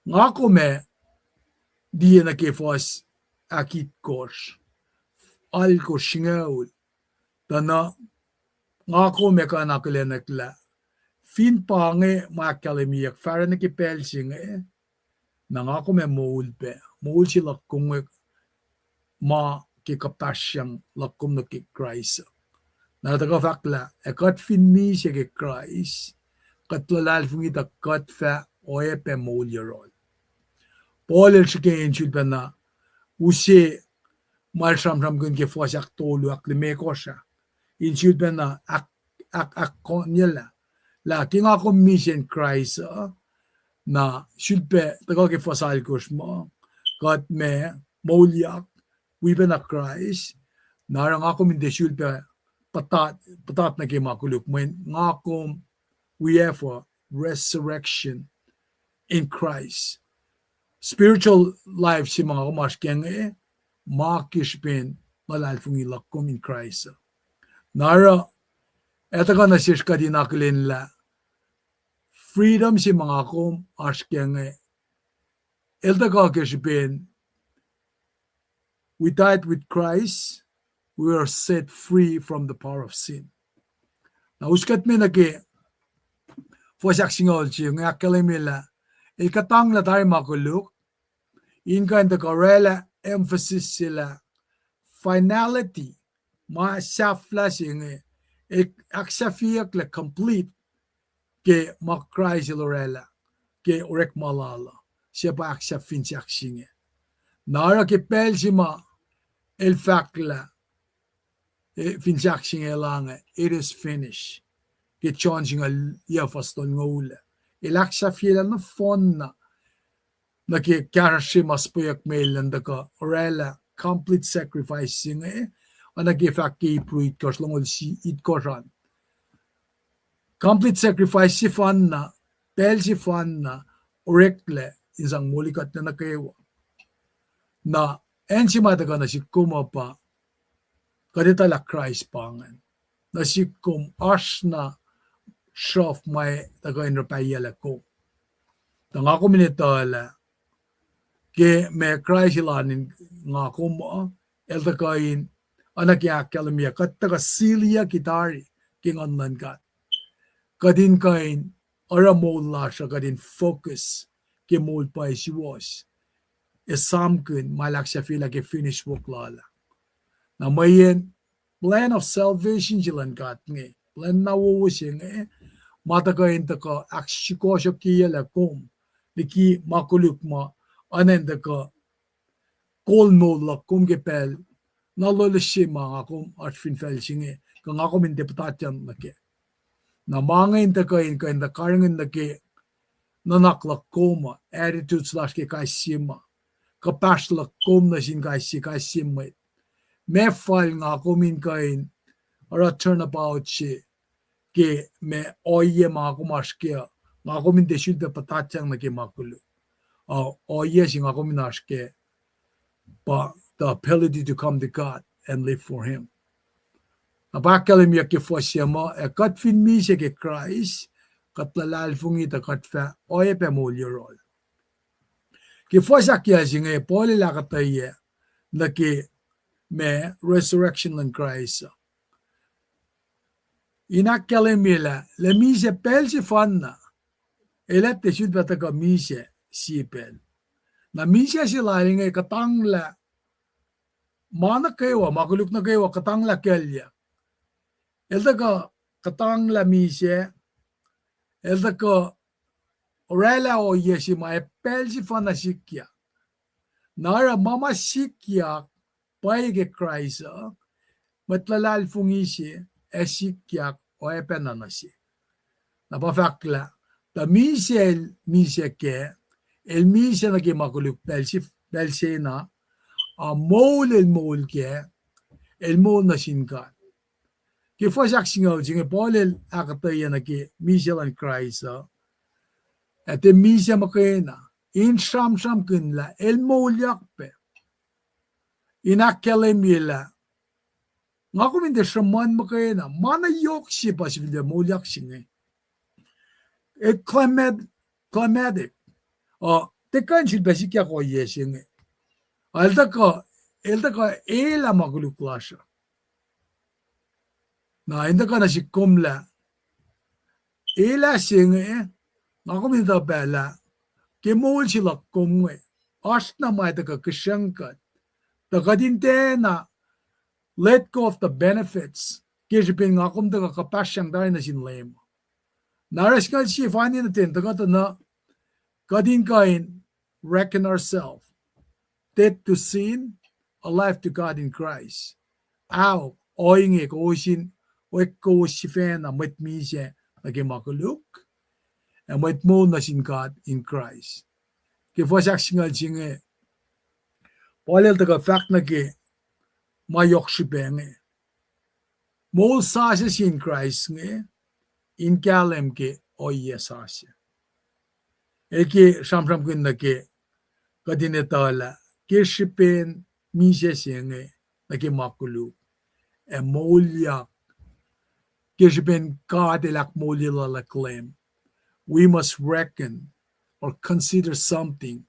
nga ko me di na ke fos akit kors al ko shingaul dana nga ko me ka na kla fin pange ma kalemiak fara na ke pelsinge na nga ko me moul sila kung ma ke kaptasyang lakum na ke Christ na taga fakla kat fin mi siya ke Christ kat lalal fungita kat fa oye pe moul yorol Paul el shike inchul na usi mal sham gun ke fos ak tolu ak le me kosha inchul na ak konyela la kinga ko mission Christ na shulpe taga ke fos al kushmo kat me mouliak wiben na Christ na nga ko min de shulpe patat na ke makuluk men nga ko we have a resurrection in Christ spiritual life si mga kumaskeng makishpin malal fungi lakum in Christ. Nara etaga na sishka di naklin la freedom si mga kum askeng eltaga kishpin we died with Christ, we are set free from the power of sin. Na uskat mi naki fosak singol si ng akalimila ikatang na tayo makuluk inkan the correla emphasis sila finality ma self-flashing aksafiyak la complete ke makray si Lorela ke orek malala siya pa aksafin si aksinge nara ke pel si ma el fakla fin si aksinge lang it is finished ke changing al yafaston ngula el aksafila na fon na ke karashi maspuyak mailan da ka orela complete sacrificing ana ke fakki pruit koslong si it koran complete sacrifice si fan na pel si fan na orekle isang mulikat na nakaewa na ensima daga na si kumapa kadita la Christ pangan na si kum ashna shof may daga inrapayala ko tanga ko minitala ke me Christ ilanin nga kuma elta kain anak ya kalamia katta silia kitari king online kat kadin kain ara mola siya kadin focus ke mol pa si was esamkun malak siya fila ke finish work lala na mayen plan of salvation jilan kat nge plan na wuwusing mata kain ta ka akshiko siya kiyala kum liki makuluk ma anen da ka kol mola kum ke pel na lolisi mga kum at finfel singe kung ako min deputatyan na ke na mga intakain ka na karangin na ke nanaklak koma attitude slash ke kaisima kapaslak kom na sin kaisima me file nga ako min kain ara turnabout si ke me oye mga kumaskya nga ako min desyul pe patatyan na ke makulu oye si nga ako min aske pa the ability to come to God and live for Him. Napakalim ya ke fosya mo, kat fin mi siya ke Christ, kat lalal fungita kat fa, oye pe molyorol. Ke fosya kya singe, poli lakataye, na ke me resurrection ng Christ. Inakalim mila, la mi siya pel si fan na, elat te syud bata ka mi siya si pel. Na mi siya sila ngay katangla, mana kewa makuluk na kewa katang la kelya elda ka katang la mise elda ka orela o yesi ma epel si fana sikya nara mama sikya paige Christ matlalal fungisi esikya o epenanasi napafakla ta mise ke el mise na ke makuluk pelsi na mol el mol ke el mol na sinkan ke fosak singaw jinge polel akataya na ke miselan Christ ate mise makena in sham kunla el mol yakpe inakele mila ngako min de shaman makena mana yok si pasil de mol yak singe et climatic tekan should basic ko yesing alta ka ela maguluk lasha na inda ka na si kumla ela sing ngako mi da bela ke mol sila kumwe asna mai da ka kishankat da kadin te na let go of the benefits ke jipin ngakom da ka pasyang dai na sin lem naras ka si fani na ten da ka na kadin kain reckon ourselves dead to sin alive to God in Christ aw oing e ko sin o ko si fe na met mi se na ke makuluk and met mo na sin God in Christ ke fo sak singal jinge polel da ka fact na ke mayok si benge mo sa sin Christ nge in kalem ke o yesasya eke samsam kun na ke kadine tala ke shipen mi se senge na ke makulu e molya ke shipen kadelak molila la claim we must reckon or consider something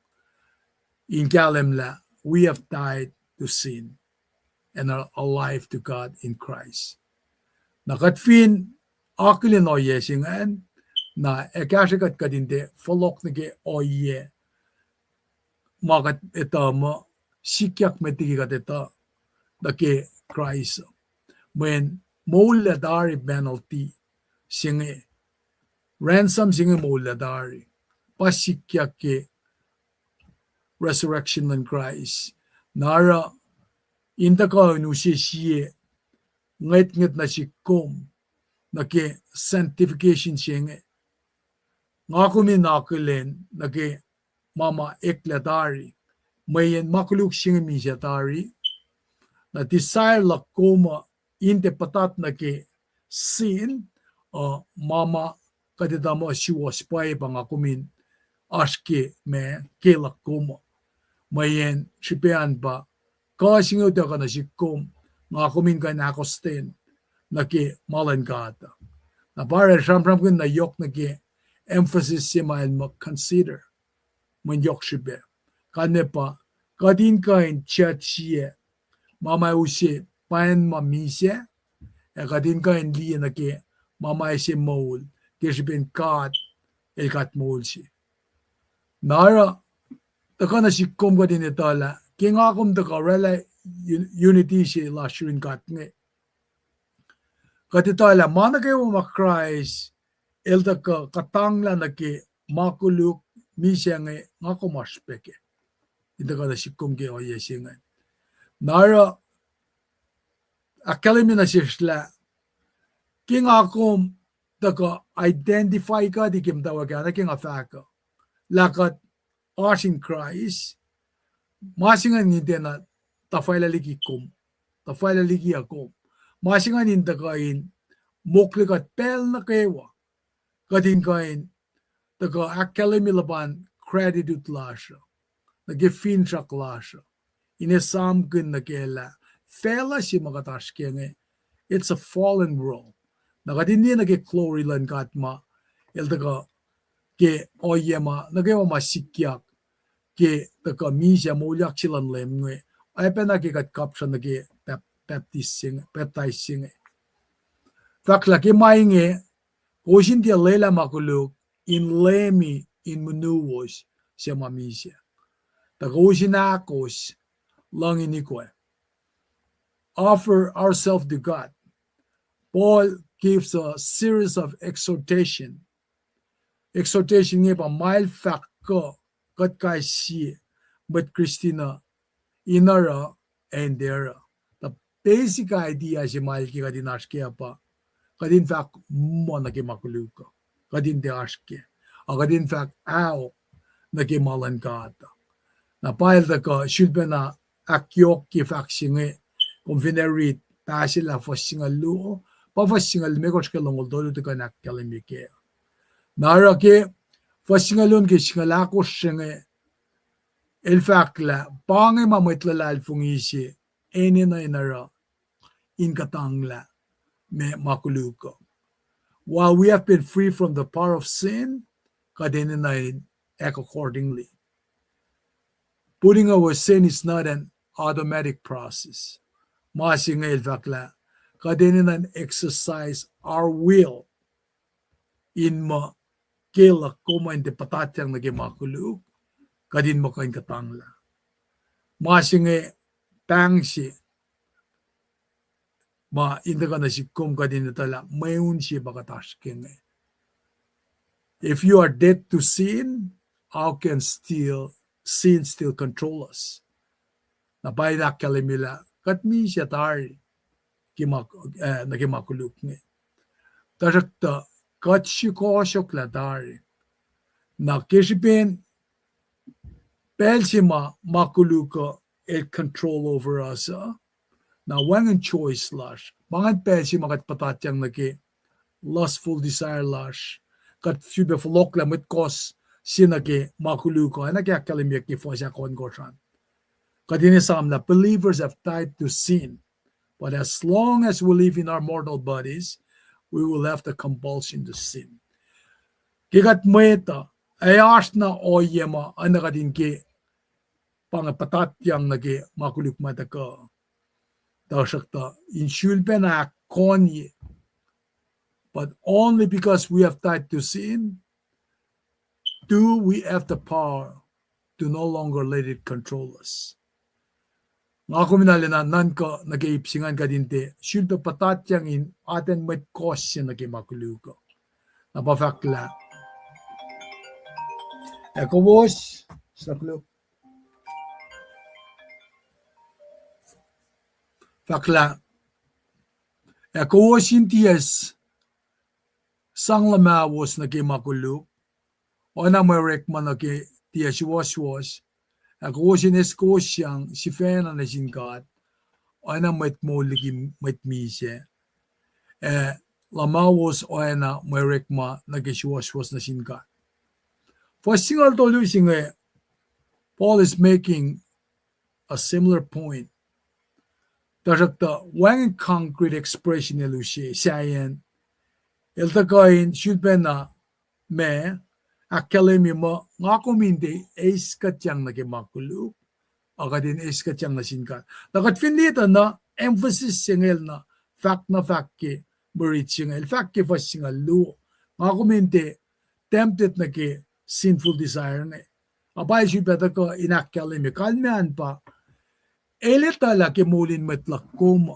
in kalem la we have died to sin and are alive to God in Christ nakatfin akilin o yesingan na ekashikat kadinte folok nage oye magat etama sikyak metigat eta dake Christ when moladari penalty singe ransom singe moladari pasikyak ke resurrection in Christ nara intaka nusisie nget na sikom nake sanctification singe ngakumi nakulen nage mama ekladari mayen makuluk singe misatari na desire la koma inte patat nage sin mama kadidamo she was pai bangakumin aske me kela koma mayen chipean ba ka singe daga na sikom ngakumin ka nakosten nage malan gata na para shambram kun na yok nage emphasis simail mo consider when yok shibe kanepa kadin kain chatie mama usi pain mamise kadin kain li nage mama ise mol ke shiben kat el kat molsi nara takana sikom kadin etala kingakom da karela unity si la shurin kat nge katitala manake ma Christ elda ka katangla nake makuluk misyang ngako maspeke ita kada sikum ke o yesinga nara akalemi na sisla king akom taka identify ka di kim tawaga na king afaka lakat in Christ masingan ni na tafaila ligi kum tafaila ligi akom masingan in takain moklikat pel na kewa kadin kain taka academy laban credit lasha nagefin siya lasha inesam kun nagela fela si makatash kenge it's a fallen world nakadin niya nage-glory lan katma el taka ke oyema nagewa masikyak ke taka misya mulyak silan lemnwe ay pa nagikat kapsya nage baptizing fakla ke mainge Osin dia lela makuluk in lemi in menuos siya mamisya. Tagosin akos lang inikwe. Offer ourselves to God. Paul gives a series of exhortation. Exhortation nga pa mile fact ko kat kay siya but Christina inara and dera. The basic idea siya mile ki kadinash kaya pa kadin fact mo nagimakuluka kadin de aske kadin fact aw nagimalan kata na pail da ka shilpe na akyok ki fact singe convenerit tasila fosingal luo pa fosingal mekos ke longol dolo to kan akalimike nara ke fosingalon ke singalako singe el fact la pange mamitla alfungisi ene na inara in katangla me makuluko. While we have been free from the power of sin, kadenin act accordingly. putting away sin is not an automatic process. Masingay fakla, kadinin an exercise our will in ma kila kumain de patatyang nagi makulu, kadin mo kain katangla. Masingay tangsi, ma indaga na si kum kadin tala, mayun si bakatashking. If you are dead to sin, how can sin still control us? Napay na kalimila, kat mi siya tari, nagimakuluk ni. Tarakta, kat shikoshok la tari, na kishipin, pelsima makuluka, it control over us. Na wangan choice lash, bangan pelsima kat patatyang nagi, lustful desire lash, kat fube flok la mit kos, sinagi makuluka, nagya kalimik ni fosya kongoshan. Kadinisam believers have died to sin, but as long as we live in our mortal bodies, we will have the compulsion to sin. Kikat meta, ayas na oyema anakadin ki pangapatatyang nagi makuluk mataka. Dashakta insulpen na konye, but only because we have died to sin, do we have the power to no longer let it control us. Nga kuminali na nan ka nag-iipsingan ka dinte, syulpe patatyang in aten met kosya nagimakuluko. Napafakla. Eko boss, saklo. Fakla. Eko boss intiyas, sanglama was nagimakuluk, o na may rekman nagitiyas was, ako sinis ko siyang si Fena na singkat, ana met mo ligi met mise. Lamawos o ana may rekma nagiswas na singkat. For single to losing Paul is making a similar point. Darakta one concrete expression elusi sayan iltakain shulpena me akkalemi mo nga kumindi is katyang nagimakulu akadin is katyang nasinkat. Dakat finita na emphasis singel na fact ki berit singel fact ki fas singal lu nga kumindi tempted nagi sinful desire ne. Abay shulpeta ko inakkalemi kalmean pa elitala ki mulin metlakum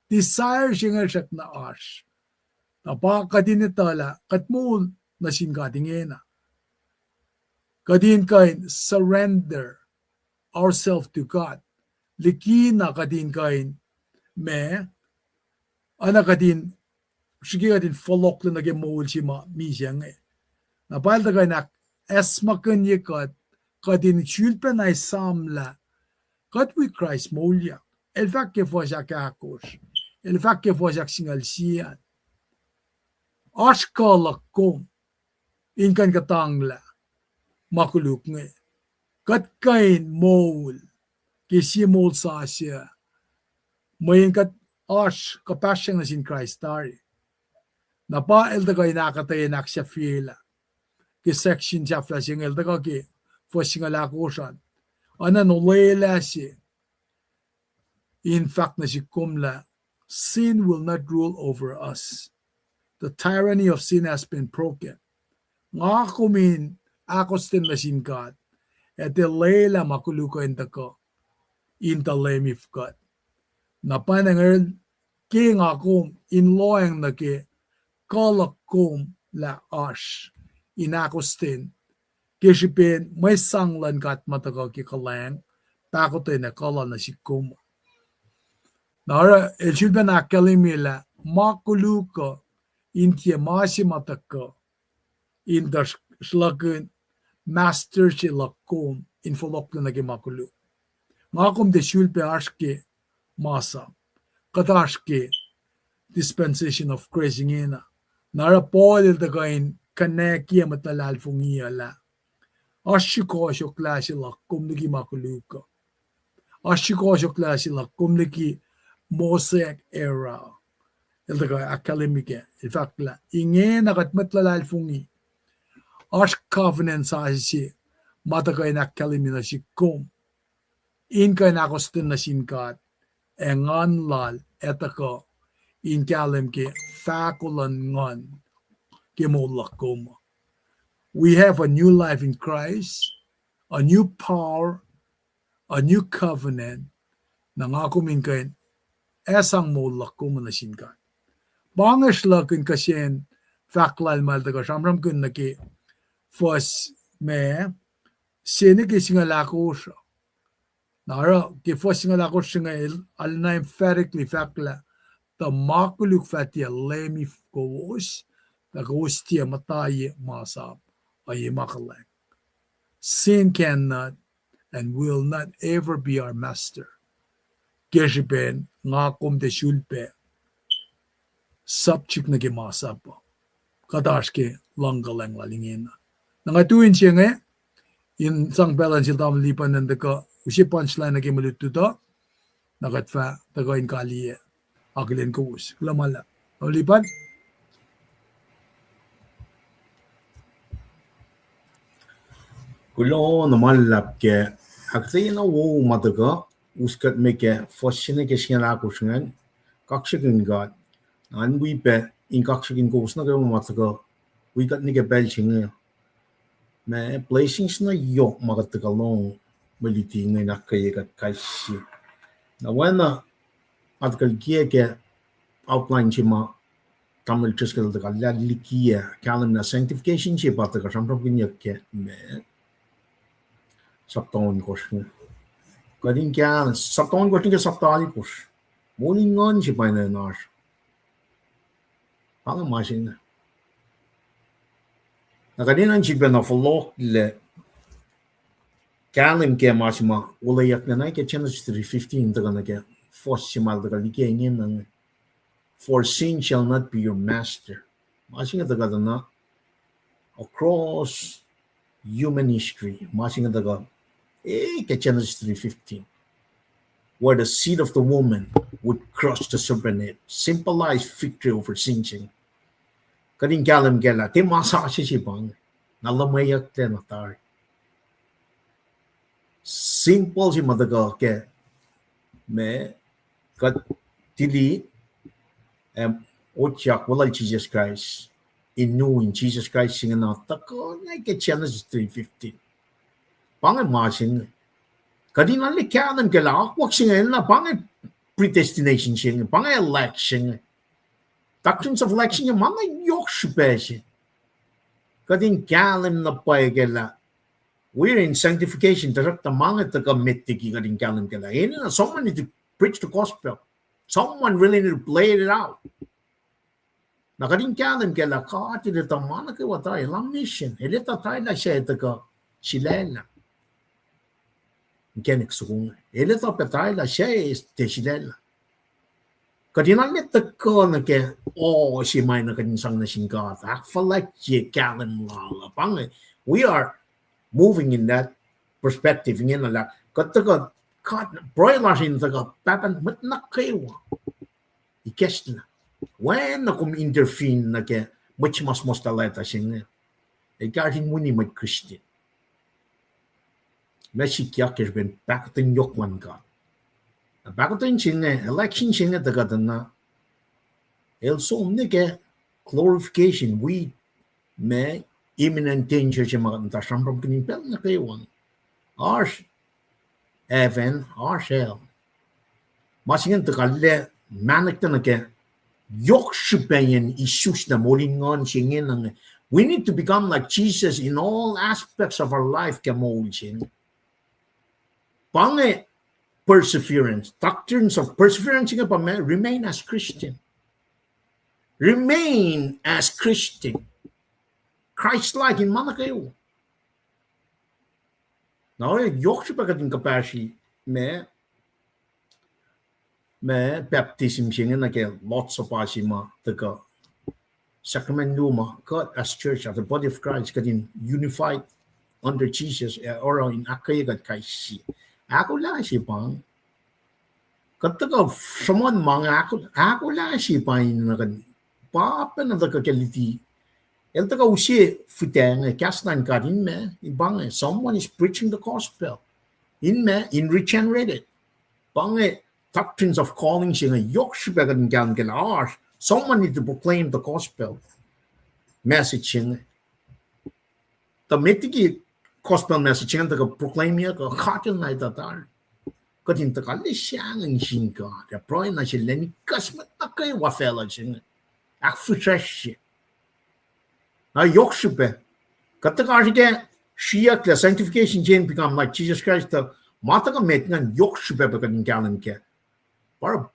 desire singel siyak na ash. Tapa kadinitala katmul nasinkatingena. Kadin kain surrender ourselves to God. Likina kadin kain me ana kadin shigi kadin folok na naging mawul si misiyang Napal da kain esmakan yikat kadin chulpe na isamla kat we Christ mawulya. El fak ke fo siya kakos. El fak ke fo siya singal siyan. Ashkalakom inkan katangla. Makuluk nga. Kat kain mol, kisi mol sa siya. Mayin kat ash kapasyang na sin Christ tari. Napael da kain nakatayin ak siya fiela. Ki section siya flashing el da ka ki fosing alakusan. Ana nulela siya. In fact na si kumla, sin will not rule over us. The tyranny of sin has been broken. Nga kumin akos tin na singkat, ete lela makuluko intako, inta lemif kat. Napanangal king akum inloyang na ki kalakum la ash, inakos tin, kishipin may sanglan kat matako ki kalang, takotin na kala na si kum. Nara, elchilba na kalimila, makuluko, intia masi matako, inta shlakun, master si lakom infolok na nagimakulu. Ngakom de shulpe ashke masa. Katashke dispensation of grace ngena. Nara Paul il dagain kanekia matalal fungia la. Ashiko asyo klase lakom nagimakulu ka. Ashiko asyo klase lakom nagi Mosaic era. Il dagay akademike. In fact la. Ingena kat matalal fungi. Ash covenant sa si matakay na kalimina si kum in kay nakostin na sinkat engan lal etako in kalem ke fakulan ngon ke molakoma. We have a new life in Christ, a new power, a new covenant na nga kuminkain esang molakoma na sinkat. Bangas lakin kasyen faklal mal taga shamram kun na ke fos me sene ke singalako siya. Nara ke fos singalako siya alna emphatically fakla the makuluk fatia lemi kos the gostia mataye masab aye makalang. Sin cannot and will not ever be our master. Geshipen ngakom de shulpe subchik na ke masab kadash ke langgalang lalingena. Nangatuin siya nga in sang balance dam lipan nanda ka usi punchline na ke malututo nagatfa tagoin kaliye agilen ko us lamala lipan Kulo naman lap ke hakti na wo mataga uskat me ke foshine ke shina ko shingen kakshigin god an we be in kakshigin ko usna ke mataga we got ni ke belching me blessings na yok magataga long maliti ngai na kay gat kashi na wana atkal kie ke outline chima tamil chiskal daga la likia kalam na sanctification chi pataga sampram kinyak ke me Saptaon koshne. Kadin kyan saptaon koshne ke saptali kosh. Molingon si paina nash. Pala masin. Nakadin ang chipen na follow le kalim ke masima ula yak na ke Genesis 3:15 daga na ke force simal daga like ngin nang for sin shall not be your master. Masin daga na across human history. Masin daga Genesis 3:15, where the seed of the woman would crush the serpent head, symbolize victory over sin. Kading kalam gela, te masa si bang, nalamayak te natari. Simple si madaga ke me kat tili otyak wala Jesus Christ, in Jesus Christ singing out tako like Genesis 3:15. Pangan masin kadina le kanan ke la akwak singa na pangan predestination singa pangan election doctrines of election mga yok shpeshi kadin kalan na pay ke la we're in sanctification direct the mga taga mittiki kadin kalan ke la someone need to preach the gospel, someone really need to play it out na kadin kalan ke la ka ti de tamana ke watay la mission elita tay la siya taga silela Genik sung ele to petai la she te shidela kadina le takko na ke o si mai na kadin sang na singa ta like ye kalan la pang we are moving in that perspective ngin la kataga kat broil la sin taga papan mit na kaywa ikesna when na kum intervene na ke much mas mostaleta sin e garden muni mit Christian Messi kiakers ben backten yokwan ka. Backten chinge election chinge daga dana. El so nige glorification we me imminent danger chima ta shambram kinin pel na kaywan. Arsh even arshel. Masingen takalle manik na ke yok shibayan isus na molingon chingin. We need to become like Jesus in all aspects of our life kamol ching. Pange perseverance, doctrines of perseverance remain as Christian. Remain as Christian. Christ-like in mana kayo. Now, yok siya pagdating kapashi me baptism siya na kaya lots of asima taga sacrament luma God as church as the body of Christ kadin unified under Jesus or in akayagat kay si. Ako lang si pang kataga someone mga ako lang si pang na kan papa na taga kaliti el taga usi futeng kasnan karin me ibang someone is preaching the gospel in regenerated. Bange doctrines of calling singa yokshbegan gan gelar. Someone need to proclaim the gospel message singa. The metigi gospel message singa the proclaim ya ka khatil nai ta tar. Kadin ta kalli siang ang singa. Ya proy na sileni kasmat na kay wafela singa. Ak fresh. Na yokshbe. Kataka Shia the sanctification chain become like Jesus Christ the mataka met ngan yokshbe began galan ke. Para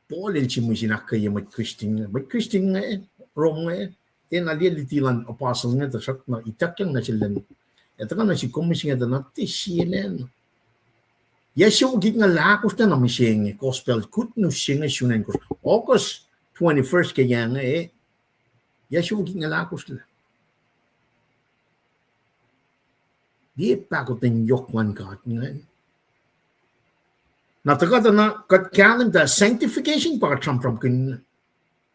Paul il chimusin akay mat Christian Rome then ali litilan apostles nga ta sak na itakyang na silan. Ito ka na si commission nga na tisilen. Yeshu gig nga lakos na mising gospel kut no singa sunen ko. August 21st kaya nga Yeshu gig nga lakos na. Di pa ko ten yokwan ka nga. Natagada na kat calendar sanctification para from kin.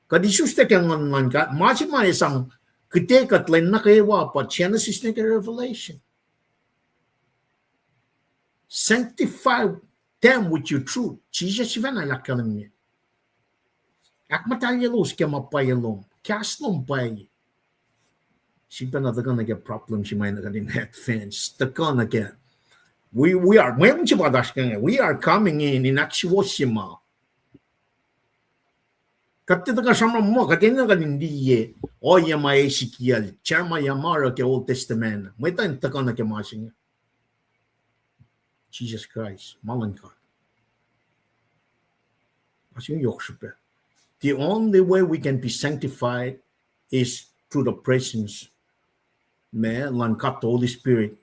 Kad isus te kang man ka machi ma isang kite kat len na kaywa pa Genesis na Revelation. Sanctify them with your truth. Jesus even ala kalam niya. Ak matalyalos kaya mapayalom. Kaslom pay. Siya na taga na get problem si may nagadin head fence. Taga na get. We are coming in actual shima. Katita ka sama mo katina ka hindi o yama Ezekiel charma yamara ke Old Testament. May tayo taka na ke masing. Jesus Christ, malan ka. Masing yokshupe. The only way we can be sanctified is through the presence. Me lankat the Holy Spirit.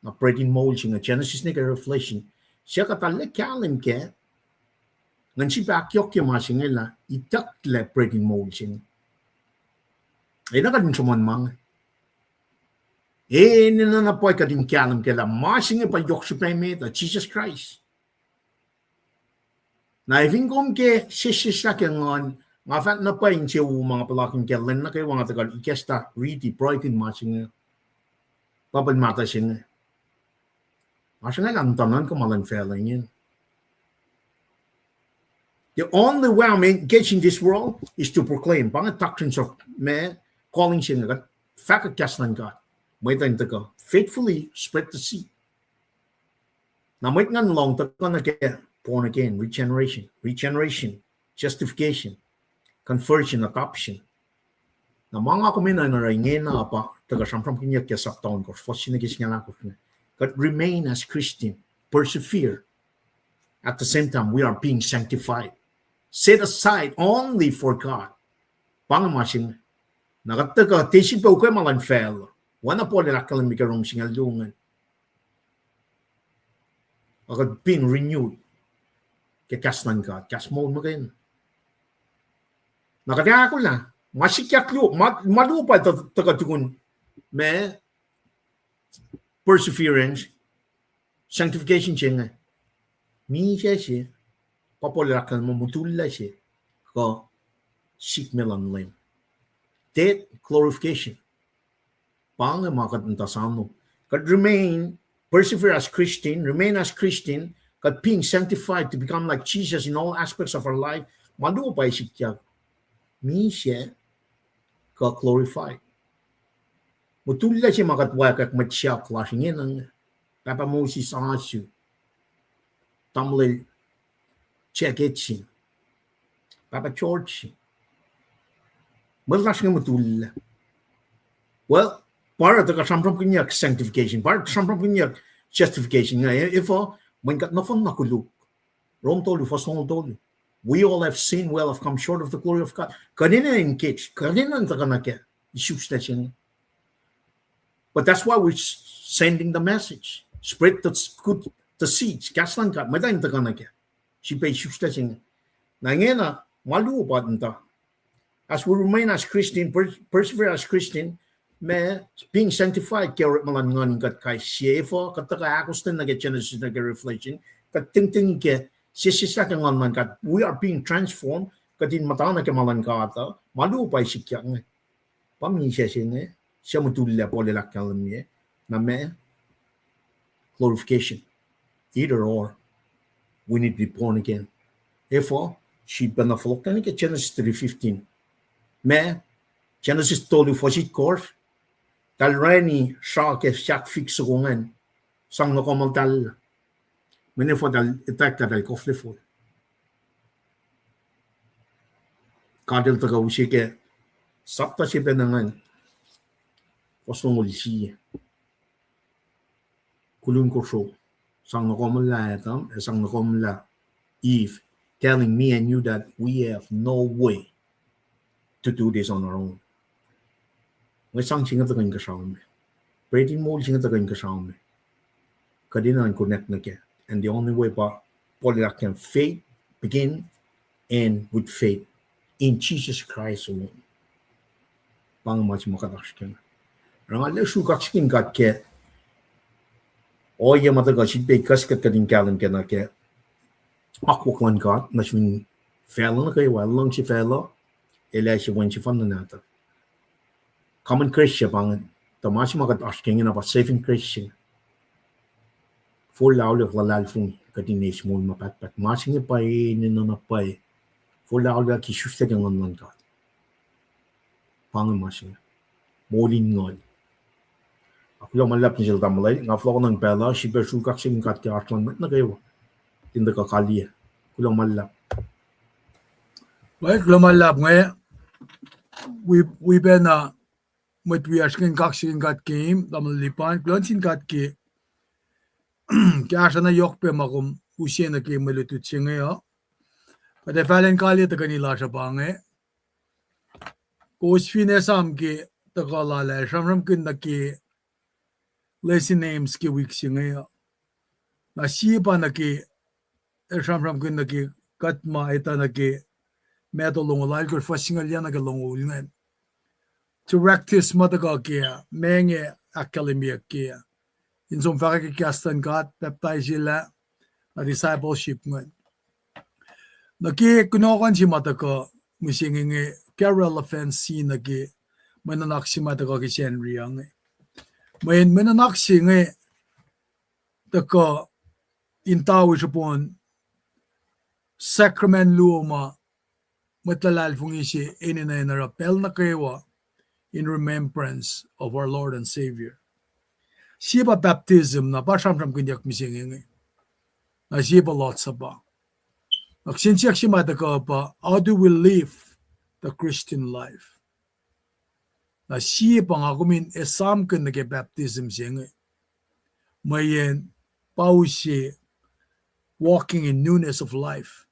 Na operating mold siya nga Genesis na Revelation siya katala kalim ke ngan si bakyok yung masing nila itakle operating mold siya nakadin suman mang nina na po kadin kalim ke la masing pa yok si payment Jesus Christ na even kung ke sisisa ke ngon nga fat na pa yung siya mga palaking kelen na kayo mga tagal ikesta riti proitin masing babal mata siya the only way I'm engaging this world is to proclaim the doctrines of man, calling God, fact kaslan God. Faithfully spread the seed. Now, wait not long to get born again, regeneration, justification, conversion, adoption. Now, mga kumina na rin na pa taga sampram kinyak kaya saktaon ko. First sinagis nga na ko. But remain as Christian, persevere. At the same time, we are being sanctified. Set aside only for God. Pangamasing, nakataga, tisip ko malan fel. Wana po nila kalamikarom singalungan. Agad being renewed. Kakasnan God. Kasmon mo kayo. Nakataya ko na. Masikyak malupa tagatukun. Me, perseverance, sanctification siya. Minsan siya, papalakan mo mutula siya, ka sikmelan lang. Death, glorification. Pangamakantasan mo. Kad persevere as Christian, remain as Christian, kad being sanctified to become like Jesus in all aspects of our life, malupa siya. Minsan, ka glorified. Mutula siya makatwak at matsya klasingin ang Papa Moses Asu. Tamlil Cheketsin. Papa George. Malas nga mutula. Well, para taga sampram kinyak sanctification, para sampram kinyak justification nga. Ifo, mangat na fang nakuluk. Rome told you, first one told you. We all have sinned well, have come short of the glory of God. Kanina yung kids, kanina ang taga nakya. Issues na siya. But that's why we're sending the message. Spread the seeds. Kaslan ka, may tayong taga nakya. Si pa issues na siya. Nangena, malupa nita. As we remain as Christian, persevere as Christian, may being sanctified, kaya malanganin kat kay siya. Kataka akos na nag-Genesis nag-reflection. Kating-ting ke, siya kang man kat, we are being transformed. Katin mata na kamalan kata, malupa siya nga. Pamisya siya nga. Siya mutula po lalakalam niya na may glorification. Either or, we need to be born again. Therefore, she ben a flock and get Genesis 3:15. Me, Genesis told you for it course. Tal reni shark if shark fix rongen. Sang no komal tal. Mene for dal attack dal kofle for. Kadel to go shike. Sapta si benangan. Kosong si. Kulun ko show. Sang no komal la tam. Sang no komal la. Eve telling me and you that we have no way to do this on our own. Ngay sang singa ta kan ka shaum. Pretty more singa ta kan ka shaum. Kadina and connect na ke. And the only way pa Polyak can faith begin and with faith in Jesus Christ alone. Pang much makadash ken. Rang shu ka skin gat ke. O ye mata ka shit be kas ka kadin kalan ke na ke. Aquakwan gat na shwin fella na kay walang si fella. Ela si wan si fan na nata. Common Christian pang tamashi makadash ken na pa saving Christian. Full ouder lalal fung katinis mo mapatpat masing pay ni na pay full ouder ki shusta gang on ka pang masing molin ngol akulo malap ni jilda malay nga flo nang pela si besu ka sing kat ka atlan na kayo tinda ka kaliya kulo malap Right, lumalab ngayon. We been with we asking kaksing kat game damalipan klonsin kat ki kaya na yok pe makum usien na ki malutut singayo. Pade falen kali ta kanila sa bange. Coach finesam ki ta kalala shamram kin na ki lesson names ki week singayo. Na sipa na ki shamram kin na ki katma ita na ki meto longolal ko fasingal yan na ka longolngan. To practice mataga kia menge academia kia. In some fact, castan God baptize sila na discipleship ngon. Naki kunokan si mataka musingin Carol offense naki mananak si mataka ki Henry ang. Main mananak si nge taka intawi siya pon sacrament luma matlalal fungi si inina na rappel na kayo in remembrance of our Lord and Savior. Siya baptism na pa siyam kinyak misingin na siya lot sa ba. Nagsinsiyak siya mataka pa, how do we live the Christian life? Na siya pa nga kumin esam kan nage baptism siya nga. Mayen pao siya walking in newness of life.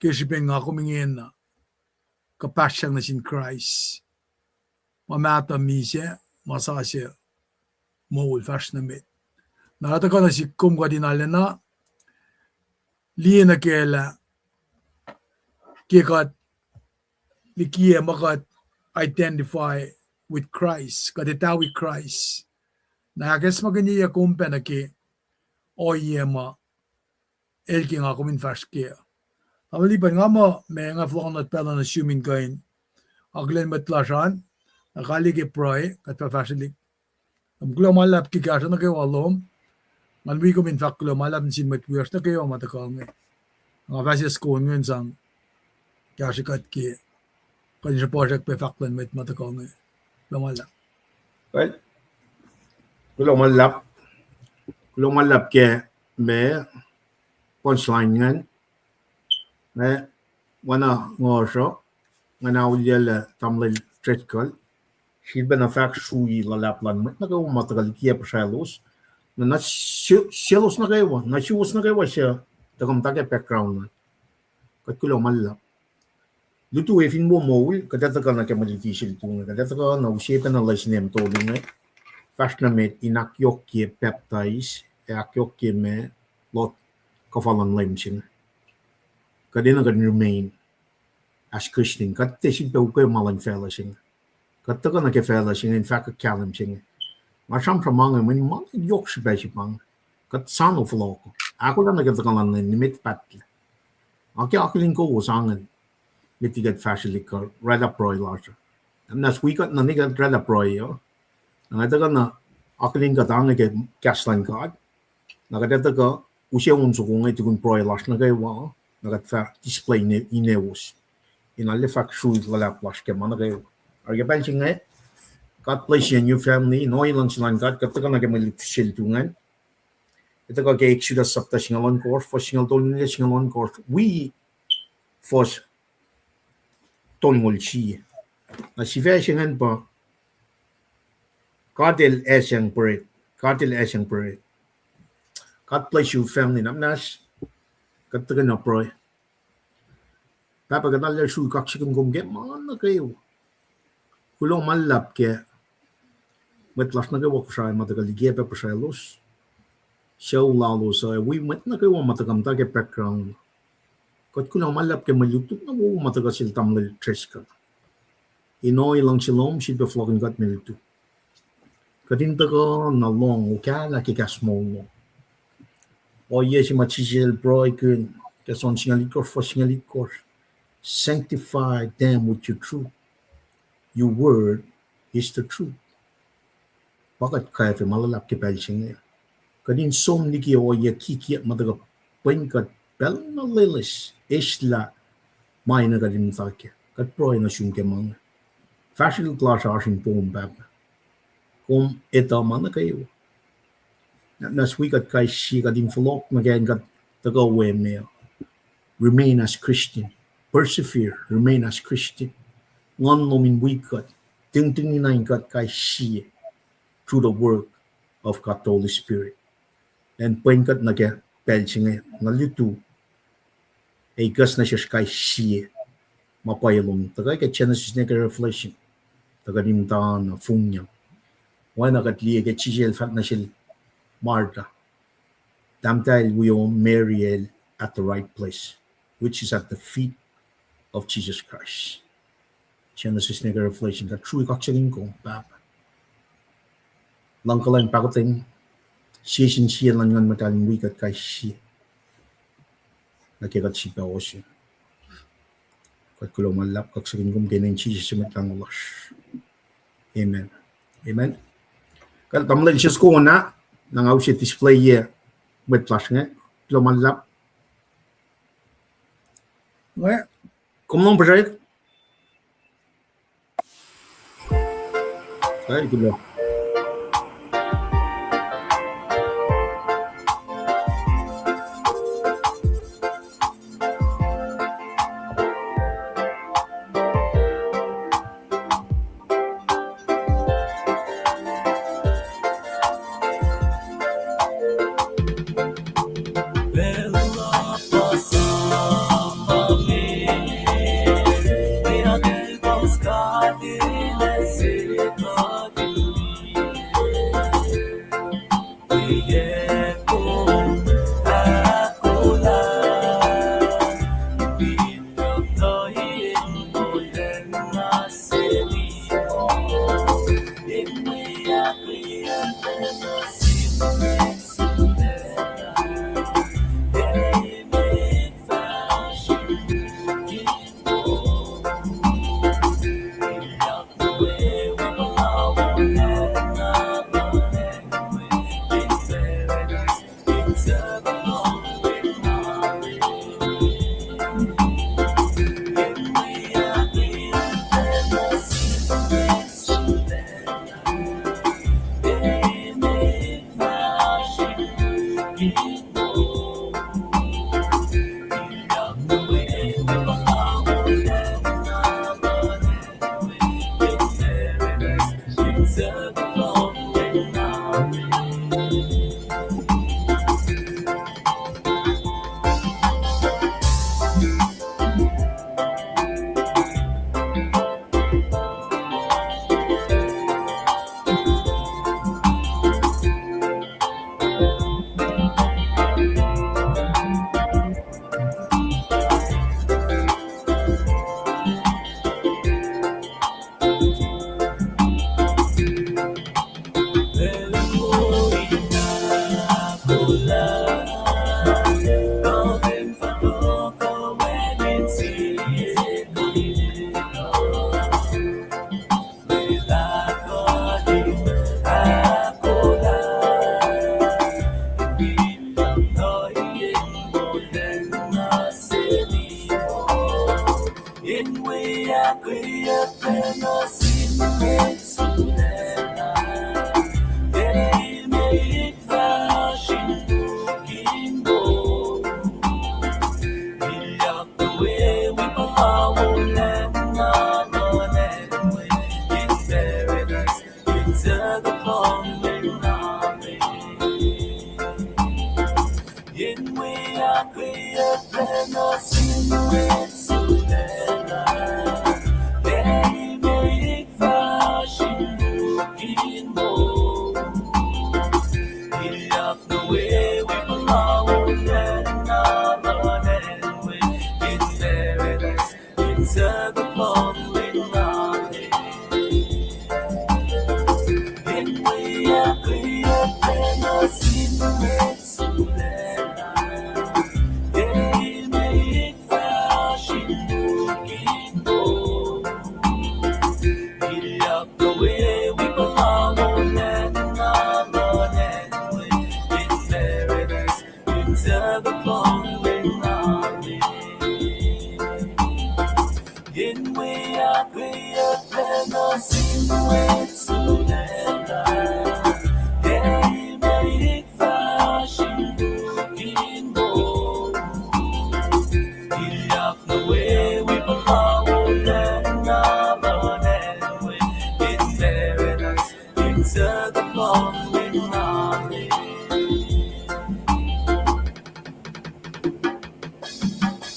Kasi pa nga kumingin na kapasyang na sin Christ. Mamata mi siya, masa siya mawul fast na mit. Nakataka na si kum ka dinala na liya na kela kikat likiya makat identify with Christ, katita with Christ. Nakakes maganiya kumpa na ki oyema elki nga kumin fast kaya. Amalipan nga mo, may nga flokon at pala na assuming kain aglen matlasan, nakali ki proy, katpa-fashionlik. Ang kulo malap ki kasa na kayo alom, ngalwi ko min fact kulo malap sin matwirs na kayo matakang eh. Ang fasis ko ngayon sang kasa kat ki kanya project pe faklan met matakang eh. Kulo malap. well kulo malap ke me punchline ngan me wana ngosho ngana ulyal tamlil tretkal she'd been a fact shui la laplan met na kayo matagal kiya pa shalos na shalos na kayo na shiwas na kayo siya takam take background na kat kulo malap lutu e fin mo mol kadata ka na kemaliti sil tu kadata ka na ushe na lasnem to linga fast na met inakyok ki baptize akyok ki me lot kafalan limsin kadina kan remain as Christian kat te sin pe ko malan fella sin kat ka na ke fella sin in fact kalam sin ma sham pramang when man yok shbe pang kat san of loko ako na ka kan ni mit pat okay aklin ko usangan mitigat fashionlik red up roy larger and that's we got na nigat red up roy yo na daga na aklin ka tang ke gaslan god na kadata ka useun suku ngai tukun proilas na kay wa nagat fa display ne ineus in alle fak shui la plas ke mana kay arge belching ngai kat place a new family no ilang silang kat kana ke mali shil tungan ito ka ke exodus sapta singalon course for singal tol ni singalon course we first tol ngol chi na si ve singan pa katil esang pare kat place you family namnas kat na pro papa ka dal shu kak chicken gum get man kayo kulong malap ke metlas na kayo ko siya matagal ligepe pa siya los siya lalo sa we met na kayo matagam ta ke background kat kulong malap ke malutuk na mo matagal sil tamlil treska inoy lang silom si be flogging kat malutuk kadin ta ko na long ka la ki ka small no o yes ma chichel bro ikun ke son singalikor for singalikor sanctify them with your truth. Your word is the truth. Bakit kaya fe malalap ke belching eh? Kadin som niki o ya kiki madaga pengkat bel na lelis isla mai na kadin take. Kat pro na shun ke mang. Fasil class arsing pom bab. Kom eta mana kayo. Nas we kat kai shi kadin flok magain kat taga we me. Remain as Christian. Persevere, remain as Christian. Ngon nomin wikat, ting na kat kay siya through the work of God Holy Spirit. And pengkat na kaya pelching na luto ay gas na siya kay siya mapayalong. Tagay kay Genesis na kay Revelation. Tagadimtaan na fungyang. Why na katliya kay Chijel fat na siya Martha. Damtahil we all Mariel at the right place, which is at the feet of Jesus Christ. Genesis na Revelation ka true kaksaling ko papa. Lang kalang pakoting siya lang ngan mataling wikat kay siya. Nakikat si Paosyo. Kat kulo malap kaksaling kong kinin Jesus sa matang ulas. Amen. Amen. Kat tamlan siya ko na nang siya display ye with flash nga. Kulo malap. Ouais. Comment projet? Ay, good.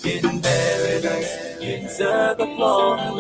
In paradise, in circle,